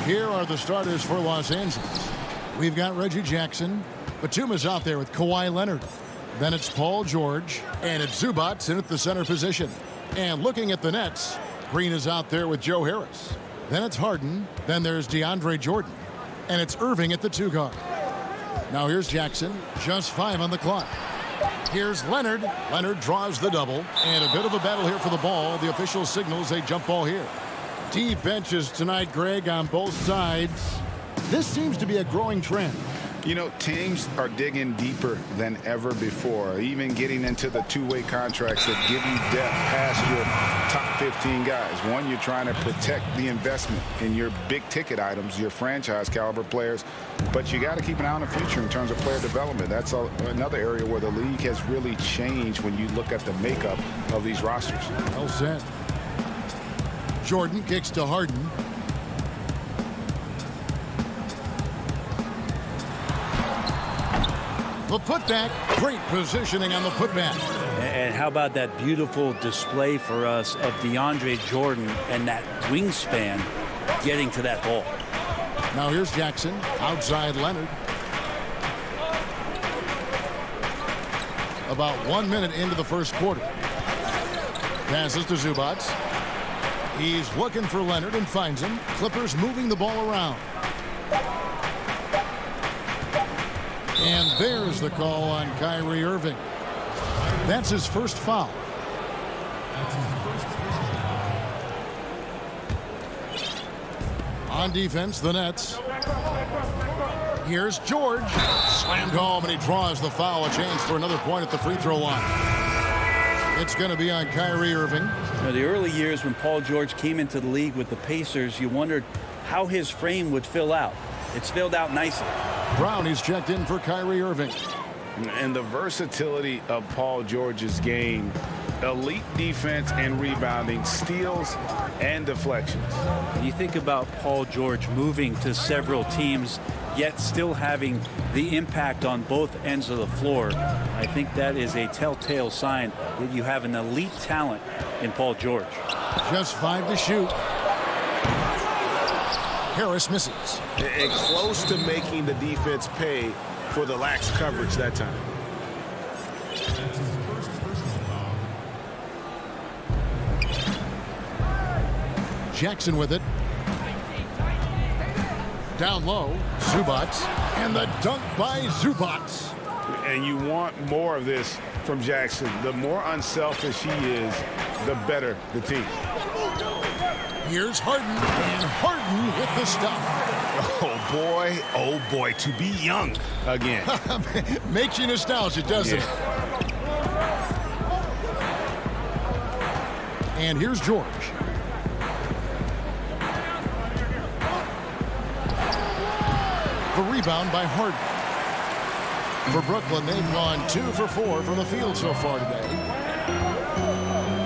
Here are the starters for Los Angeles. We've got Reggie Jackson. Batuma's out there with Kawhi Leonard. Then it's Paul George. And it's Zubats in at the center position. And looking at the Nets, Green is out there with Joe Harris. Then it's Harden. Then there's DeAndre Jordan. And it's Irving at the 2 guard. Now here's Jackson, just 5 on the clock. Here's Leonard. Leonard draws the double. And a bit of a battle here for the ball. The official signals a jump ball here. Deep benches tonight, Greg, on both sides. This seems to be a growing trend. You know, teams are digging deeper than ever before, even getting into the two-way contracts that give you depth past your top 15 guys. One, you're trying to protect the investment in your big-ticket items, your franchise-caliber players, but you got to keep an eye on the future in terms of player development. That's another area where the league has really changed when you look at the makeup of these rosters. Well said. Jordan kicks to Harden. The putback. Great positioning on the putback. And how about that beautiful display for us of DeAndre Jordan and that wingspan getting to that ball. Now here's Jackson. Outside Leonard. About 1 minute into the first quarter. Passes to Zubac. He's looking for Leonard and finds him. Clippers moving the ball around. And there's the call on Kyrie Irving. That's his first foul. On defense, the Nets. Here's George. Slammed home, and he draws the foul. A chance for another point at the free throw line. It's going to be on Kyrie Irving. Now, the early years when Paul George came into the league with the Pacers, you wondered how his frame would fill out. It's filled out nicely. Brownie's checked in for Kyrie Irving. And the versatility of Paul George's game, elite defense and rebounding, steals and deflections. You think about Paul George moving to several teams, yet still having the impact on both ends of the floor. I think that is a telltale sign that you have an elite talent in Paul George. Just 5 to shoot. Harris misses. And close to making the defense pay for the lax coverage that time. Jackson with it. Down low, Zubac, and the dunk by Zubac. And you want more of this from Jackson. The more unselfish he is, the better the team. Here's Harden, and Harden with the stuff. Oh boy, to be young again. Makes you nostalgic, doesn't it? And here's George. The rebound by Harden. For Brooklyn, they've gone 2 for 4 from the field so far today.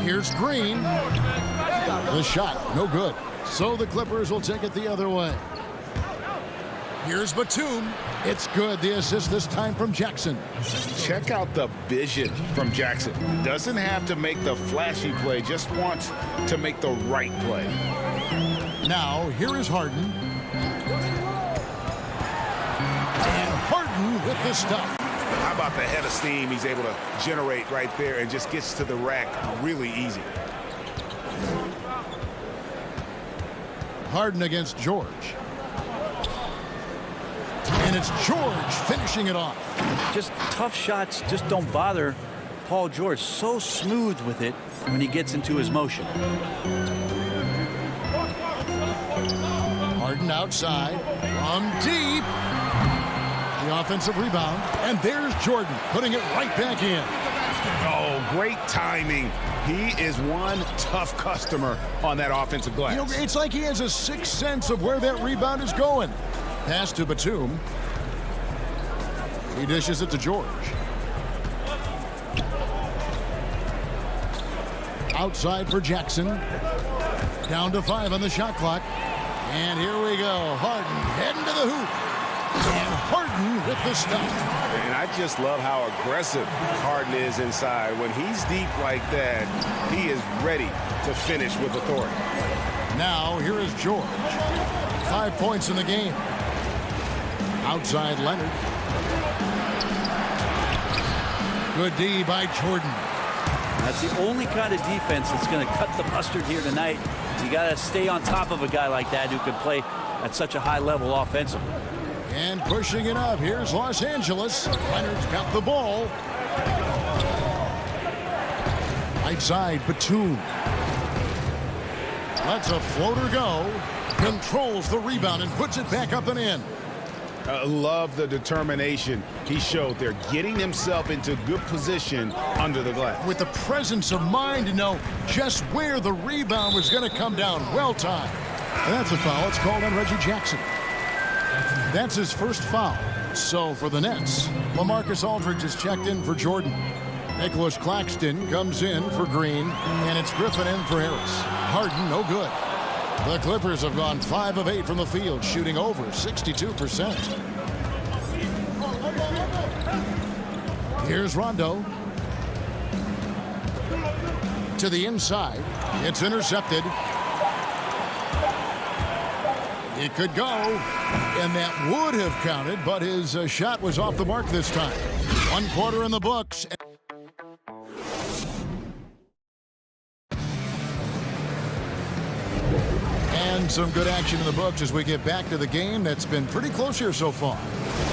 Here's Green. The shot, no good. So the Clippers will take it the other way. Here's Batum. It's good. The assist this time from Jackson. Check out the vision from Jackson. Doesn't have to make the flashy play, just wants to make the right play. Now, here is Harden. And Harden with the stuff. How about the head of steam he's able to generate right there and just gets to the rack really easy. Harden against George. And it's George finishing it off. Just tough shots just don't bother Paul George. So smooth with it when he gets into his motion. Harden outside from deep. The offensive rebound. And there's Jordan putting it right back in. Oh, great timing. He is one tough customer on that offensive glass. You know, it's like he has a sixth sense of where that rebound is going. Pass to Batum. He dishes it to George. Outside for Jackson. Down to 5 on the shot clock. And here we go. Harden heading to the hoop. And Harden with the stuff. And I just love how aggressive Harden is inside. When he's deep like that, he is ready to finish with authority. Now, here is George. 5 points in the game. Outside Leonard. Good D by Jordan. That's the only kind of defense that's going to cut the mustard here tonight. You got to stay on top of a guy like that who can play at such a high level offensively. And pushing it up. Here's Los Angeles. Leonard's got the ball. Right side, Batum. Lets a floater go. Controls the rebound and puts it back up and in. Love the determination he showed there, getting himself into good position under the glass. With the presence of mind to know just where the rebound was going to come down. Well timed. And that's a foul. It's called on Reggie Jackson. That's his first foul. So for the Nets, LaMarcus Aldridge is checked in for Jordan. Nicholas Claxton comes in for Green, and it's Griffin in for Harris. Harden, no good. The Clippers have gone 5 of 8 from the field, shooting over 62%. Here's Rondo. To the inside. It's intercepted. It could go, and that would have counted, but his shot was off the mark this time. 1 quarter in the books. And some good action in the books as we get back to the game that's been pretty close here so far.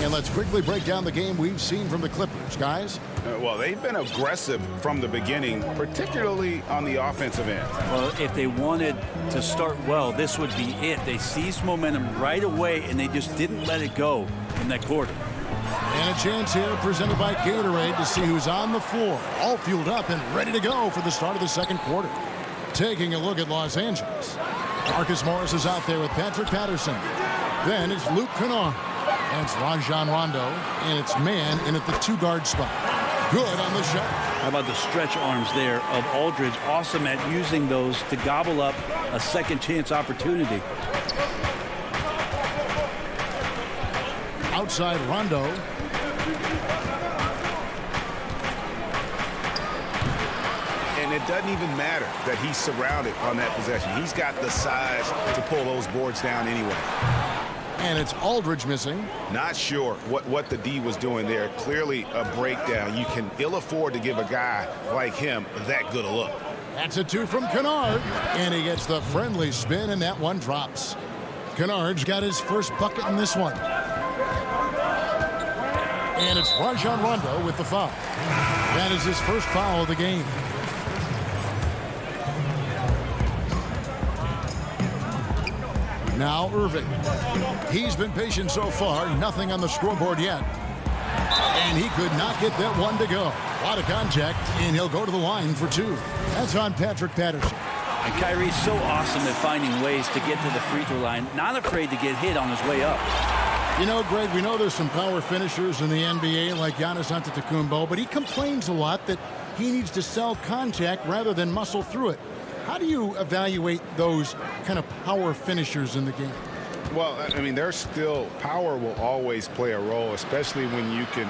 And let's quickly break down the game we've seen from the Clippers, guys. Well, they've been aggressive from the beginning, particularly on the offensive end. Well, if they wanted to start well, this would be it. They seized momentum right away, and they just didn't let it go in that quarter. And a chance here presented by Gatorade to see who's on the floor, all fueled up and ready to go for the start of the second quarter. Taking a look at Los Angeles. Marcus Morris is out there with Patrick Patterson. Then it's Luke Kennard. And it's Rajon Rondo, and it's man in at the 2-guard spot. Good on the shot. How about the stretch arms there of Aldridge? Awesome at using those to gobble up a second chance opportunity. Outside Rondo. And it doesn't even matter that he's surrounded on that possession. He's got the size to pull those boards down anyway. And it's Aldridge missing. Not sure what the D was doing there. Clearly a breakdown. You can ill afford to give a guy like him that good a look. That's a 2 from Kennard. And he gets the friendly spin, and that one drops. Kennard's got his first bucket in this one. And it's Rajon Rondo with the foul. That is his first foul of the game. Now Irving. He's been patient so far. Nothing on the scoreboard yet. And he could not get that one to go. A lot of contact, and he'll go to the line for 2. That's on Patrick Patterson. And Kyrie's so awesome at finding ways to get to the free throw line. Not afraid to get hit on his way up. You know, Greg, we know there's some power finishers in the NBA like Giannis Antetokounmpo, but he complains a lot that he needs to sell contact rather than muscle through it. How do you evaluate those kind of power finishers in the game? Well, I mean, there's still power will always play a role, especially when you can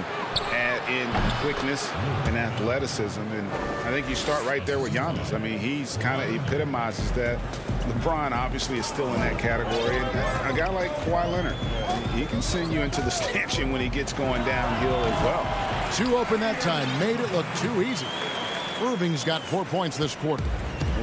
add in quickness and athleticism. And I think you start right there with Giannis. I mean, he's kind of epitomizes that. LeBron obviously is still in that category. And a guy like Kawhi Leonard, he can send you into the stanchion when he gets going downhill as well. 2 open that time, made it look too easy. Irving's got 4 points this quarter.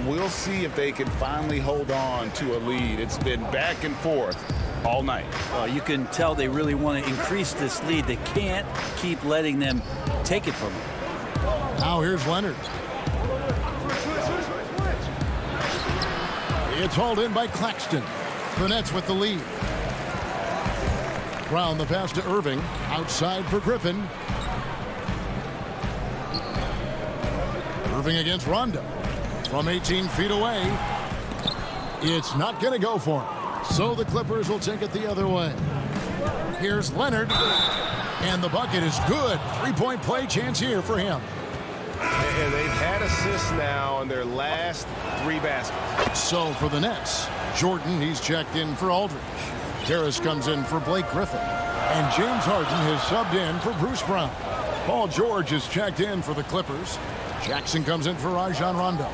We'll see if they can finally hold on to a lead. It's been back and forth all night. Well, you can tell they really want to increase this lead. They can't keep letting them take it from them. Now here's Leonard. It's hauled in by Claxton. The Nets with the lead. Brown the pass to Irving. Outside for Griffin. Irving against Rondo. From 18 feet away. It's not going to go for him. So the Clippers will take it the other way. Here's Leonard. And the bucket is good. 3-point play chance here for him. And they've had assists now on their last 3 baskets. So for the Nets, Jordan, he's checked in for Aldridge. Harris comes in for Blake Griffin. And James Harden has subbed in for Bruce Brown. Paul George is checked in for the Clippers. Jackson comes in for Rajon Rondo.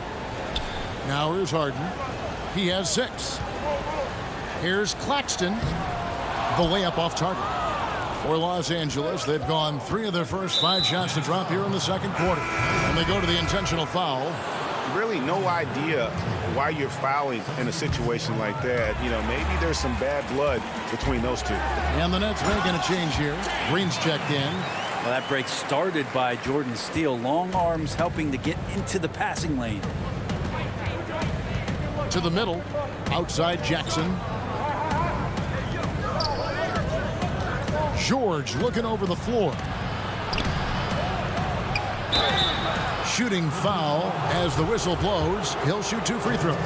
Now here's Harden. He has 6. Here's Claxton. The layup off target. For Los Angeles, they've gone 3 of their first 5 shots to drop here in the second quarter. And they go to the intentional foul. Really no idea why you're fouling in a situation like that. You know, maybe there's some bad blood between those two. And the Nets making a change here. Green's checked in. Well, that break started by Jordan Steele. Long arms helping to get into the passing lane. To the middle. Outside Jackson. George looking over the floor. Shooting foul as the whistle blows. He'll shoot 2 free throws.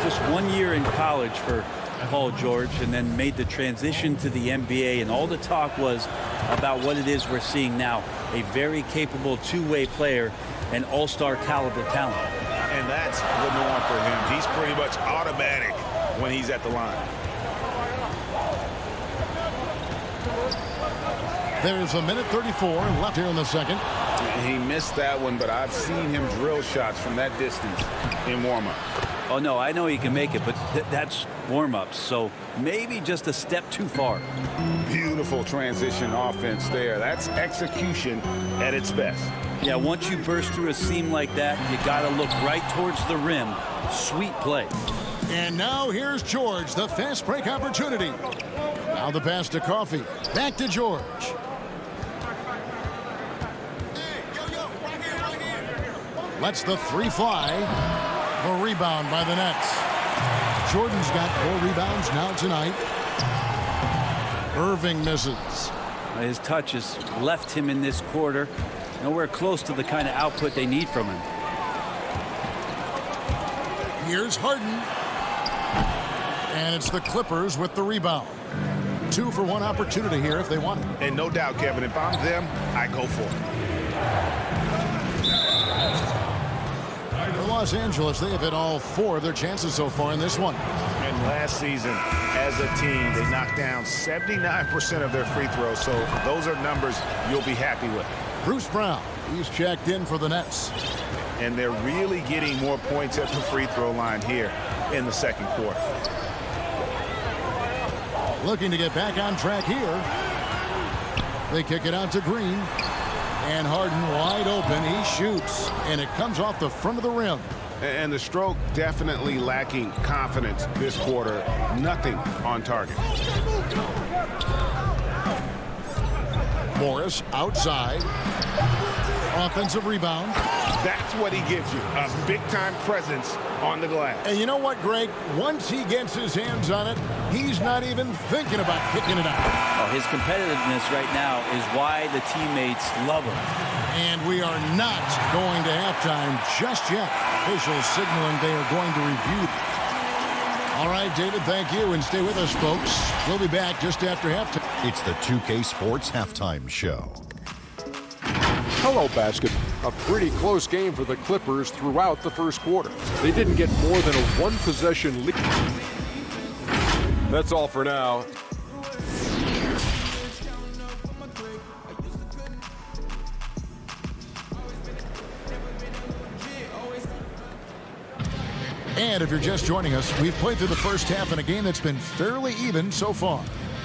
Just 1 year in college for Paul George, and then made the transition to the NBA, and all the talk was about what it is we're seeing now. A very capable 2-way player and all-star caliber talent. And and that's the norm for him. He's pretty much automatic when he's at the line. There's a minute 34 left here in the second. He missed that one, but I've seen him drill shots from that distance in warm-up. Oh, no, I know he can make it, but that's warm-ups, so maybe just a step too far. Beautiful transition offense there. That's execution at its best. Yeah, once you burst through a seam like that, you got to look right towards the rim. Sweet play. And now here's George, the fast break opportunity. Now the pass to Coffey. Back to George. Lets the three fly. The rebound by the Nets. Jordan's got 4 rebounds now tonight. Irving misses. His touch has left him in this quarter. Nowhere close to the kind of output they need from him. Here's Harden. And it's the Clippers with the rebound. 2 for 1 opportunity here if they want it. And no doubt, Kevin, if I'm them, I go for it. Los Angeles, they have hit all 4 of their chances so far in this one. And last season, as a team, they knocked down 79% of their free throws, so those are numbers you'll be happy with. Bruce Brown, he's checked in for the Nets. And they're really getting more points at the free throw line here in the second quarter. Looking to get back on track here. They kick it out to Green. And Harden wide open. He shoots. And it comes off the front of the rim. And the stroke definitely lacking confidence this quarter. Nothing on target. Morris outside. Offensive rebound. That's what he gives you. A big-time presence on the glass. And you know what, Greg? Once he gets his hands on it, he's not even thinking about kicking it out. Oh, his competitiveness right now is why the teammates love him. And we are not going to halftime just yet. Officials signaling they are going to review. All right, David, thank you. And stay with us, folks. We'll be back just after halftime. It's the 2K Sports Halftime Show. Hello, basket. A pretty close game for the Clippers throughout the first quarter. They didn't get more than a 1-possession lead. That's all for now. And if you're just joining us, we've played through the first half in a game that's been fairly even so far.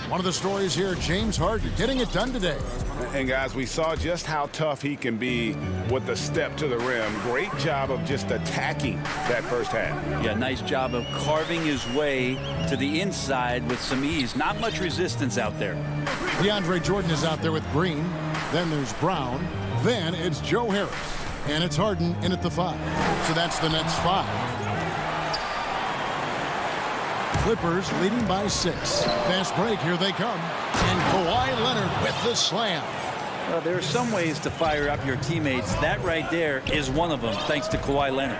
One of the stories here, James Harden getting it done today. And guys, we saw just how tough he can be with the step to the rim. Great job of just attacking that first half. Yeah, nice job of carving his way to the inside with some ease. Not much resistance out there. DeAndre Jordan is out there with Green. Then there's Brown. Then it's Joe Harris. And it's Harden in at the 5. So that's the Nets 5. Clippers leading by 6. Fast break, here they come. And Kawhi Leonard with the slam. Well, there are some ways to fire up your teammates. That right there is one of them, thanks to Kawhi Leonard.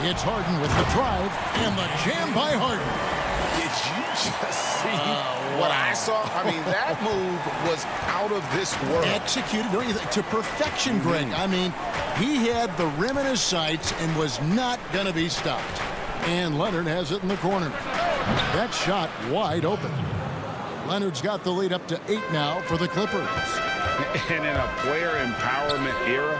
It's Harden with the drive and the jam by Harden. Did you just see what I saw? I mean, that move was out of this world. Executed to perfection, Greg. I mean, he had the rim in his sights and was not going to be stopped. And Leonard has it in the corner. That shot wide open. Leonard's got the lead up to 8 now for the Clippers. And in a player empowerment era,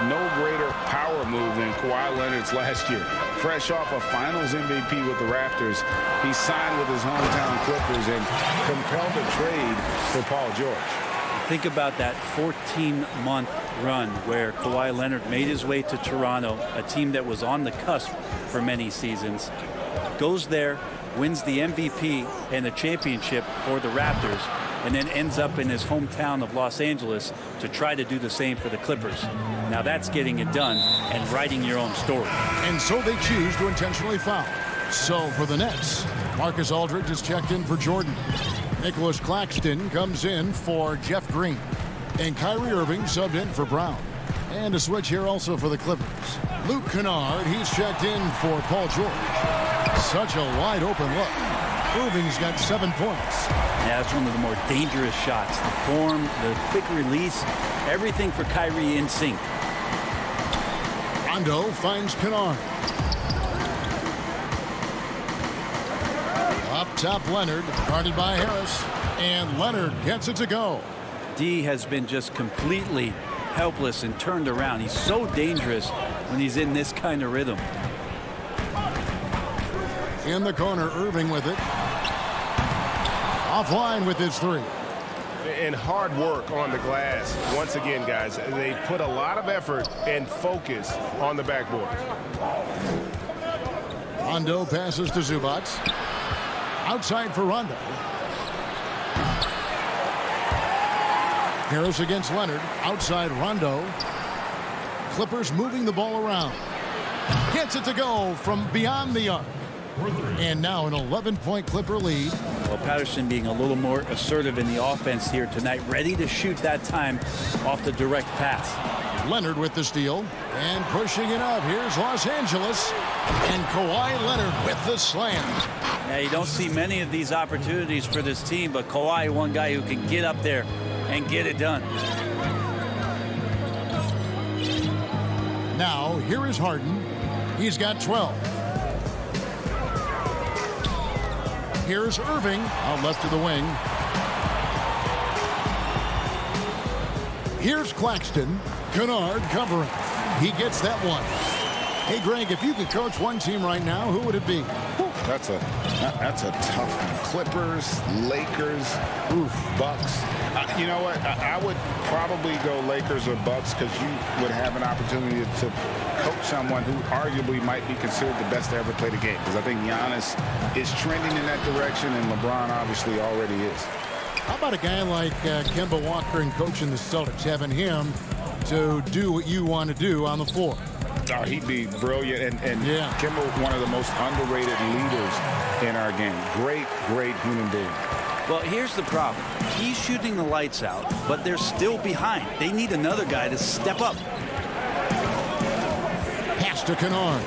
no greater power move than Kawhi Leonard's last year. Fresh off a Finals MVP with the Raptors, he signed with his hometown Clippers and compelled a trade for Paul George. Think about that 14-month run where Kawhi Leonard made his way to Toronto, a team that was on the cusp for many seasons. Goes there, wins the MVP and the championship for the Raptors, and then ends up in his hometown of Los Angeles to try to do the same for the Clippers. Now that's getting it done and writing your own story. And so they choose to intentionally foul. So for the Nets, Marcus Aldridge is checked in for Jordan. Nicholas Claxton comes in for Jeff Green. And Kyrie Irving subbed in for Brown. And a switch here also for the Clippers. Luke Kennard, he's checked in for Paul George. Such a wide open look. Irving's got 7 points. Yeah, that's one of the more dangerous shots. The form, the quick release, everything for Kyrie in sync. Rondo finds Kennard. Up top, Leonard, guarded by Harris. And Leonard gets it to go. D has been just completely helpless and turned around. He's so dangerous when he's in this kind of rhythm. In the corner, Irving with it. Offline with his three. And hard work on the glass. Once again, guys, they put a lot of effort and focus on the backboard. Rondo passes to Zubac. Outside for Rondo. Harris against Leonard. Outside Rondo. Clippers moving the ball around. Gets it to go from beyond the arc. And now an 11-point Clipper lead. Well, Patterson being a little more assertive in the offense here tonight, ready to shoot that time off the direct pass. Leonard with the steal and pushing it up. Here's Los Angeles and Kawhi Leonard with the slam. Yeah, you don't see many of these opportunities for this team, but Kawhi, one guy who can get up there and get it done. Now here is Harden. He's got 12. Here's Irving out left to the wing. Here's Claxton. Kennard covering. He gets that one. Hey, Greg, if you could coach one team right now, who would it be? That's a tough one. Clippers, Lakers, Bucks. You know what? I would probably go Lakers or Bucks because you would have an opportunity to coach someone who arguably might be considered the best to ever play the game. Because I think Giannis is trending in that direction, and LeBron obviously already is. How about a guy like Kemba Walker and coaching the Celtics, having him to do what you want to do on the floor? Oh, he'd be brilliant, and yeah. Kemba, one of the most underrated leaders in our game. Great human being. Well, here's the problem. He's shooting the lights out, but they're still behind. They need another guy to step up. Pass to Kennard.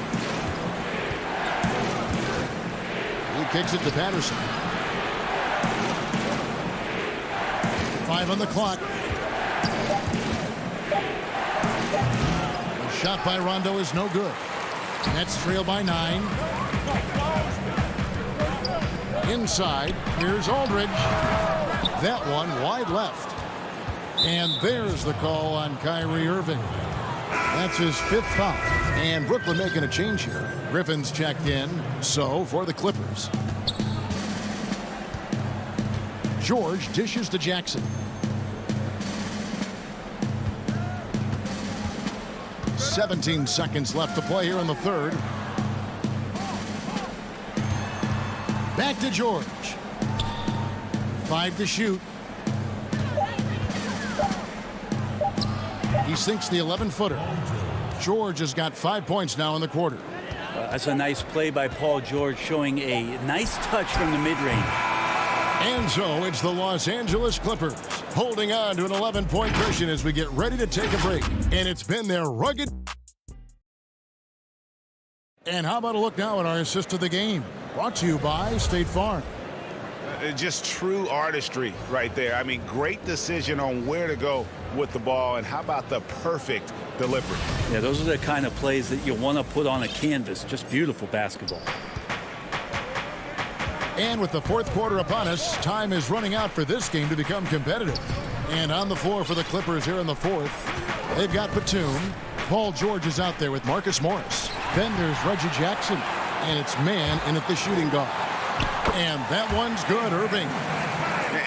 He kicks it to Patterson. 5 on the clock. The shot by Rondo is no good. Nets trail by 9. Inside, here's Aldridge. That one wide left. And there's the call on Kyrie Irving. That's his 5th foul. And Brooklyn making a change here. Griffin's checked in. So for the Clippers. George dishes to Jackson. 17 seconds left to play here in the third. Back to George. 5 to shoot. He sinks the 11-footer. George has got 5 points now in the quarter. That's a nice play by Paul George, showing a nice touch from the mid-range. And so it's the Los Angeles Clippers holding on to an 11-point cushion as we get ready to take a break. And it's been their rugged. And how about a look now at our assist of the game? Brought to you by State Farm. Just true artistry right there. I mean, great decision on where to go with the ball, and how about the perfect delivery? Yeah, those are the kind of plays that you want to put on a canvas. Just beautiful basketball. And with the 4th quarter upon us, time is running out for this game to become competitive. And on the floor for the Clippers here in the 4th, they've got Batum. Paul George is out there with Marcus Morris. Then there's Reggie Jackson. And it's man in at the shooting guard. And that one's good, Irving.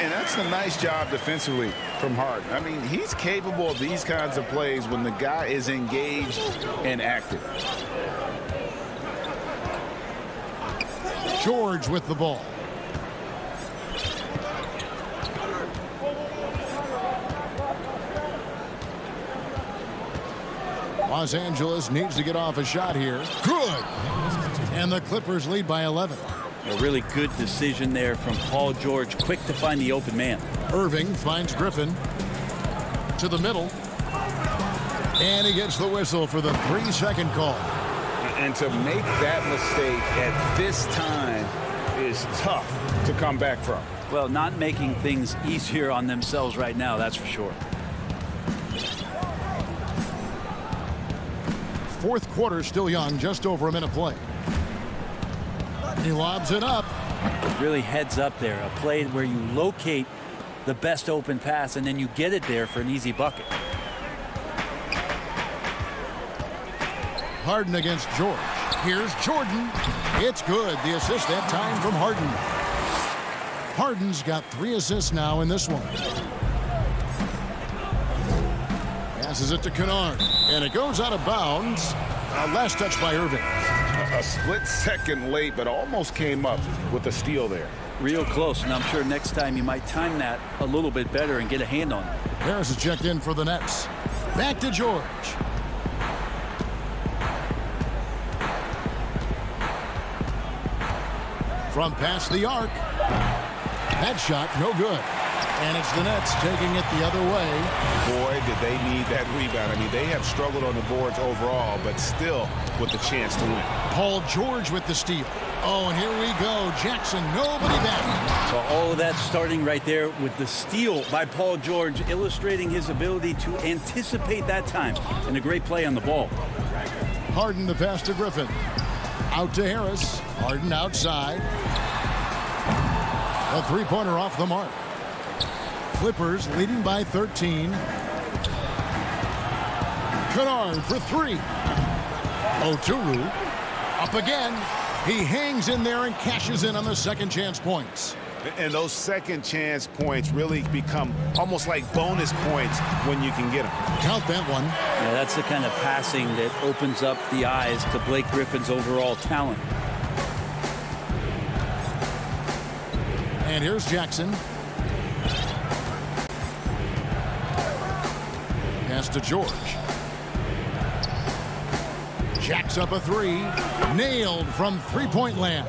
And that's a nice job defensively from Harden. I mean, he's capable of these kinds of plays when the guy is engaged and active. George with the ball. Los Angeles needs to get off a shot here. Good. And the Clippers lead by 11. A really good decision there from Paul George. Quick to find the open man. Irving finds Griffin to the middle. And he gets the whistle for the 3-second call. And to make that mistake at this time is tough to come back from. Well, not making things easier on themselves right now, that's for sure. fourth quarter still young, just over a minute play. He lobs it up. Really heads up there. A play where you locate the best open pass and then you get it there for an easy bucket. Harden against George. Here's Jordan. It's good. The assist that time from Harden. Harden's got 3 assists now in this one. Passes it to Kennard, and it goes out of bounds. Last touch by Irving. A split second late, but almost came up with a steal there. Real close, and I'm sure next time you might time that a little bit better and get a hand on it. Harris is checked in for the Nets. Back to George. From past the arc. That shot, no good. And it's the Nets taking it the other way. Boy, did they need that rebound. I mean, they have struggled on the boards overall, but still with the chance to win. Paul George with the steal. Oh, and here we go. Jackson, nobody back. So all of that starting right there with the steal by Paul George, illustrating his ability to anticipate that time. And a great play on the ball. Harden the pass to Griffin. Out to Harris. Harden outside. A three-pointer off the mark. Clippers leading by 13. Kennard for 3. Oturu up again. He hangs in there and cashes in on the second chance points. And those second chance points really become almost like bonus points when you can get them. Count that one. Yeah, that's the kind of passing that opens up the eyes to Blake Griffin's overall talent. And here's Jackson. Pass to George. Jacks up a 3. Nailed from three-point land.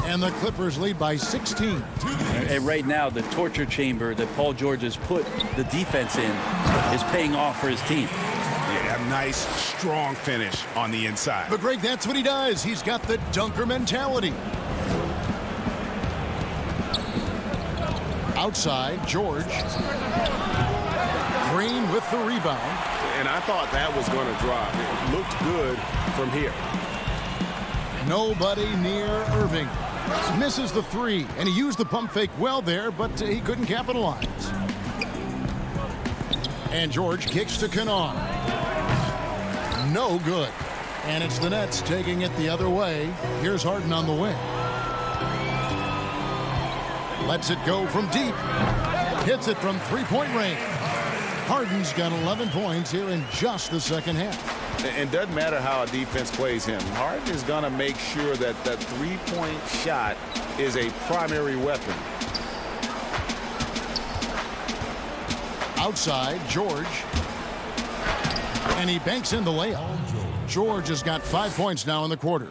And the Clippers lead by 16. And right now, the torture chamber that Paul George has put the defense in is paying off for his team. Yeah, a nice, strong finish on the inside. But Greg, that's what he does. He's got the dunker mentality. Outside, George. Green with the rebound. And I thought that was going to drop. It looked good from here. Nobody near Irving. Misses the 3, and he used the pump fake well there, but he couldn't capitalize. And George kicks to Kennard. No good. And it's the Nets taking it the other way. Here's Harden on the wing. Lets it go from deep. Hits it from three-point range. Harden's got 11 points here in just the second half. And doesn't matter how a defense plays him. Harden is going to make sure that that three-point shot is a primary weapon. Outside, George. And he banks in the layup. George has got 5 points now in the quarter.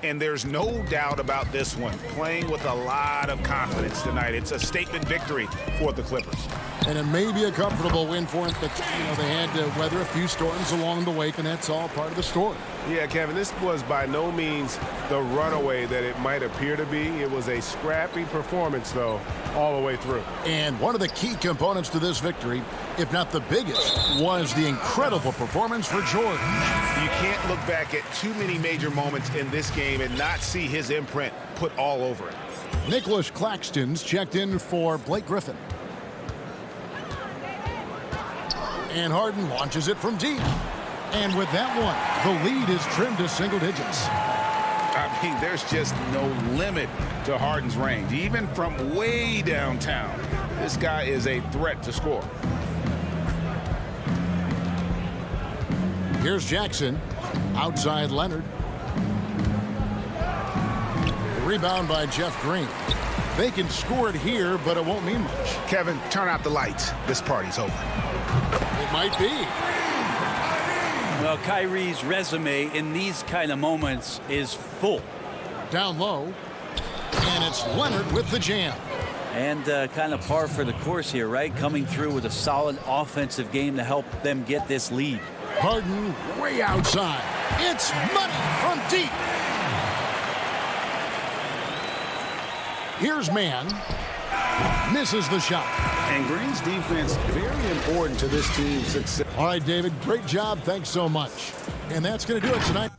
And there's no doubt about this one. Playing with a lot of confidence tonight. It's a statement victory for the Clippers. And it may be a comfortable win for him, but they had to weather a few storms along the way, and that's all part of the story. Yeah, Kevin, this was by no means the runaway that it might appear to be. It was a scrappy performance, though, all the way through. And one of the key components to this victory, if not the biggest, was the incredible performance for George. You can't look back at too many major moments in this game and not see his imprint put all over it. Nicholas Claxton's checked in for Blake Griffin. And Harden launches it from deep. And with that one, the lead is trimmed to single digits. I mean, there's just no limit to Harden's range. Even from way downtown, this guy is a threat to score. Here's Jackson. Outside Leonard. Rebound by Jeff Green. They can score it here, but it won't mean much. Kevin, turn out the lights. This party's over. It might be. Well, Kyrie's resume in these kind of moments is full. Down low. And it's Leonard with the jam. And kind of par for the course here, right? Coming through with a solid offensive game to help them get this lead. Harden way outside. It's money from deep. Here's Mann. Misses the shot. And Green's defense very important to this team's success. All right, David, great job. Thanks so much. And that's going to do it tonight.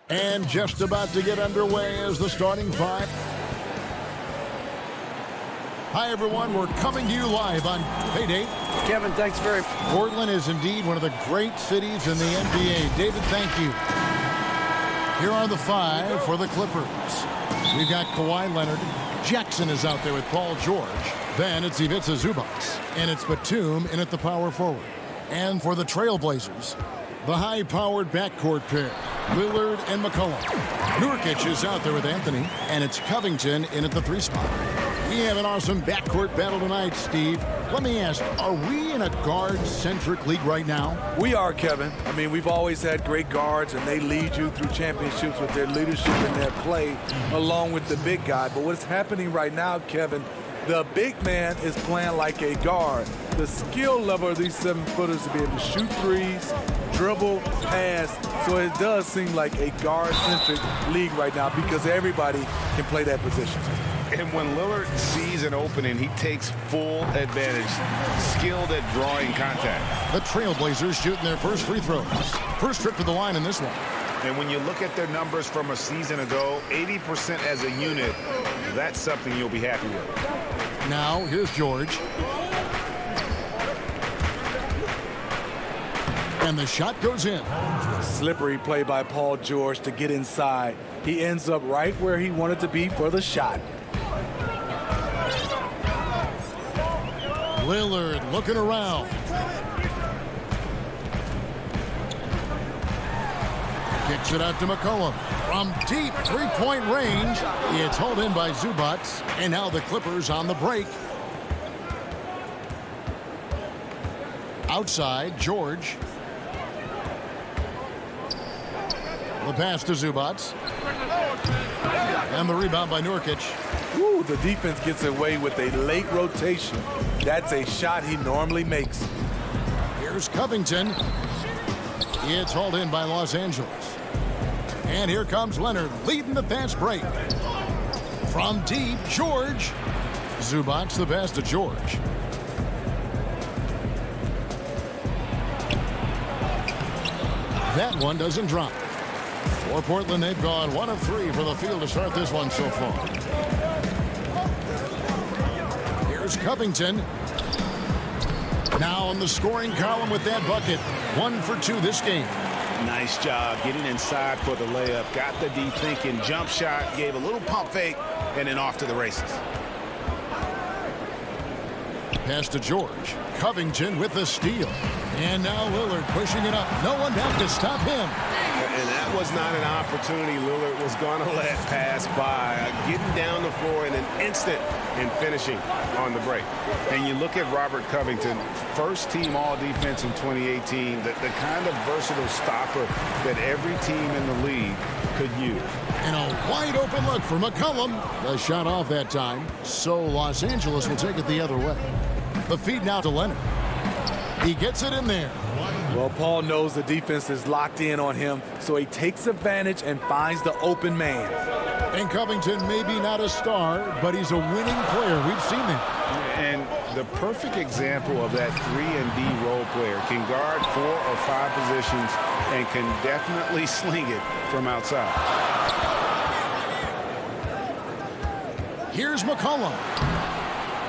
And just about to get underway as the starting five. Hi, everyone. We're coming to you live on Payday. Kevin, thanks very much. Portland is indeed one of the great cities in the NBA. David, thank you. Here are the five for the Clippers. We've got Kawhi Leonard. Jackson is out there with Paul George. Then it's Ivica Zubac. And it's Batum in at the power forward. And for the Trailblazers, the high-powered backcourt pair, Lillard and McCollum. Nurkic is out there with Anthony, and it's Covington in at the 3 spot. We have an awesome backcourt battle tonight, Steve. Let me ask, are we in a guard-centric league right now? We are, Kevin. I mean, we've always had great guards, and they lead you through championships with their leadership and their play, along with the big guy. But what's happening right now, Kevin, the big man is playing like a guard. The skill level of these 7-footers to be able to shoot threes, dribble, pass. So it does seem like a guard-centric league right now because everybody can play that position. And when Lillard sees an opening, he takes full advantage, skilled at drawing contact. The Trailblazers shooting their first free throws. First trip to the line in this one. And when you look at their numbers from a season ago, 80% as a unit, that's something you'll be happy with. Now, here's George. And the shot goes in. Slippery play by Paul George to get inside. He ends up right where he wanted to be for the shot. Lillard looking around. Kicks it out to McCollum. From deep three-point range, it's hauled in by Zubac. And now the Clippers on the break. Outside, George. The pass to Zubac. And the rebound by Nurkic. Ooh, the defense gets away with a late rotation. That's a shot he normally makes. Here's Covington. It's hauled in by Los Angeles. And here comes Leonard leading the fast break. From deep, George. Zubac the pass to George. That one doesn't drop. For Portland, they've gone 1 of 3 for the field to start this one so far. Here's Covington. Now on the scoring column with that bucket. 1 for 2 this game. Nice job getting inside for the layup. Got the D thinking. Jump shot. Gave a little pump fake. And then off to the races. Pass to George. Covington with the steal. And now Lillard pushing it up. No one back to stop him. And that was not an opportunity Lillard was going to let pass by. Getting down the floor in an instant and finishing on the break. And you look at Robert Covington, first team all-defense in 2018, the kind of versatile stopper that every team in the league could use. And a wide open look for McCollum. The shot off that time. So Los Angeles will take it the other way. The feed now to Leonard. He gets it in there. Well, Paul knows the defense is locked in on him, so he takes advantage and finds the open man. And Covington may be not a star, but he's a winning player. We've seen that. And the perfect example of that 3-and-D role player can guard 4 or 5 positions and can definitely sling it from outside. Here's McCollum.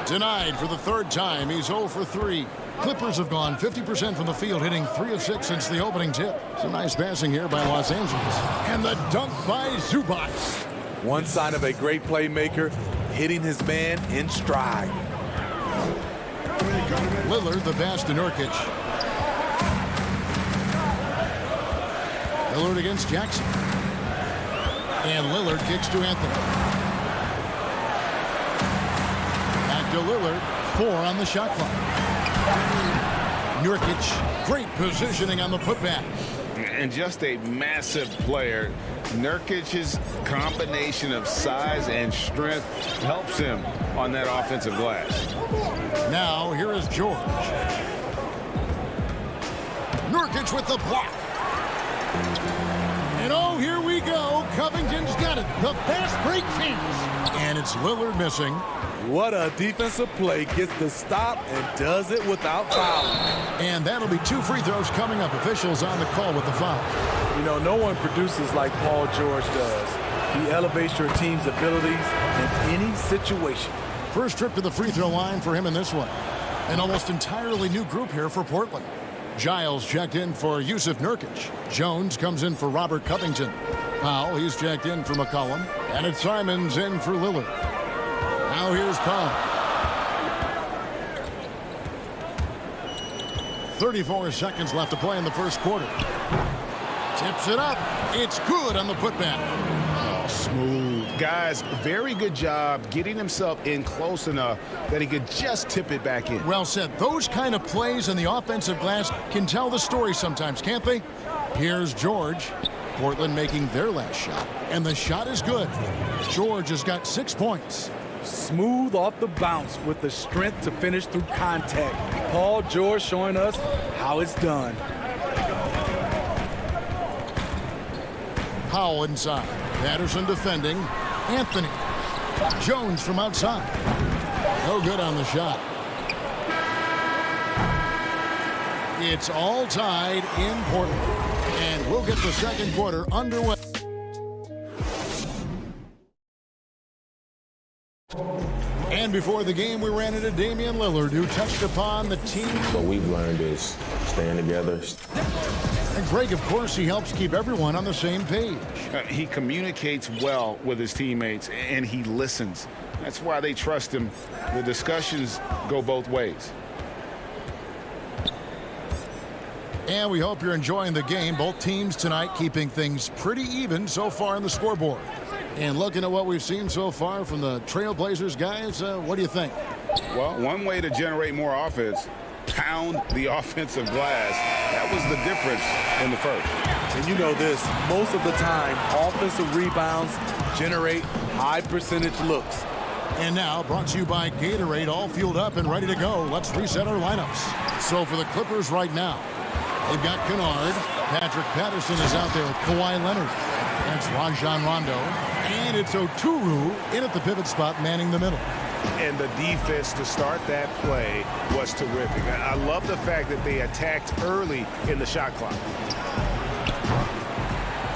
Denied for the 3rd time. He's 0 for 3. Clippers have gone 50% from the field, hitting 3 of 6 since the opening tip. Some nice passing here by Los Angeles. And the dunk by Zubac. One sign of a great playmaker, hitting his man in stride. Lillard, the pass to Nurkic. Lillard against Jackson. And Lillard kicks to Anthony. Back to Lillard. 4 on the shot clock. Nurkic, great positioning on the putback. And just a massive player. Nurkic's combination of size and strength helps him on that offensive glass. Now, here is George. Nurkic with the block. And oh, here we go. Covington's got it. The fast break chance. And it's Lillard missing. What a defensive play. Gets the stop and does it without fouling. And that'll be 2 free throws coming up. Officials on the call with the foul. You know, no one produces like Paul George does. He elevates your team's abilities in any situation. First trip to the free throw line for him in this one. An almost entirely new group here for Portland. Giles checked in for Yusuf Nurkic. Jones comes in for Robert Covington. Powell, he's checked in for McCollum. And it's Simons in for Lillard. Now here's Powell. 34 seconds left to play in the first quarter. Tips it up. It's good on the putback. Oh, smooth. Guys, very good job getting himself in close enough that he could just tip it back in. Well said. Those kind of plays in the offensive glass can tell the story sometimes, can't they? Here's George. Portland making their last shot. And the shot is good. George has got 6 points. Smooth off the bounce with the strength to finish through contact. Paul George showing us how it's done. Powell inside. Patterson defending. Anthony. Jones from outside. No good on the shot. It's all tied in Portland. And we'll get the second quarter underway. And before the game, we ran into Damian Lillard, who touched upon the team. What we've learned is staying together. And Greg, of course, he helps keep everyone on the same page. He communicates well with his teammates, and he listens. That's why they trust him. The discussions go both ways. And we hope you're enjoying the game. Both teams tonight keeping things pretty even so far on the scoreboard. And looking at what we've seen so far from the Trailblazers, guys, what do you think? Well, one way to generate more offense, pound the offensive glass. That was the difference in the first. And you know this, most of the time, offensive rebounds generate high percentage looks. And now, brought to you by Gatorade, all fueled up and ready to go. Let's reset our lineups. So for the Clippers right now, they've got Kennard. Patrick Patterson is out there with Kawhi Leonard. That's Rajon Rondo. And it's Oturu in at the pivot spot, manning the middle. And the defense to start that play was terrific. I love the fact that they attacked early in the shot clock.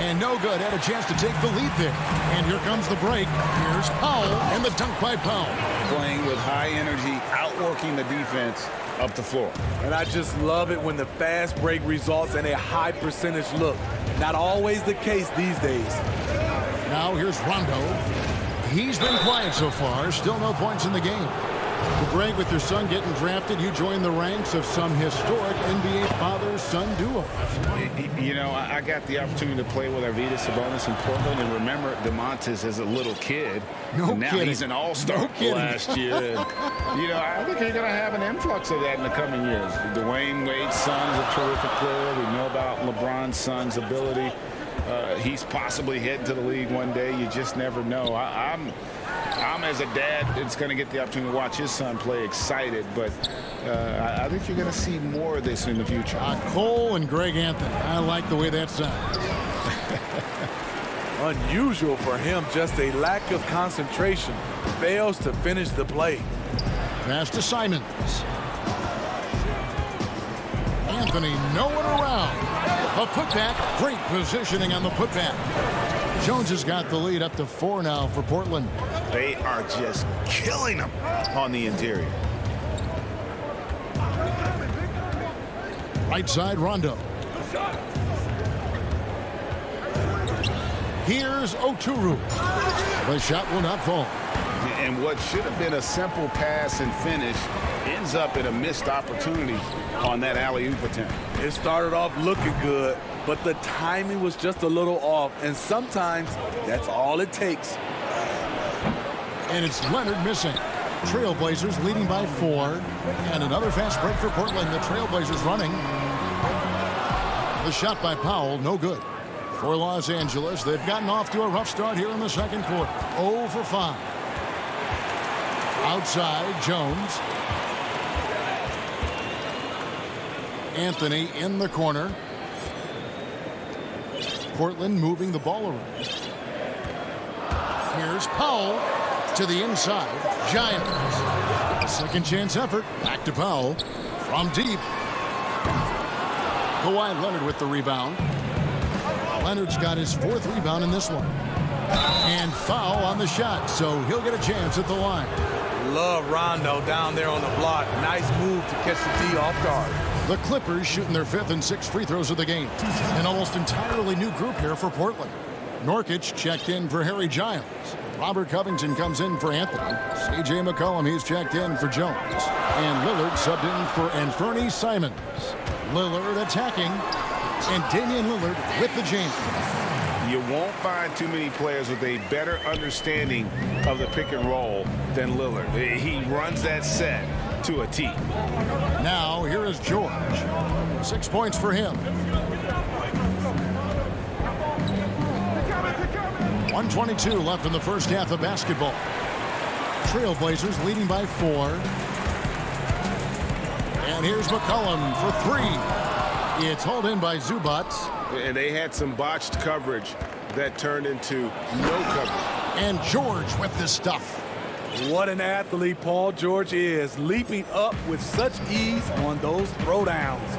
And no good. Had a chance to take the lead there. And here comes the break. Here's Powell and the dunk by Powell. Playing with high energy, outworking the defense up the floor. And I just love it when the fast break results in a high percentage look. Not always the case these days. Now here's Rondo. He's been quiet so far. Still no points in the game. Greg, with your son getting drafted, you joined the ranks of some historic NBA father-son duo. You know, I got the opportunity to play with Arvydas Sabonis in Portland, and remember DeMontis as a little kid. No and now kidding. He's an all-star last year. And, you know, I think you're going to have an influx of that in the coming years. Dwayne Wade's son is a terrific player. We know about LeBron's son's ability. He's possibly heading to the league one day. You just never know. I'm as a dad that's going to get the opportunity to watch his son play excited, but I think you're going to see more of this in the future. Cole and Greg Anthony. I like the way that sounds. Unusual for him, just a lack of concentration. Fails to finish the play. Pass to Simons. Anthony, no one around. A putback, great positioning on the putback. Jones has got the lead up to 4 now for Portland. They are just killing them on the interior. Right side, Rondo. Here's Oturu. The shot will not fall. And what should have been a simple pass and finish ends up in a missed opportunity on that alley-oop attempt. It started off looking good, but the timing was just a little off, and sometimes that's all it takes. And it's Leonard missing. Trailblazers leading by 4. And another fast break for Portland. The Trailblazers running. The shot by Powell, no good. For Los Angeles, they've gotten off to a rough start here in the second quarter. 0 for 5. Outside, Jones. Anthony in the corner. Portland moving the ball around. Here's Powell to the inside. Giants. Second chance effort. Back to Powell. From deep. Kawhi Leonard with the rebound. Leonard's got his 4th rebound in this one. And foul on the shot, so he'll get a chance at the line. Love Rondo down there on the block. Nice move to catch the D off guard. The Clippers shooting their 5th and 6th free throws of the game. An almost entirely new group here for Portland. Norkic checked in for Harry Giles. Robert Covington comes in for Anthony. C.J. McCollum, he's checked in for Jones. And Lillard subbed in for Anthony Simons. Lillard attacking. And Damian Lillard with the jam. You won't find too many players with a better understanding of the pick and roll than Lillard. He runs that set to a T. Now here is George. 6 points for him. 1:22 left in the first half of basketball. Trailblazers leading by 4. And here's McCollum for 3. It's hauled in by Zubac. And they had some botched coverage that turned into no coverage. And George with the stuff. What an athlete Paul George is, leaping up with such ease on those throwdowns.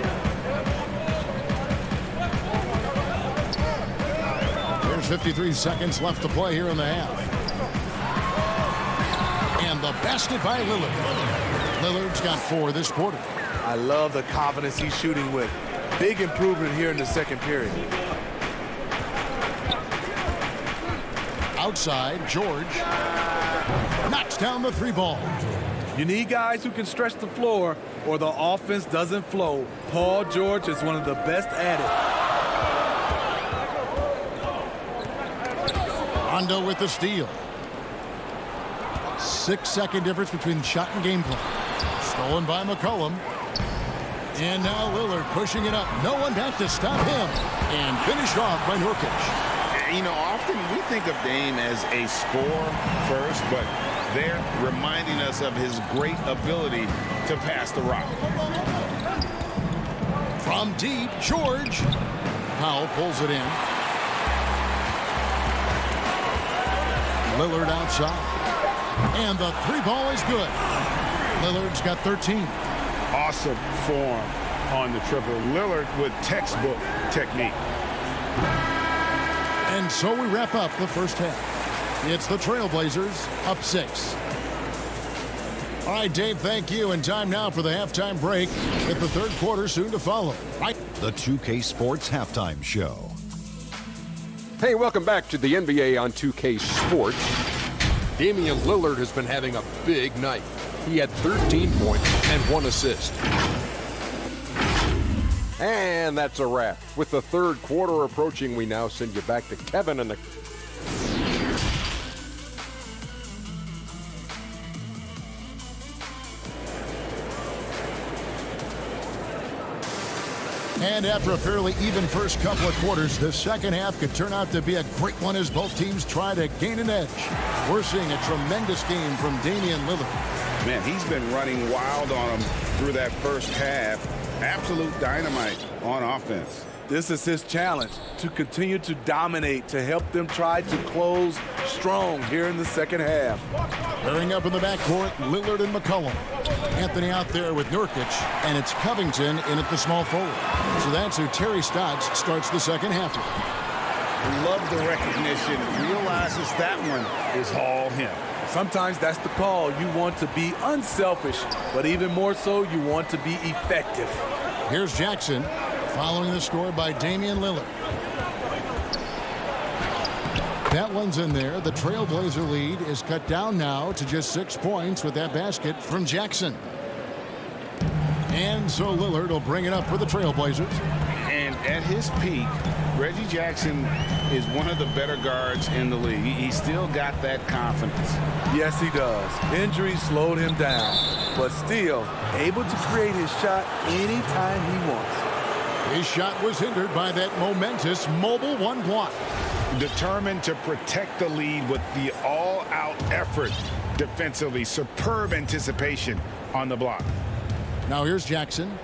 There's 53 seconds left to play here in the half. And the basket by Lillard. Lillard's got 4 this quarter. I love the confidence he's shooting with. Big improvement here in the second period. Outside, George knocks down the 3 ball. You need guys who can stretch the floor or the offense doesn't flow. Paul George is one of the best at it. Rondo with the steal. 6-second difference between shot and gameplay. Stolen by McCollum. And now Lillard pushing it up. No one back to stop him. And finished off by Norkic. You know, often we think of Dame as a scorer first, but they're reminding us of his great ability to pass the rock. From deep, George. Powell pulls it in. Lillard outside. And the 3 ball is good. Lillard's got 13. Awesome form on the triple. Lillard with textbook technique. And so we wrap up the first half. It's the Trailblazers up 6. All right, Dave, thank you. And time now for the halftime break with the third quarter soon to follow. The 2K Sports Halftime Show. Hey, welcome back to the NBA on 2K Sports. Damian Lillard has been having a big night. He had 13 points and 1 assist. And that's a wrap. With the third quarter approaching, we now send you back to Kevin and the... And after a fairly even first couple of quarters, the second half could turn out to be a great one as both teams try to gain an edge. We're seeing a tremendous game from Damian Lillard. Man, he's been running wild on him through that first half. Absolute dynamite on offense. This is his challenge, to continue to dominate, to help them try to close strong here in the second half. Pairing up in the backcourt, Lillard and McCollum. Anthony out there with Nurkic, and it's Covington in at the small forward. So that's who Terry Stotts starts the second half with. Love the recognition. Realizes that one is all him. Sometimes that's the call. You want to be unselfish, but even more so, you want to be effective. Here's Jackson, following the score by Damian Lillard. That one's in there. The Trailblazer lead is cut down now to just 6 points with that basket from Jackson. And so Lillard will bring it up for the Trailblazers. And at his peak, Reggie Jackson is one of the better guards in the league. He's still got that confidence. Yes, he does. Injuries slowed him down, but still able to create his shot anytime he wants. His shot was hindered by that momentous mobile one block. Determined to protect the lead with the all-out effort defensively. Superb anticipation on the block. Now here's Jackson.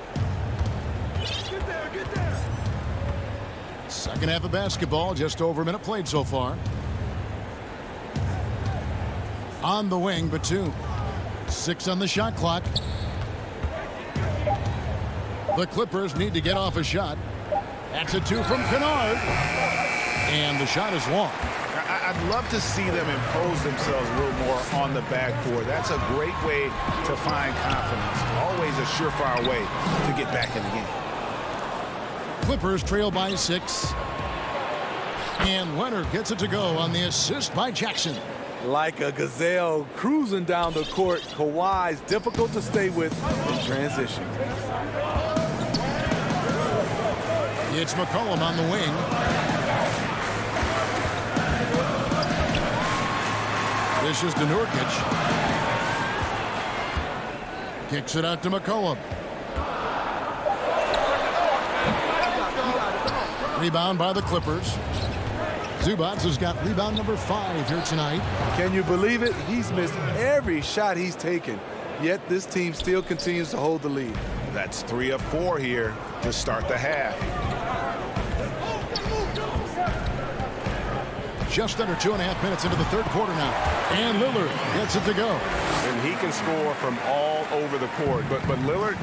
Second half of basketball, just over a minute played so far. On the wing, Batum. 6 on the shot clock. The Clippers need to get off a shot. That's a 2 from Kennard. And the shot is long. I'd love to see them impose themselves a little more on the backboard. That's a great way to find confidence. Always a surefire way to get back in the game. Clippers trail by 6. And Leonard gets it to go on the assist by Jackson. Like a gazelle cruising down the court, Kawhi's difficult to stay with in transition. It's McCollum on the wing. This is to Nurkic. Kicks it out to McCollum. Rebound by the Clippers. Zubats has got rebound number 5 here tonight. Can you believe it? He's missed every shot he's taken, yet this team still continues to hold the lead. That's 3 of 4 here to start the half. Just under 2.5 minutes into the third quarter now. And Lillard gets it to go. And he can score from all over the court. But Lillard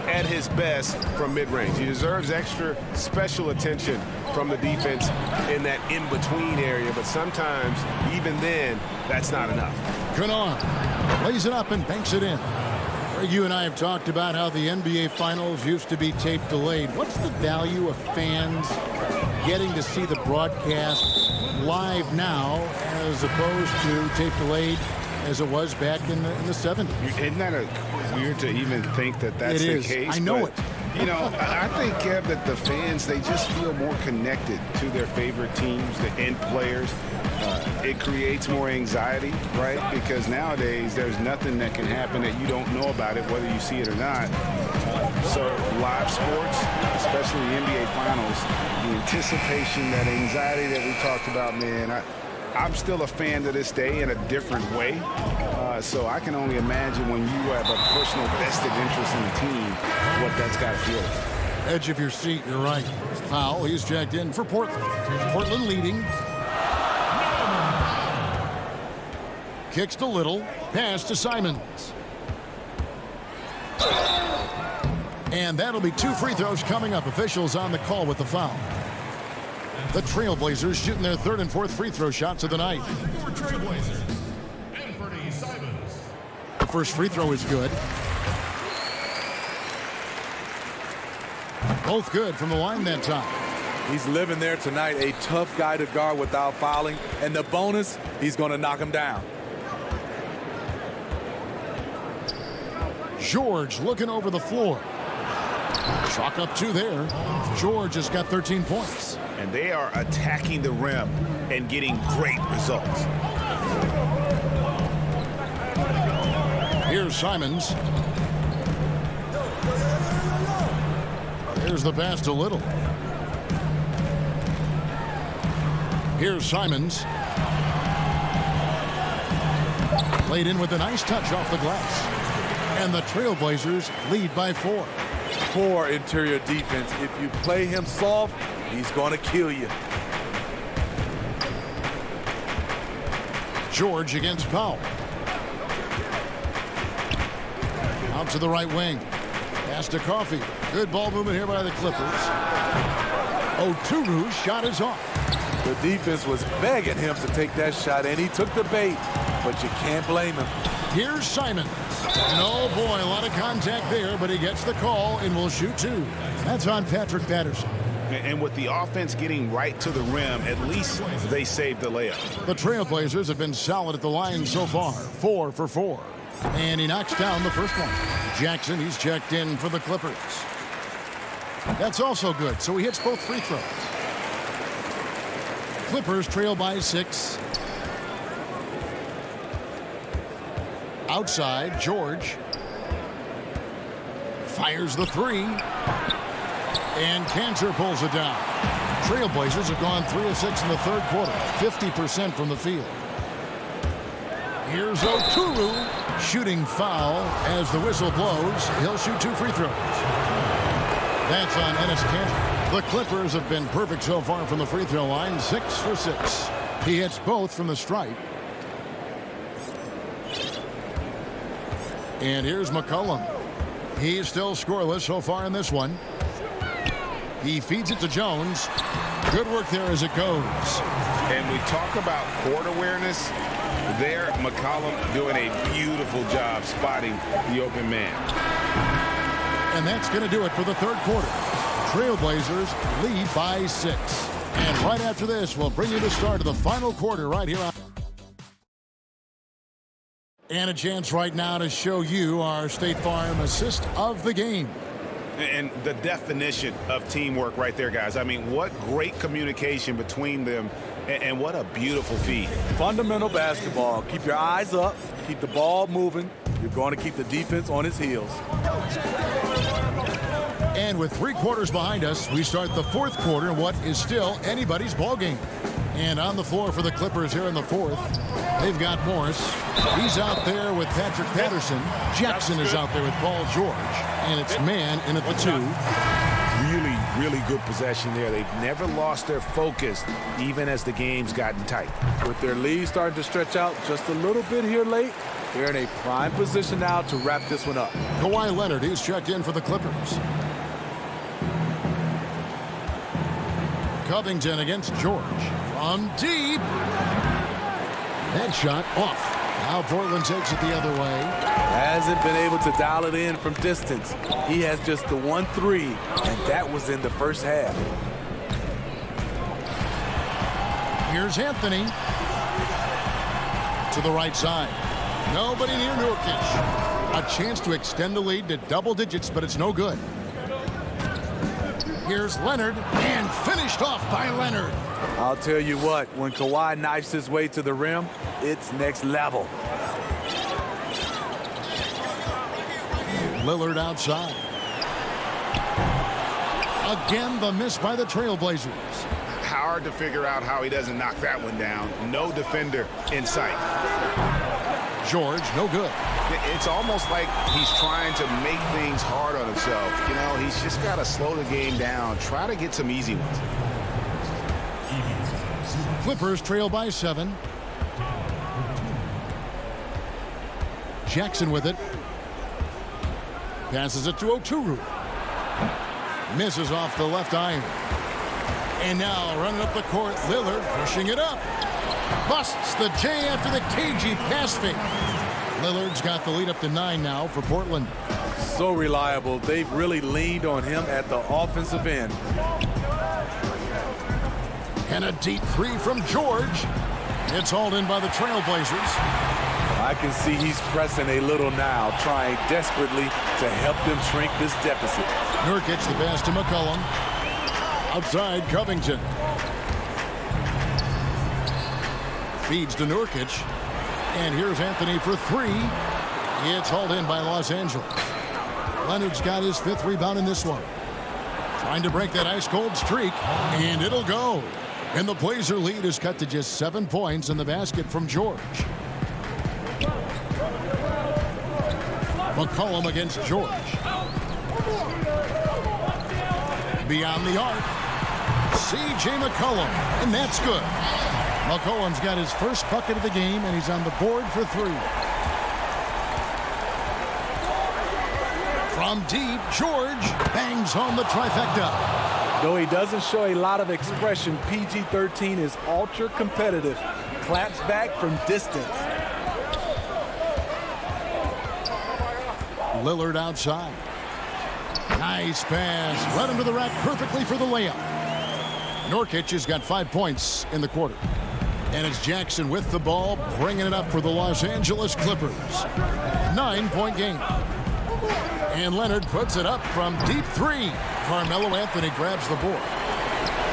at his best from mid-range. He deserves extra special attention from the defense in that in-between area. But sometimes, even then, that's not enough. Kennard lays it up and banks it in. Greg, you and I have talked about how the NBA Finals used to be tape delayed. What's the value of fans getting to see the broadcast live now as opposed to tape delayed as it was back in the 70s? Isn't that weird to even think that that's the case? I know it. You know, I think, Kev, that the fans, they just feel more connected to their favorite teams, the end players. It creates more anxiety, right? Because nowadays, there's nothing that can happen that you don't know about it, whether you see it or not. So live sports, especially the NBA Finals, the anticipation, that anxiety that we talked about, man, I'm still a fan to this day in a different way. So I can only imagine when you have a personal vested interest in the team, what that's got to feel like. Edge of your seat, you're right. Powell, he's checked in for Portland. Portland leading. Kicks to Little. Pass to Simons. And that'll be 2 free throws coming up. Officials on the call with the foul. The Trailblazers shooting their 3rd and 4th free throw shots of the night. For Trailblazers, Anthony Simons. The first free throw is good. Both good from the line that time. He's living there tonight, a tough guy to guard without fouling. And the bonus, he's going to knock him down. George looking over the floor. Chalk up 2 there. George has got 13 points. And they are attacking the rim and getting great results. Here's Simons. Here's the pass to Little. Here's Simons. Played in with a nice touch off the glass. And the Trailblazers lead by 4. Poor interior defense. If you play him soft, he's going to kill you. George against Powell. Out to the right wing. Pass to Coffey. Good ball movement here by the Clippers. Oturu's shot is off. The defense was begging him to take that shot, and he took the bait, but you can't blame him. Here's Simons. And oh boy, a lot of contact there, but he gets the call and will shoot 2. That's on Patrick Patterson. And with the offense getting right to the rim, at least they saved the layup. The Trailblazers have been solid at the line so far. 4 for 4. And he knocks down the first one. Jackson, he's checked in for the Clippers. That's also good, so he hits both free throws. Clippers trail by 6. Outside, George fires the 3. And Cantor pulls it down. Trailblazers have gone 3 of 6 in the third quarter, 50% from the field. Here's Oturu, shooting foul as the whistle blows. He'll shoot 2 free throws. That's on Enes Kanter. The Clippers have been perfect so far from the free throw line, 6 for 6. He hits both from the stripe. And here's McCollum. He's still scoreless so far in this one. He feeds it to Jones. Good work there as it goes. And we talk about court awareness. There, McCollum doing a beautiful job spotting the open man. And that's going to do it for the third quarter. Trailblazers lead by 6. And right after this, we'll bring you the start of the final quarter right here on. And a chance right now to show you our State Farm assist of the game. And the definition of teamwork right there, guys. I mean, what great communication between them, and what a beautiful feed. Fundamental basketball. Keep your eyes up. Keep the ball moving. You're going to keep the defense on its heels. And with 3 quarters behind us, we start the fourth quarter in what is still anybody's ball game. And on the floor for the Clippers here in the fourth, they've got Morris. He's out there with Patrick Patterson. Jackson is out there with Paul George. And it's man in at the 2. Really, really good possession there. They've never lost their focus, even as the game's gotten tight. With their lead starting to stretch out just a little bit here late, they're in a prime position now to wrap this one up. Kawhi Leonard, he's checked in for the Clippers. Covington against George. From deep. Headshot off. Now Portland takes it the other way. Hasn't been able to dial it in from distance. He has just the 1-3, and that was in the first half. Here's Anthony. To the right side. Nobody near Nurkic. A chance to extend the lead to double digits, but it's no good. Here's Leonard, and finished off by Leonard. I'll tell you what, when Kawhi knifes his way to the rim, it's next level. Lillard outside. Again, the miss by the Trailblazers. Hard to figure out how he doesn't knock that one down. No defender in sight. George, no good. It's almost like he's trying to make things hard on himself. You know, he's just got to slow the game down. Try to get some easy ones. Clippers trail by 7. Jackson with it. Passes it to Oturu. Misses off the left iron. And now running up the court, Lillard pushing it up. Busts the J after the cagey pass fake. Lillard's got the lead up to 9 now for Portland. So reliable. They've really leaned on him at the offensive end. And a deep 3 from George. It's hauled in by the Trailblazers. I can see he's pressing a little now, trying desperately to help them shrink this deficit. Nurkic the pass to McCollum. Outside, Covington. Feeds to Nurkic. And here's Anthony for 3. It's hauled in by Los Angeles. Leonard's got his 5th rebound in this one. Trying to break that ice-cold streak, and it'll go. And the Blazer lead is cut to just 7 points in the basket from George. McCollum against George. Beyond the arc. C.J. McCollum, and that's good. McCollum's got his first bucket of the game, and he's on the board for 3. From deep, George bangs home the trifecta. Though he doesn't show a lot of expression, PG-13 is ultra competitive. Claps back from distance. Lillard outside. Nice pass. Led him to the rack perfectly for the layup. Nurkic has got 5 points in the quarter. And it's Jackson with the ball, bringing it up for the Los Angeles Clippers. 9-point game. And Leonard puts it up from deep three. Carmelo Anthony grabs the board.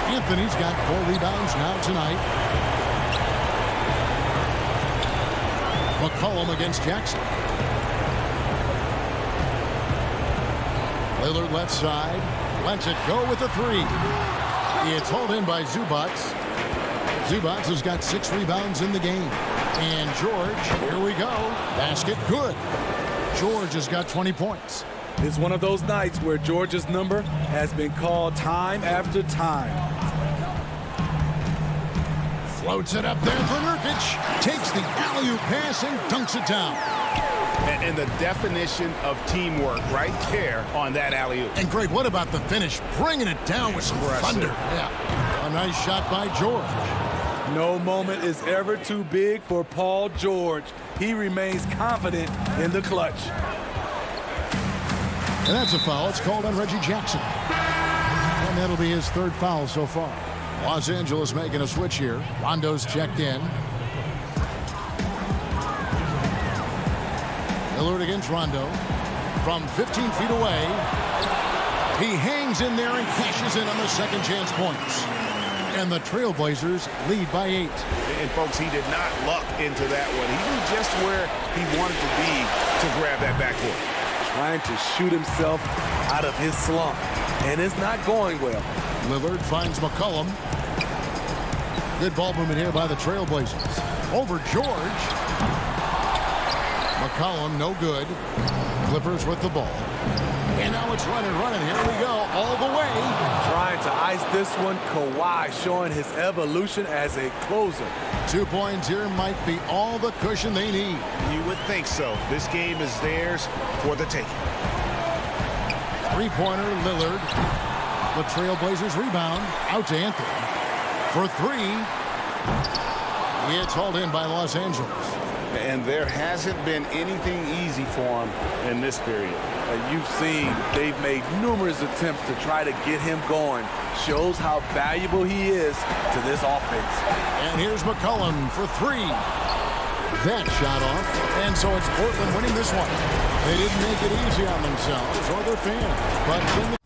Anthony's got 4 rebounds now tonight. McCollum against Jackson. Lillard left side. Lets it go with a 3. It's hauled in by Zubac. Zubac has got 6 rebounds in the game. And George, here we go. Basket good. George has got 20 points. It's one of those nights where George's number has been called time after time. Floats it up there for Nurkic. Takes the alley-oop pass and dunks it down. And the definition of teamwork right there on that alley-oop. And Greg, what about the finish? Bringing it down with some thunder. Yeah. A nice shot by George. No moment is ever too big for Paul George. He remains confident in the clutch. And that's a foul. It's called on Reggie Jackson. And that'll be his 3rd foul so far. Los Angeles making a switch here. Rondo's checked in. Lillard against Rondo. From 15 feet away. He hangs in there and cashes in on the second chance points. And the Trailblazers lead by 8. And folks, he did not luck into that one. He knew just where he wanted to be to grab that backcourt. Trying to shoot himself out of his slump. And it's not going well. Lillard finds McCollum. Good ball movement here by the Trailblazers. Over George. McCollum, no good. Clippers with the ball. And now it's running. Here we go, all the way. Trying to ice this one. Kawhi showing his evolution as a closer. 2 points here might be all the cushion they need. You would think so. This game is theirs for the taking. 3-pointer, Lillard. The Trailblazers rebound. Out to Anthony. For 3. It's hauled in by Los Angeles. And there hasn't been anything easy for him in this period. You've seen they've made numerous attempts to try to get him going. Shows how valuable he is to this offense. And here's McCollum for 3. That shot off. And so it's Portland winning this one. They didn't make it easy on themselves or their fans. But